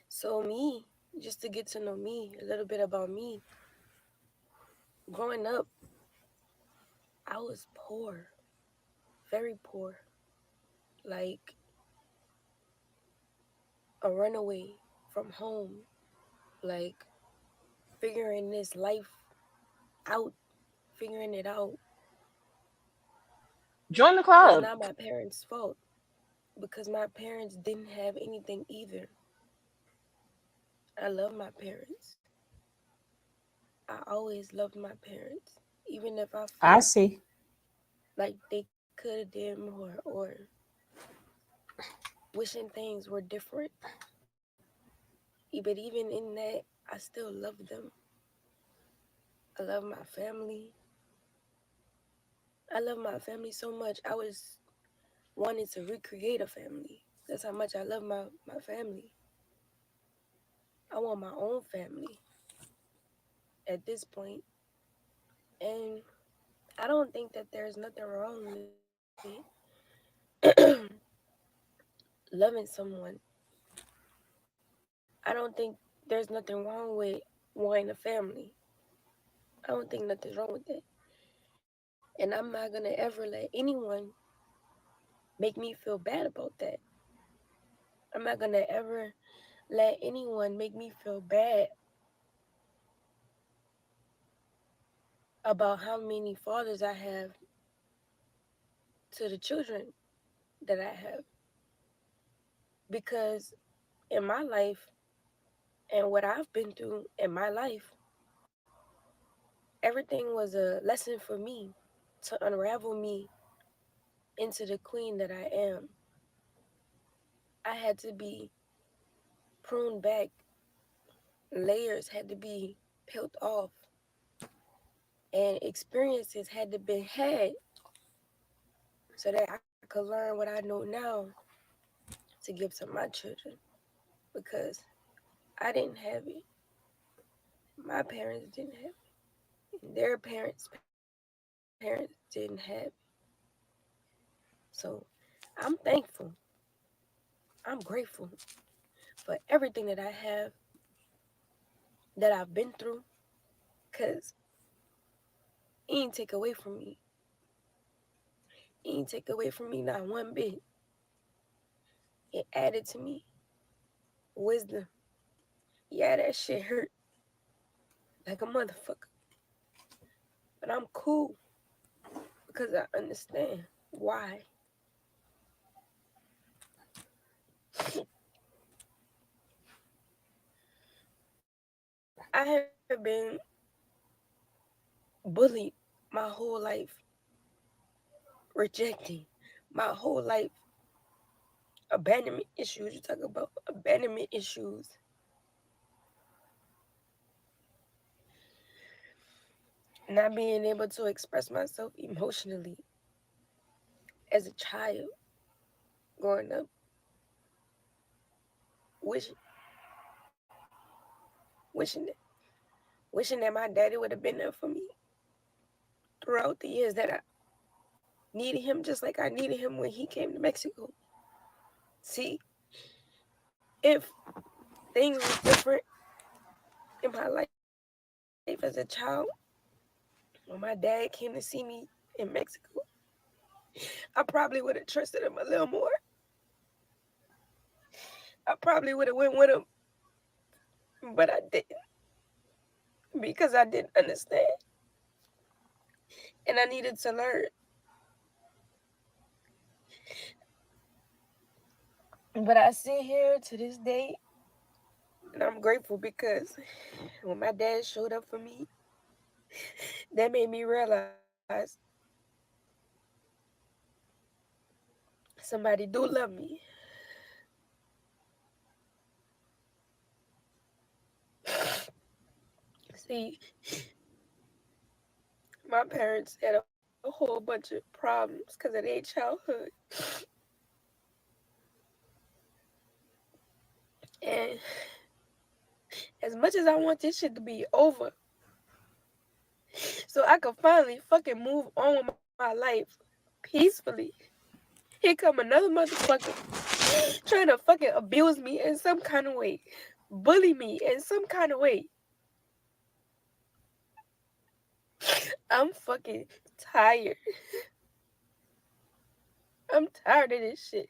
So me, just to get to know me, a little bit about me, growing up, I was poor, very poor, like a runaway from home, like figuring this life out, figuring it out. Join the It's club. not my parents' fault because my parents didn't have anything either. I love my parents. I always loved my parents, even if I I felt see. like they could have did more, or wishing things were different. But even in that, I still love them. I love my family. I love my family so much. I was wanting to recreate a family. That's how much I love my family. I want my own family at this point. And I don't think that there's nothing wrong with loving someone. I don't think there's nothing wrong with wanting a family. I don't think nothing's wrong with that. And I'm not going to ever let anyone make me feel bad about that. I'm not going to ever let anyone make me feel bad about how many fathers I have to the children that I have. Because in my life and what I've been through in my life, everything was a lesson for me to unravel me into the queen that I am. I had to be pruned back, layers had to be peeled off, and experiences had to be had so that I could learn what I know now to give to my children. Because I didn't have it. My parents didn't have it. Their parents didn't have it. So I'm thankful. I'm grateful for everything that I have, that I've been through, because it ain't take away from me. It ain't take away from me not one bit. It added to me wisdom. Yeah, that shit hurt like a motherfucker. But I'm cool because I understand why. I have been bullied my whole life, rejecting my whole life, abandonment issues. You talk about abandonment issues. Not being able to express myself emotionally as a child growing up, wishing, wishing that, wishing that my daddy would have been there for me throughout the years that I needed him, just like I needed him when he came to Mexico. See, if things was different in my life as a child, when my dad came to see me in Mexico, I probably would have trusted him a little more. I probably would have went with him, but I didn't, because I didn't understand and I needed to learn. But I sit here to this day and I'm grateful because when my dad showed up for me, that made me realize somebody do love me. See, my parents had a whole bunch of problems because of their childhood. And as much as I want this shit to be over, so I could finally fucking move on with my life peacefully, here come another motherfucker trying to fucking abuse me in some kind of way, bully me in some kind of way. I'm fucking tired. I'm tired of this shit.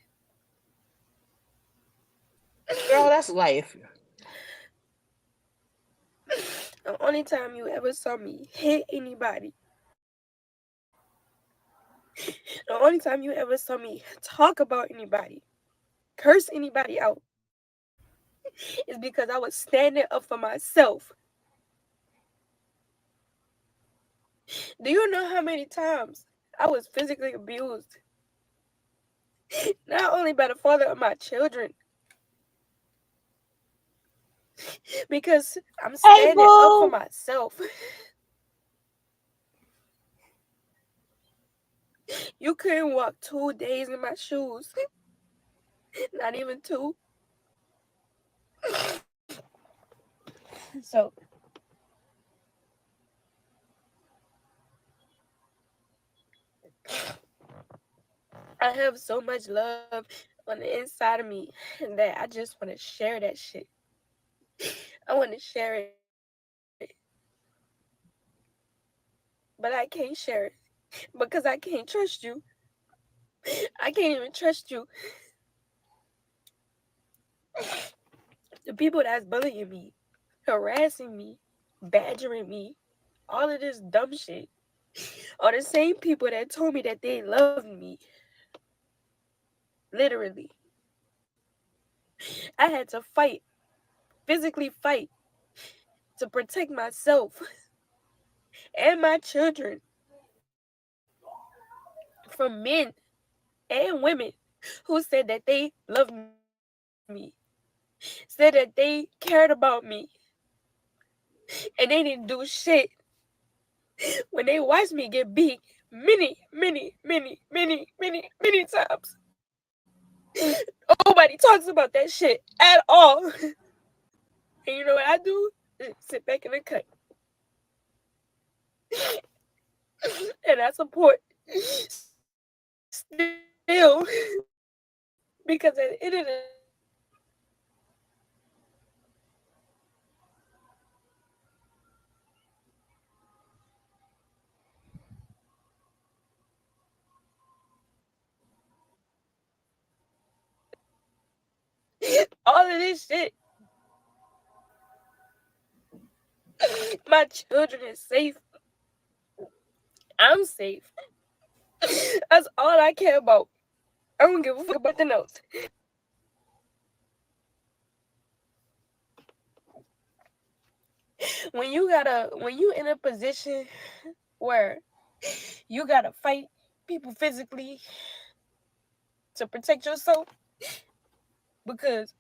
Girl, that's life. The only time you ever saw me hit anybody, the only time you ever saw me talk about anybody, curse anybody out, is because I was standing up for myself. Do you know how many times I was physically abused? Not only by the father of my children, because I'm Hey, standing up for boo. myself. You couldn't walk 2 days in my shoes. Not even two. So I have so much love on the inside of me that I just want to share that shit. I want to share it. But I can't share it because I can't trust you. I can't even trust you. The people that's bullying me, harassing me, badgering me, all of this dumb shit are the same people that told me that they love me. Literally. I had to fight, physically fight, to protect myself and my children from men and women who said that they loved me, said that they cared about me, and they didn't do shit when they watched me get beat many times. Nobody talks about that shit at all. And you know what I do? Sit back in the cut. And I support still because at the end of the all of this shit, my children is safe. I'm safe. That's all I care about. I don't give a fuck about nothing else. When you in a position where you gotta fight people physically to protect yourself because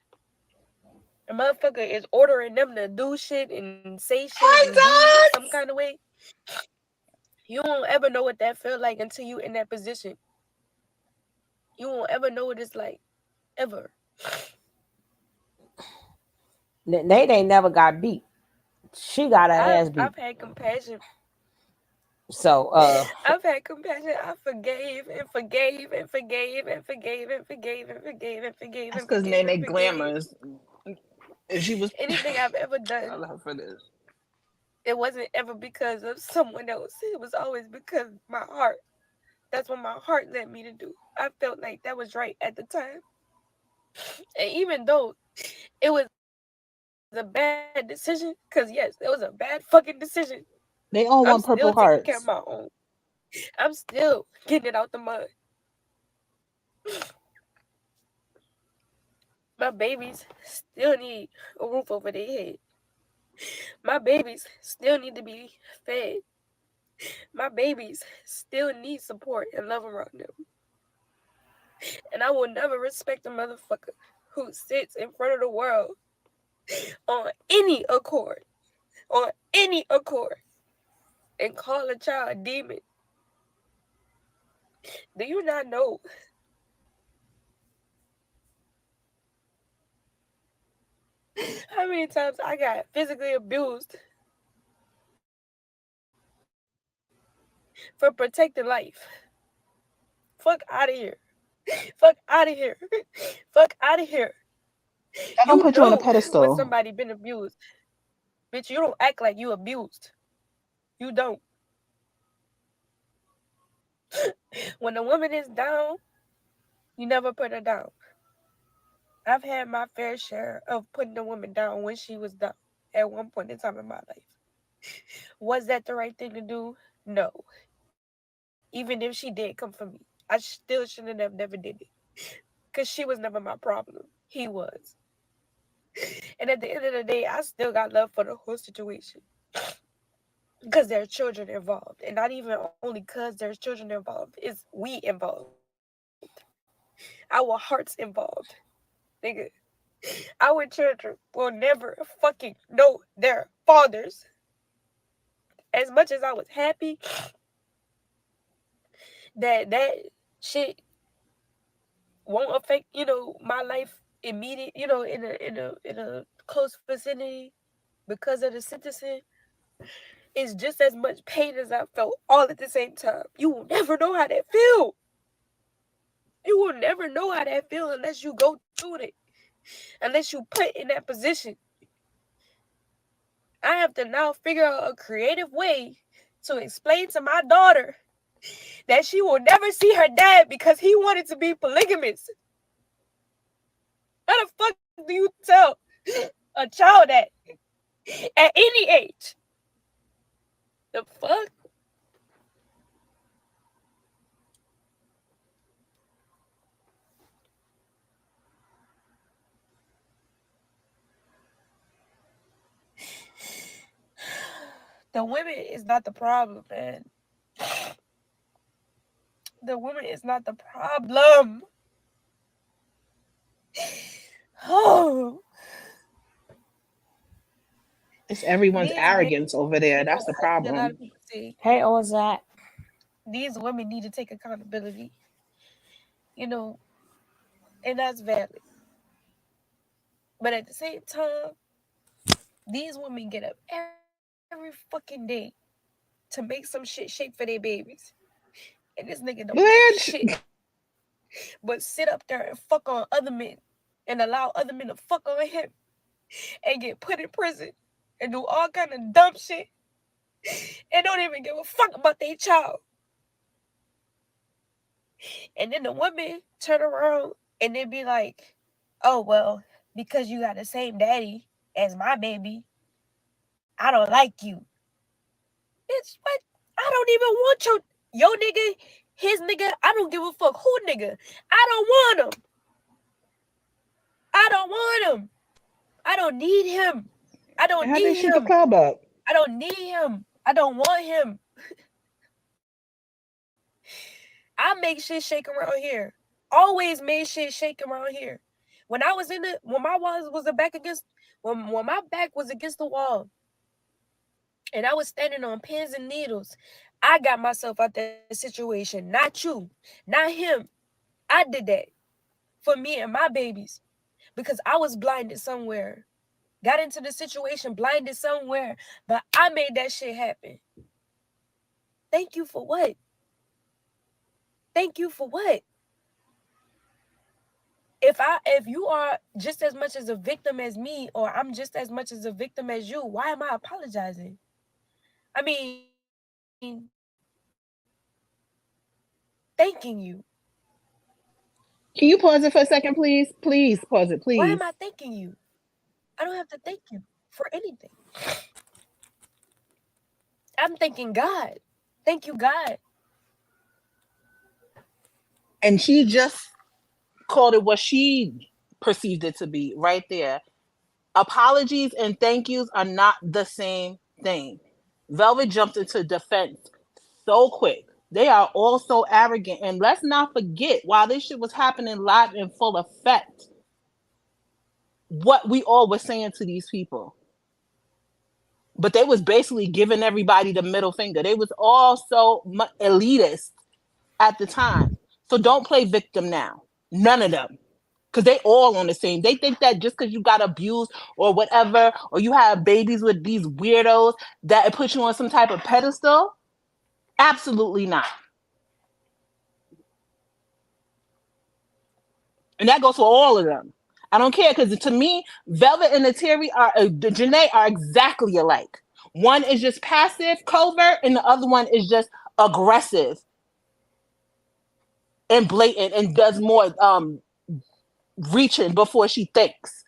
a motherfucker is ordering them to do shit and say shit and be some kind of way, you won't ever know what that feel like until you in that position. You won't ever know what it's like. Ever. Nate ain't never got beat. She got her ass beat. I've had compassion. So I've had compassion. I forgave and forgave and forgave and forgave and forgave and forgave and forgave That's and because forgave Nene and forgave. Glamours. She was. Anything I've ever I done, love her for this. it wasn't ever because of someone else. It was always because of my heart. That's what my heart led me to do. I felt like that was right at the time. And even though it was a bad decision, because yes, it was a bad fucking decision, I'm They all still want taking Purple care of my Hearts. own. I'm still getting it out the mud. My babies still need a roof over their head. My babies still need to be fed. My babies still need support and love around them. And I will never respect a motherfucker who sits in front of the world on any accord, and call a child a demon. Do you not know how many times I got physically abused for protecting life? Fuck out of here. Fuck out of here. Fuck out of here. They're gonna You put you on a know when pedestal. somebody been abused. Bitch, you don't act like you abused. You don't. When a woman is down, you never put her down. I've had my fair share of putting a woman down when she was down at one point in time in my life. Was that the right thing to do? No. Even if she did come for me, I still shouldn't have never did it. Because she was never my problem. He was. And at the end of the day, I still got love for the whole situation. Because there's children involved. And not even only because there's children involved, it's we involved. Our hearts involved. Nigga. Our children will never fucking know their fathers. As much as I was happy that shit won't affect, my life immediate, in a close vicinity because of the sentencing, it's just as much pain as I felt all at the same time. You will never know how that feel. You will never know how that feel unless you go through it. Unless you put in that position. I have to now figure out a creative way to explain to my daughter that she will never see her dad because he wanted to be polygamous. How the fuck do you tell a child that at any age? The fuck? The women is not the problem, man. The woman is not the problem. Oh, It's everyone's these men, arrogance over there. That's the I see a lot problem. of people say hey, Ozak. these women need to take accountability, you know, and that's valid. But at the same time, these women get up every fucking day to to make some shake for their babies. And this nigga don't do Bitch. shit but sit up there and fuck on other men and allow other men to fuck on him and get put in prison and do all kind of dumb shit and don't even give a fuck about their child. And then the women turn around and they be like, oh, well, because you got the same daddy as my baby, I don't like you. Bitch, what? I don't even want your nigga, his nigga. I don't give a fuck who nigga. I don't want him. I don't want him. I don't need him. I don't How need did she get him. called up? I don't need him. I don't want him. I make shit shake around here. Always made shit shake around here. When I was when my was back against, when my back was against the wall, and I was standing on pins and needles, I got myself out that situation. Not you, not him. I did that for me and my babies because I was blinded somewhere. Got into the situation blinded somewhere, but I made that shit happen. Thank you for what? Thank you for what? If you are just as much as a victim as me, or I'm just as much as a victim as you, why am I apologizing? I mean, thanking you. Can you pause it for a second, please? Please pause it, Why please. am I thanking you? I don't have to thank you for anything. I'm thanking God. Thank you, God. And she just called it what she perceived it to be right there. Apologies and thank yous are not the same thing. Velvet jumped into defense so quick. They are all so arrogant. And let's not forget, while this shit was happening live in full effect, what we all were saying to these people. But they was basically giving everybody the middle finger. They was all so elitist at the time. So don't play victim now. None of them. Because they all on the same. They think that just because you got abused or whatever, or you have babies with these weirdos, that it puts you on some type of pedestal. Absolutely not. And that goes for all of them. I don't care, because to me, Velvet and the Janae are exactly alike. One is just passive, covert, and the other one is just aggressive and blatant and does more reaching before she thinks.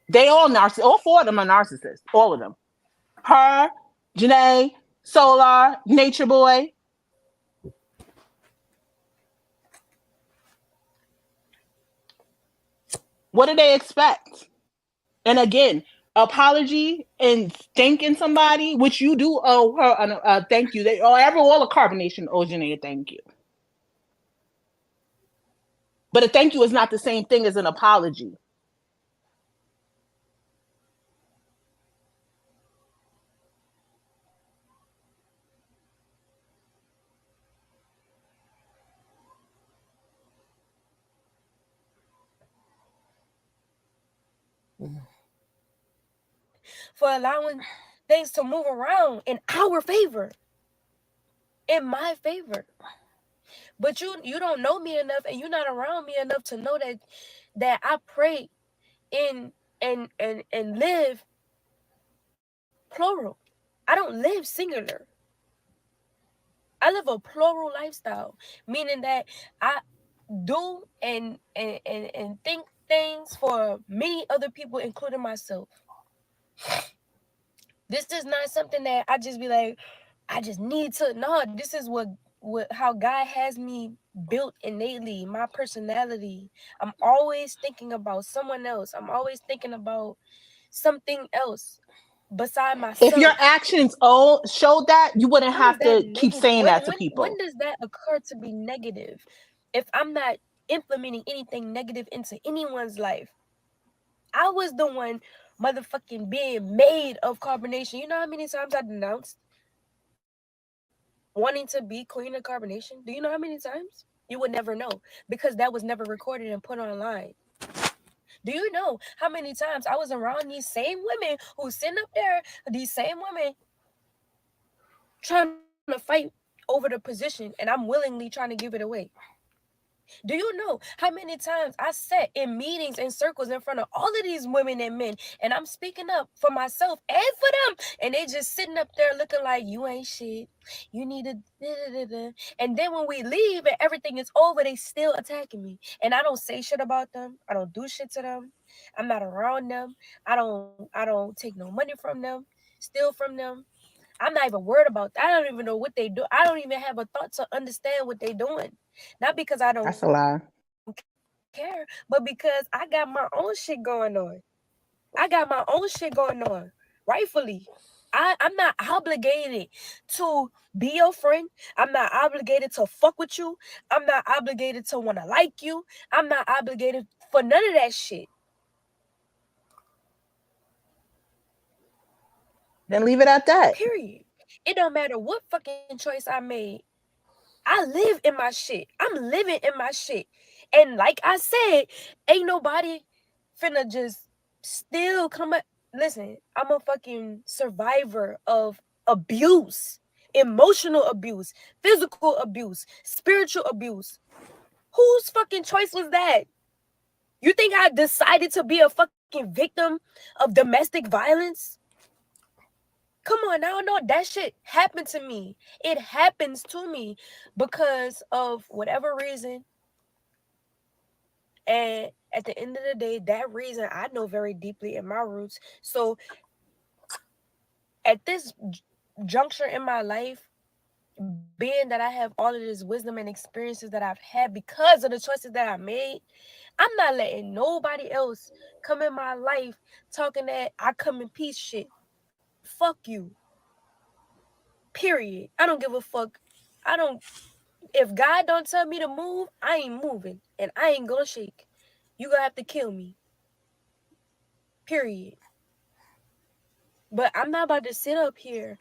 They all narcissists. All four of them are narcissists. All of them. Her, Janae, Solar, Natureboy. What do they expect? And again, apology and thanking somebody, which you do owe her a thank you. They all a carbonation owes Janae a thank you. But a thank you is not the same thing as an apology. For allowing things to move around in our favor. In my favor. But you don't know me enough, and you're not around me enough to know that I pray in and live plural. I don't live singular. I live a plural lifestyle, meaning that I do and think things for many other people, including myself. This is not something that I just be like, I just need to. No, this is what how God has me built innately, my personality. I'm always thinking about someone else. I'm always thinking about something else beside myself. If your actions all showed that, you wouldn't have to keep saying that to people. When does that occur to be negative? If I'm not implementing anything negative into anyone's life, I was the one motherfucking being made of carbonation. You know how many times I denounced wanting to be queen of carbonation? Do you know how many times? You would never know, because that was never recorded and put online. Do you know how many times I was around these same women who sitting up there, these same women trying to fight over the position, and I'm willingly trying to give it away? Do you know how many times I sat in meetings and circles in front of all of these women and men, and I'm speaking up for myself and for them, and they just sitting up there looking like, you ain't shit, you need to and then when we leave and everything is over, they still attacking me, and I don't say shit about them, I don't do shit to them, I'm not around them, I don't take no money from them, steal from them. I'm not even worried about that. I don't even know what they do. I don't even have a thought to understand what they doing. Not because I don't That's a lie. care, but because I got my own shit going on. I got my own shit going on. Rightfully. I'm not obligated to be your friend. I'm not obligated to fuck with you. I'm not obligated to want to like you. I'm not obligated for none of that shit. Then leave it at that. Period. It don't matter what fucking choice I made. I live in my shit. I'm living in my shit. And like I said, ain't nobody finna just still come up. Listen, I'm a fucking survivor of abuse, emotional abuse, physical abuse, spiritual abuse. Whose fucking choice was that? You think I decided to be a fucking victim of domestic violence? Come on now, no, that shit happened to me. It happens to me because of whatever reason. And at the end of the day, that reason I know very deeply in my roots. So at this juncture in my life, being that I have all of this wisdom and experiences that I've had because of the choices that I made, I'm not letting nobody else come in my life talking that I come in peace shit. Fuck you. Period. I don't give a fuck. I don't. If God don't tell me to move, I ain't moving, and I ain't gonna shake. You gonna have to kill me. Period. But I'm not about to sit up here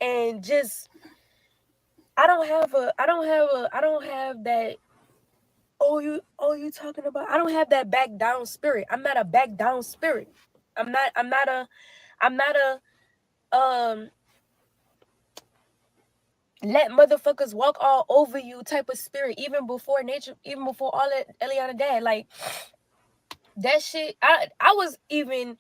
and just. I don't have that. You talking about? I don't have that back down spirit. I'm not a back down spirit. I'm not a let motherfuckers walk all over you type of spirit. Even before nature, even before all that Eliana dad, like that shit. I was even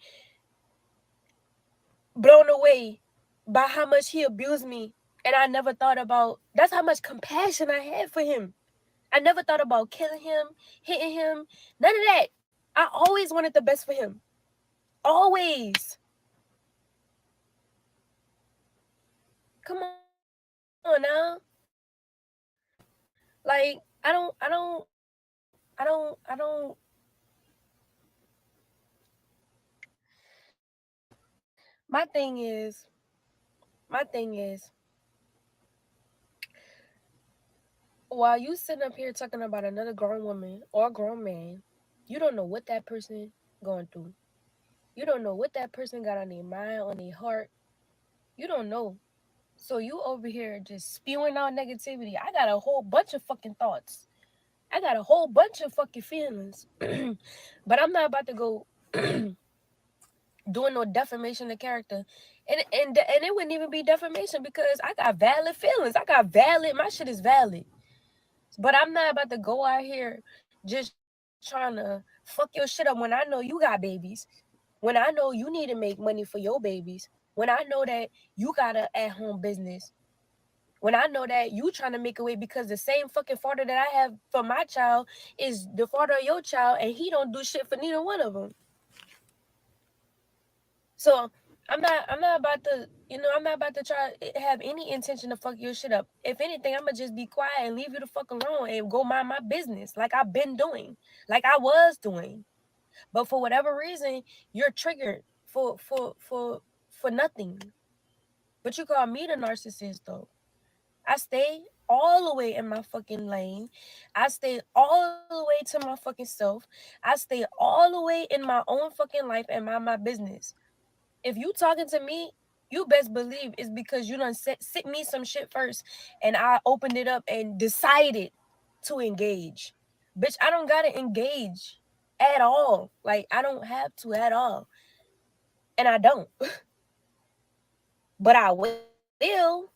blown away by how much he abused me, and I never thought about. That's how much compassion I had for him. I never thought about killing him, hitting him, none of that. I always wanted the best for him. Always. Come on now. Like, I don't. My thing is, while you sitting up here talking about another grown woman or grown man, you don't know what that person going through. You don't know what that person got on their mind, on their heart. You don't know. So you over here just spewing out negativity. I got a whole bunch of fucking thoughts. I got a whole bunch of fucking feelings. But I'm not about to go doing no defamation of character. And it wouldn't even be defamation because I got valid feelings. My shit is valid. But I'm not about to go out here just trying to fuck your shit up when I know you got babies. When I know you need to make money for your babies. When I know that you got a at-home business. When I know that you trying to make a way because the same fucking father that I have for my child is the father of your child, and he don't do shit for neither one of them. So I'm not about to, I'm not about to try have any intention to fuck your shit up. If anything, I'm gonna just be quiet and leave you the fuck alone and go mind my business like I've been doing, like I was doing. But for whatever reason, you're triggered for nothing. But you call me the narcissist though. I stay all the way in my fucking lane. I stay all the way to my fucking self. I stay all the way in my own fucking life and mind my business. If you talking to me, you best believe it's because you done sit me some shit first and I opened it up and decided to engage. Bitch, I don't gotta engage. at all. Like, I don't have to at all. And I don't. But I will.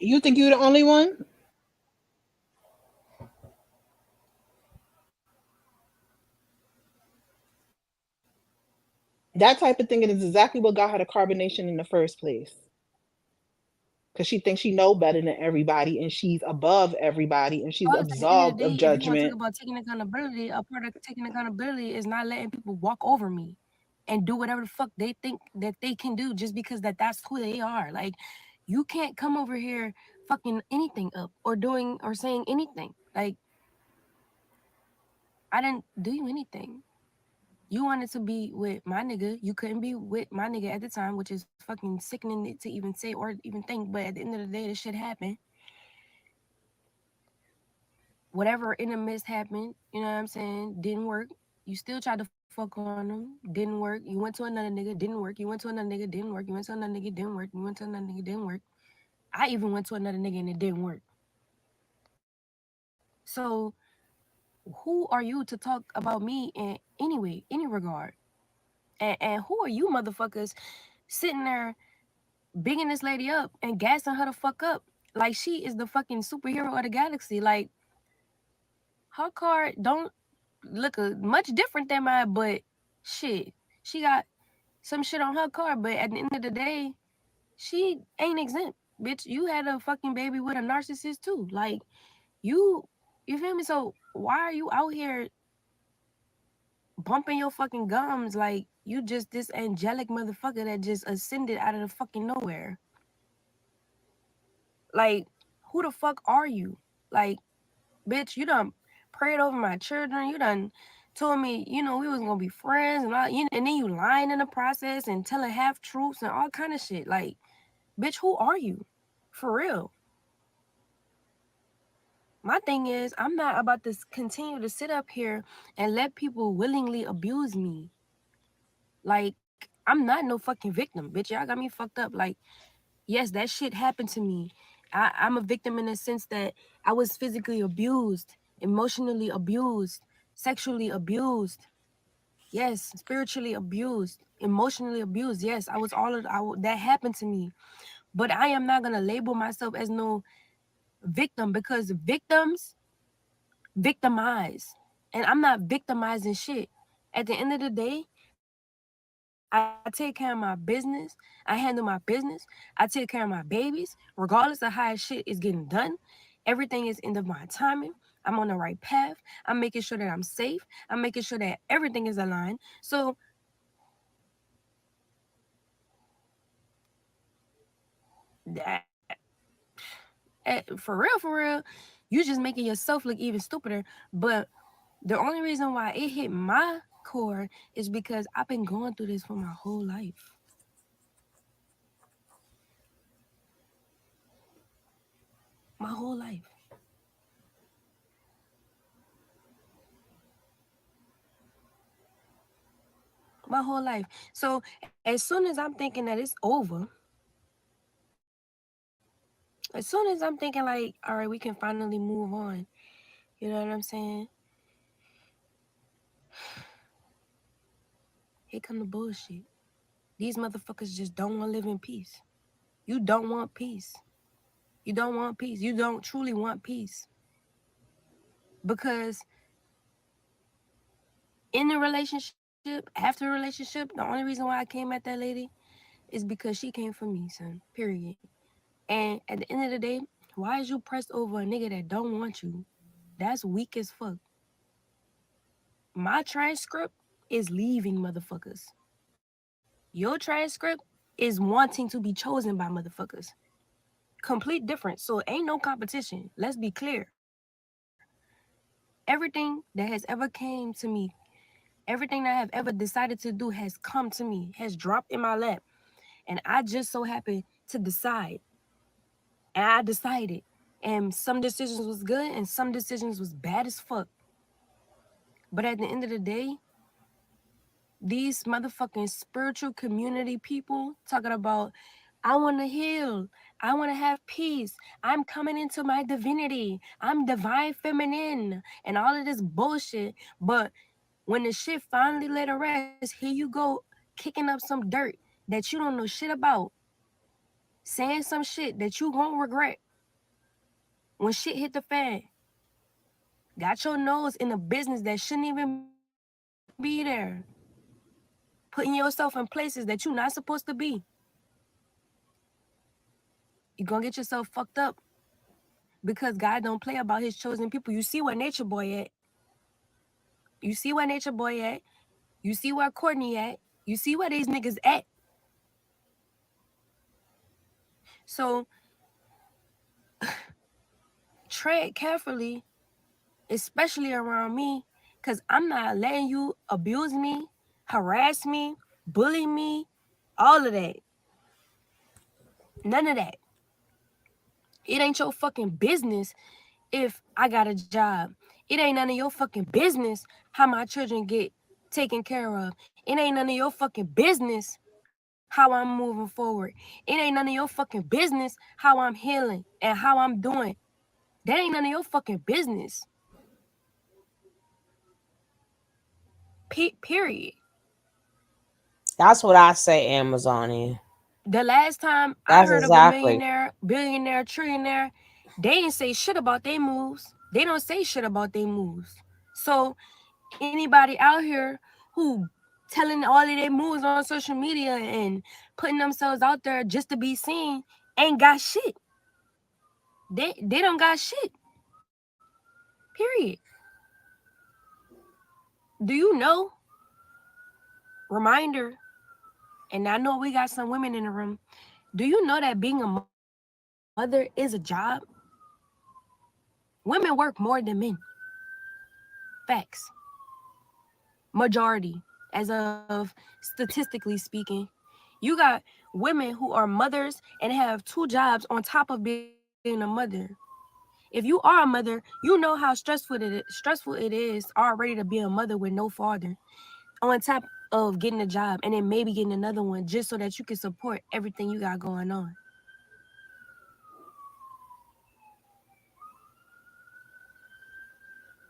You think you're the only one? That type of thing is exactly what got her the carbonation in the first place. Because she thinks she know better than everybody and she's above everybody and she's Because at the end of the absolved day, of if you want to talk judgment. about taking accountability, a part of taking accountability is not letting people walk over me and do whatever the fuck they think that they can do just because that's who they are. Like, you can't come over here fucking anything up or doing or saying anything. Like, I didn't do you anything. You wanted to be with my nigga. You couldn't be with my nigga at the time, which is fucking sickening to even say or even think. But at the end of the day, this shit happened. Whatever in the midst happened, you know what I'm saying, didn't work. You still tried to fuck on them, didn't work. You went to another nigga, didn't work. You went to another nigga, didn't work. You went to another nigga, didn't work. You went to another nigga, didn't work. I even went to another nigga and it didn't work. So who are you to talk about me in any way, any regard? And who are you motherfuckers sitting there bigging this lady up and gassing her the fuck up like she is the fucking superhero of the galaxy? Like, her card don't look much different than mine, but shit, she got some shit on her card. But at the end of the day, she ain't exempt, bitch. You had a fucking baby with a narcissist too. Like, you, you feel me? So why are you out here bumping your fucking gums like you just this angelic motherfucker that just ascended out of the fucking nowhere? Like, who the fuck are you? Like, bitch, you done prayed over my children. You done told me, we was gonna be friends and all, and then you lying in the process and telling half truths and all kind of shit. Like, bitch, who are you? For real. My thing is, I'm not about to continue to sit up here and let people willingly abuse me. Like, I'm not no fucking victim, bitch. Y'all got me fucked up. Like, yes, that shit happened to me. I'm a victim in the sense that I was physically abused, emotionally abused, sexually abused. Yes, spiritually abused, emotionally abused. Yes, I was that happened to me. But I am not gonna label myself as no victim because victims victimize, and I'm not victimizing shit. At the end of the day, I take care of my business. I handle my business. I take care of my babies, regardless of how shit is getting done. Everything is in divine timing. I'm on the right path. I'm making sure that I'm safe. I'm making sure that everything is aligned. So that, for real, you just making yourself look even stupider. But the only reason why it hit my core is because I've been going through this for my whole life. My whole life. My whole life. So as soon as I'm thinking that it's over, as soon as I'm thinking like, all right, we can finally move on. You know what I'm saying? Here come the bullshit. These motherfuckers just don't want to live in peace. You don't want peace. You don't want peace. You don't truly want peace. Because in the relationship, after the relationship, the only reason why I came at that lady is because she came for me, son. Period. And at the end of the day, why is you pressed over a nigga that don't want you? That's weak as fuck. My transcript is leaving motherfuckers. Your transcript is wanting to be chosen by motherfuckers. Complete difference. So ain't no competition. Let's be clear. Everything that has ever came to me, everything that I have ever decided to do has come to me, has dropped in my lap. And I just so happened to decide. And I decided. And some decisions was good and some decisions was bad as fuck. But at the end of the day, these motherfucking spiritual community people talking about I want to heal. I want to have peace. I'm coming into my divinity. I'm divine feminine and all of this bullshit. But when the shit finally let her rest, here you go kicking up some dirt that you don't know shit about, saying some shit that you won't regret when shit hit the fan. Got your nose in a business that shouldn't even be there. Putting yourself in places that you're not supposed to be. You're gonna get yourself fucked up because God don't play about his chosen people. You see where Nature Boy at. You see where Nature Boy at. You see where Courtney at. You see where these niggas at. So tread carefully, especially around me, because I'm not letting you abuse me, harass me, bully me, all of that. None of that. It ain't your fucking business if I got a job. It ain't none of your fucking business how my children get taken care of. It ain't none of your fucking business how I'm moving forward. It ain't none of your fucking business how I'm healing and how I'm doing. That ain't none of your fucking business. Period. That's what I say Amazon is. The last time I That's heard of a exactly. millionaire, billionaire, trillionaire, they didn't say shit about their moves. They don't say shit about their moves. So anybody out here who telling all of their moves on social media and putting themselves out there just to be seen ain't got shit. They don't got shit. Period. Do you know? Reminder, and I know we got some women in the room. Do you know that being a mother is a job? Women work more than men. Facts. Majority, as of statistically speaking. You got women who are mothers and have 2 jobs on top of being a mother. If you are a mother, you know how stressful it is already to be a mother with no father. On top of getting a job and then maybe getting another one just so that you can support everything you got going on.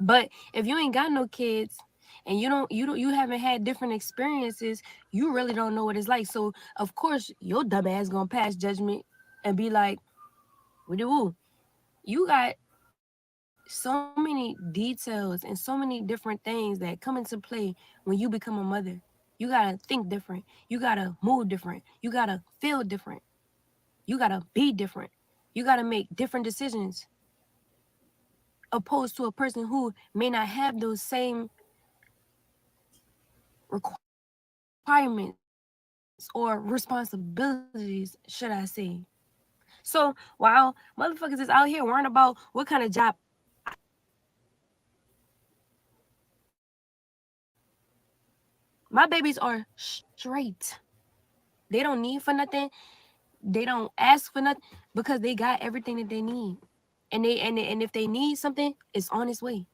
But if you ain't got no kids and you haven't had different experiences, you really don't know what it's like. So of course your dumb ass gonna pass judgment and be like, what do you got so many details and so many different things that come into play when you become a mother. You gotta think different. You gotta move different. You gotta feel different. You gotta be different. You gotta make different decisions opposed to a person who may not have those same requirements or responsibilities, should I say. So while motherfuckers is out here worrying about what kind of job my babies are straight. They don't need for nothing. They don't ask for nothing because they got everything that they need. And if they need something, it's on its way.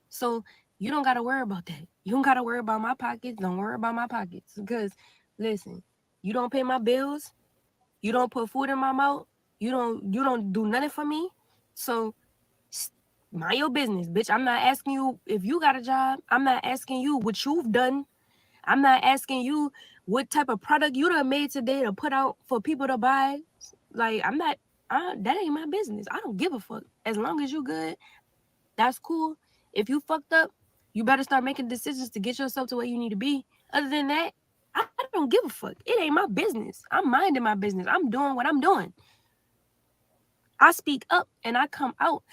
So you don't gotta worry about that. You don't gotta worry about my pockets. Don't worry about my pockets. Because listen, you don't pay my bills, you don't put food in my mouth, you don't do nothing for me. So mind your business, bitch. I'm not asking you if you got a job. I'm not asking you what you've done. I'm not asking you what type of product you done made today to put out for people to buy. Like, that ain't my business. I don't give a fuck. As long as you good, that's cool. If you fucked up, you better start making decisions to get yourself to where you need to be. Other than that, I don't give a fuck. It ain't my business. I'm minding my business. I'm doing what I'm doing. I speak up and I come out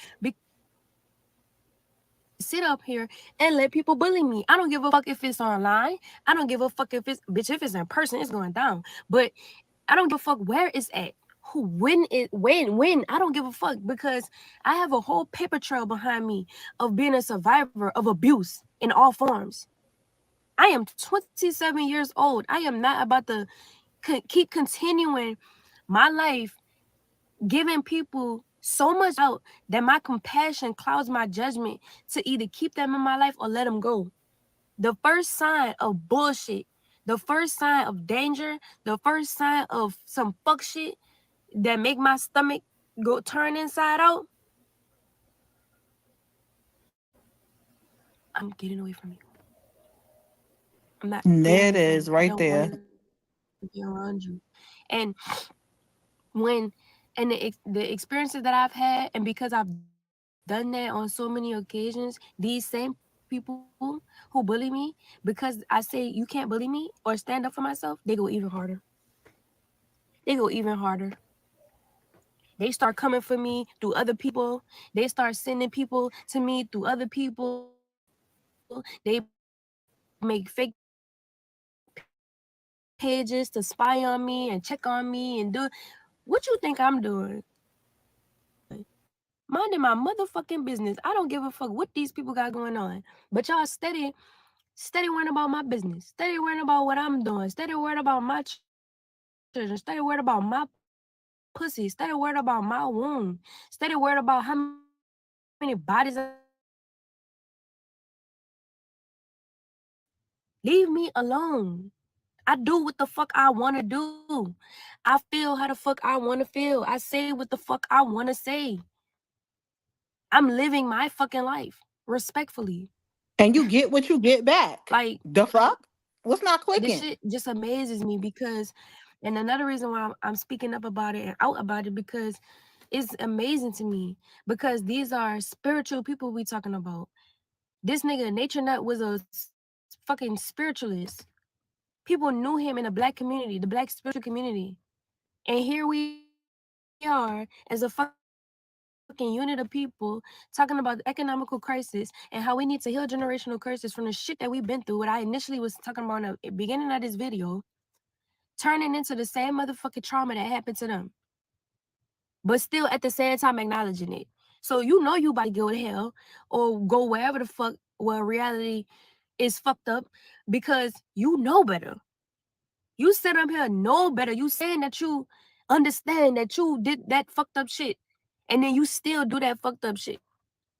sit up here and let people bully me. I don't give a fuck if it's online. I don't give a fuck if it's bitch. If it's in person, it's going down. But I don't give a fuck where it's at. Who when I don't give a fuck because I have a whole paper trail behind me of being a survivor of abuse in all forms. I am 27 years old. I am not about to keep continuing my life giving people so much out that my compassion clouds my judgment to either keep them in my life or let them go. The first sign of bullshit The first sign of danger, the first sign of some fuck shit that make my stomach go turn inside out, I'm getting away from you. I'm not getting There it away from is, you. I right don't want there. to be around you. And when and the experiences that I've had, and because I've done that on so many occasions, these same people who bully me, because I say you can't bully me or stand up for myself, they go even harder. They go even harder. They start coming for me through other people. They start sending people to me through other people. They make fake pages to spy on me and check on me and do. What you think I'm doing? Minding my motherfucking business. I don't give a fuck what these people got going on. But y'all steady worrying about my business, steady worrying about what I'm doing, steady worrying about my children, steady worrying about my pussy, steady worrying about my womb, steady worrying about how many bodies I got on me, steady worrying about how many bodies I got on me. Leave me alone. I do what the fuck I want to do. I feel how the fuck I want to feel. I say what the fuck I want to say. I'm living my fucking life respectfully. And you get what you get back. Like, The fuck? What's not this clicking? shit just amazes me because, and another reason why I'm speaking up about it and out about it, because it's amazing to me, because these are spiritual people we talking about. This nigga Nature Nut was a fucking spiritualist. People knew him in the black community, the black spiritual community. And here we are as a fucking unit of people talking about the economical crisis and how we need to heal generational curses from the shit that we've been through. What I initially was talking about in the beginning of this video, turning into the same motherfucking trauma that happened to them, but still at the same time acknowledging it. So you know you about to go to hell or go wherever the fuck where reality is fucked up because you know better. You sit up here know better. You saying that you understand that you did that fucked up shit, and then you still do that fucked up shit.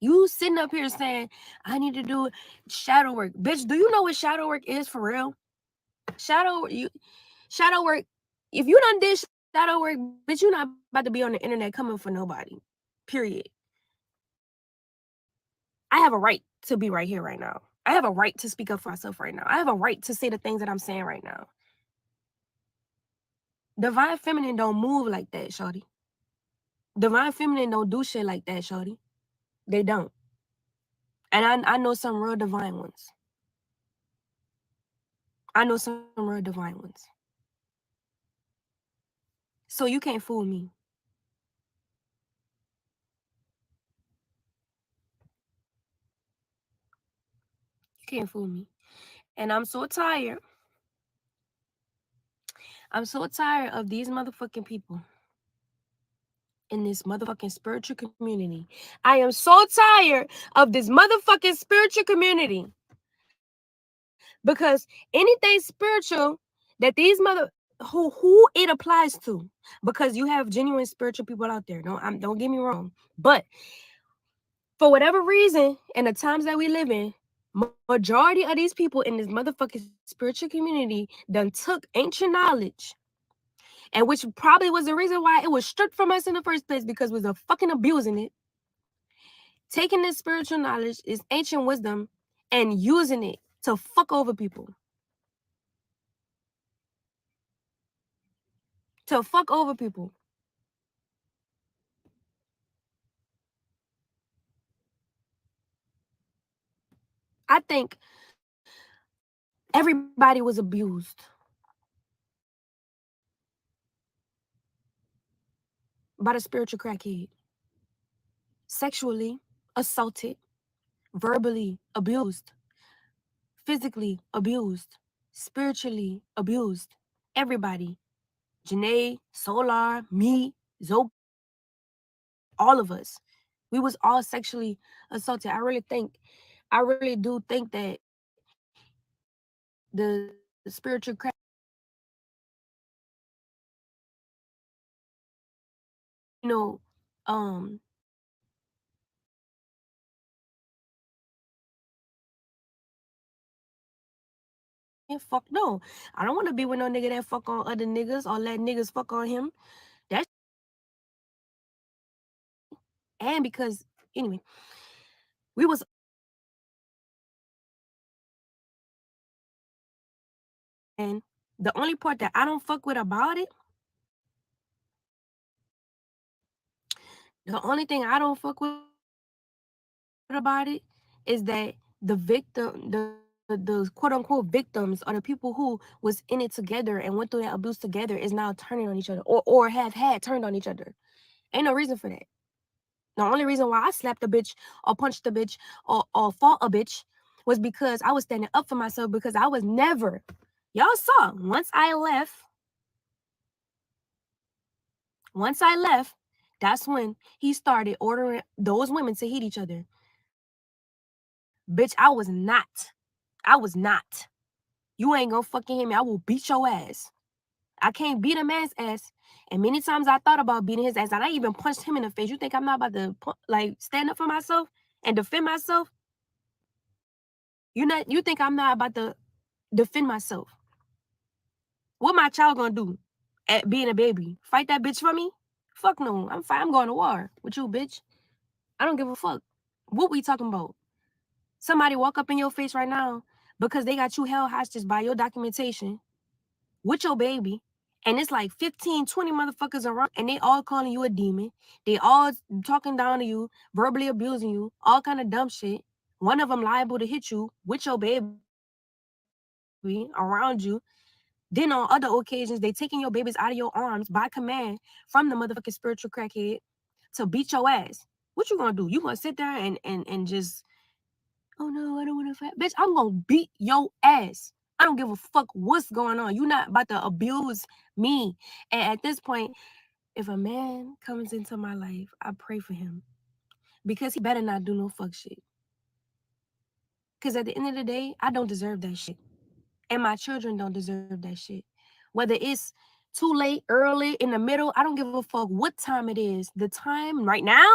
You sitting up here saying, I need to do shadow work. Bitch, do you know what shadow work is for real? Shadow work, if you done did shadow work, bitch, you not about to be on the internet coming for nobody. Period. I have a right to be right here right now. I have a right to speak up for myself right now. I have a right to say the things that I'm saying right now. Divine feminine don't move like that, shorty. Divine feminine don't do shit like that, shorty. They don't. And I know some real divine ones. I know some real divine ones. So you can't fool me. You can't fool me. And I'm so tired. I'm so tired of these motherfucking people in this motherfucking spiritual community. I am so tired of this motherfucking spiritual community. Because anything spiritual that these who it applies to, because you have genuine spiritual people out there. Don't get me wrong. But for whatever reason, in the times that we live in, majority of these people in this motherfucking spiritual community done took ancient knowledge, and which probably was the reason why it was stripped from us in the first place, because we was fucking abusing it. Taking this spiritual knowledge, this ancient wisdom, and using it to fuck over people. To fuck over people. I think everybody was abused by the spiritual crackhead. Sexually assaulted, verbally abused, physically abused, spiritually abused. Everybody. Janae, Solar, me, Zoe, all of us. We was all sexually assaulted. I really do think that the spiritual crackhead you know, Fuck no. I don't want to be with no nigga that fuck on other niggas or let niggas fuck on him. That shit don't make no sense to me. And because anyway, we was and the only part that I don't fuck with about it, the only thing I don't fuck with about it is that the the quote unquote victims or the people who was in it together and went through that abuse together is now turning on each other or have had turned on each other. Ain't no reason for that. The only reason why I slapped a bitch or punched a bitch or fought a bitch was because I was standing up for myself because I was never, y'all saw, once I left, that's when he started ordering those women to hit each other. Bitch, I was not. You ain't gonna fucking hit me. I will beat your ass. I can't beat a man's ass. And many times I thought about beating his ass. And I even punched him in the face. You think I'm not about to like stand up for myself and defend myself? You think I'm not about to defend myself? What my child gonna do at being a baby? Fight that bitch for me? Fuck no. I'm fine. I'm going to war with you, bitch. I don't give a fuck. What we talking about? Somebody walk up in your face right now because they got you held hostage by your documentation with your baby. And it's like 15, 20 motherfuckers around and they all calling you a demon. They all talking down to you, verbally abusing you, all kind of dumb shit. One of them liable to hit you with your baby around you. Then on other occasions, they taking your babies out of your arms by command from the motherfucking spiritual crackhead to beat your ass. What you gonna do? You gonna sit there and just, oh no, I don't want to fight. Bitch, I'm gonna beat your ass. I don't give a fuck what's going on. You not about to abuse me. And at this point, if a man comes into my life, I pray for him because he better not do no fuck shit. Because at the end of the day, I don't deserve that shit. And my children don't deserve that shit. Whether it's too late, early, in the middle, I don't give a fuck what time it is. The time right now,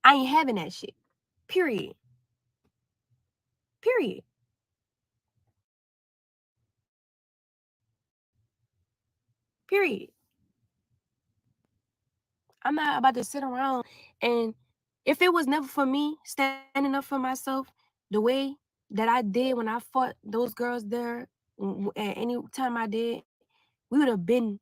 I ain't having that shit. Period. Period. Period. I'm not about to sit around and if it was never for me standing up for myself the way that I did when I fought those girls there, at any time I did, we would have been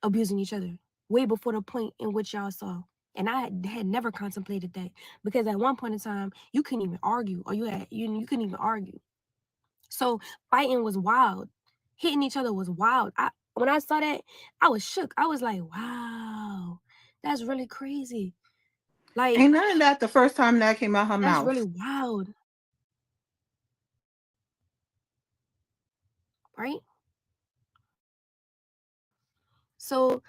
abusing each other way before the point in which y'all saw. And I had never contemplated that because at one point in time you couldn't even argue, or you couldn't even argue. So fighting was wild, hitting each other was wild. When I saw that, I was shook. I was like, wow, that's really crazy. Like, Ain't none of that the first time that came out her that's really mouth. wild, right? So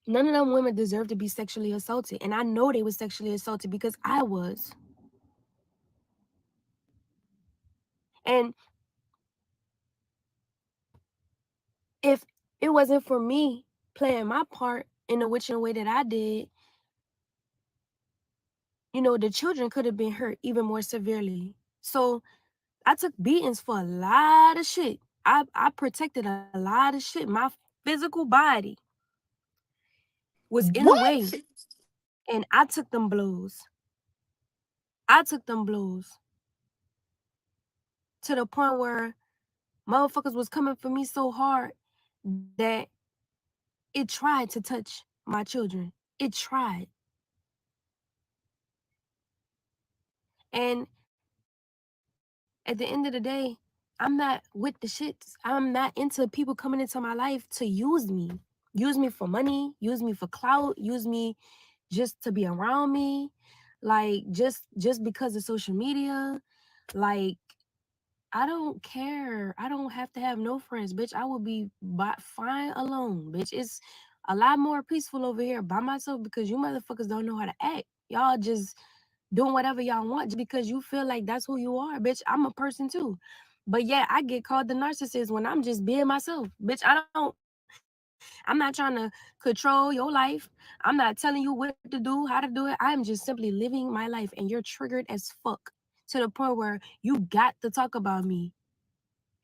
none of them women deserve to be sexually assaulted. And I know they were sexually assaulted because I was. And if it wasn't for me playing my part in the witching way that I did, the children could have been hurt even more severely. So I took beatings for a lot of shit. I protected a lot of shit. My physical body was in the way, What? and I took them blows. I took them blows to the point where motherfuckers was coming for me so hard that it tried to touch my children. It tried. And at the end of the day, I'm not with the shits. I'm not into people coming into my life to use me. Use me for money, use me for clout, use me just to be around me. Like just because of social media. Like, I don't care. I don't have to have no friends, bitch. I will be fine alone, bitch. It's a lot more peaceful over here by myself because you motherfuckers don't know how to act. Y'all just doing whatever y'all want just because you feel like that's who you are, bitch. I'm a person too. But yeah, I get called the narcissist when I'm just being myself. Bitch, I'm not trying to control your life. I'm not telling you what to do, how to do it. I'm just simply living my life and you're triggered as fuck to the point where you got to talk about me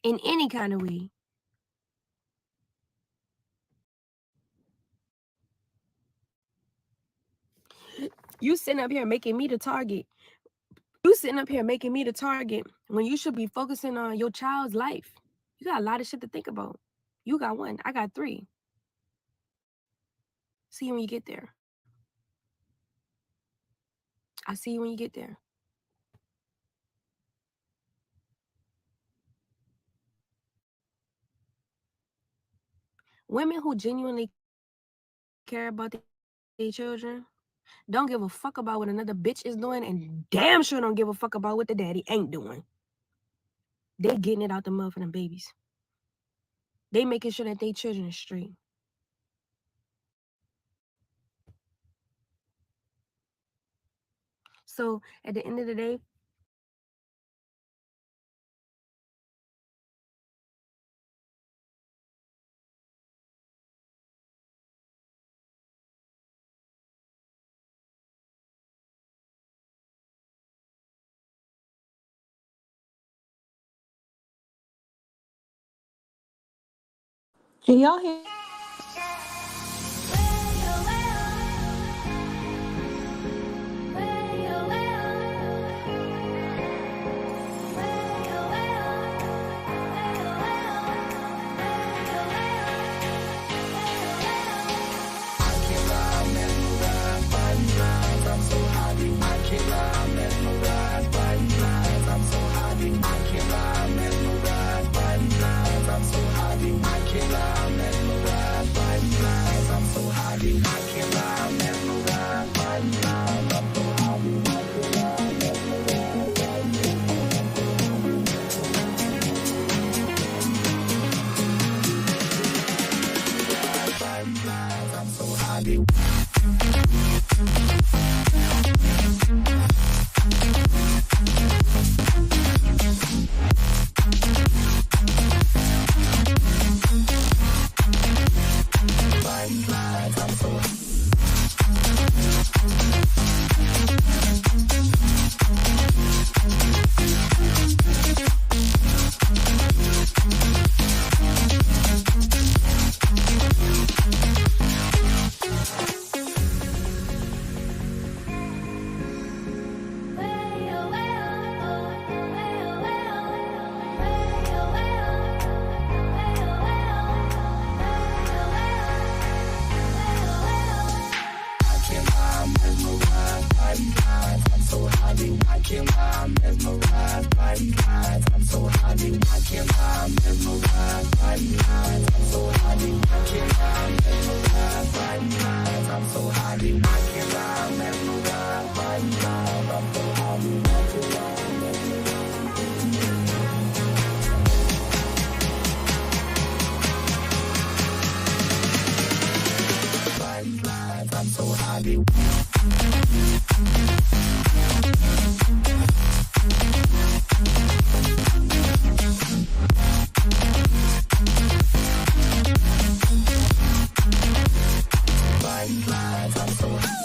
in any kind of way. You sitting up here making me the target. You sitting up here making me the target when you should be focusing on your child's life. You got a lot of shit to think about. You got 1, I got 3. See you when you get there. I see you when you get there. Women who genuinely care about their children don't give a fuck about what another bitch is doing, and damn sure don't give a fuck about what the daddy ain't doing. They getting it out the mud for them babies. They making sure that they children are straight. So at the end of the day, Can y'all hear? I'm so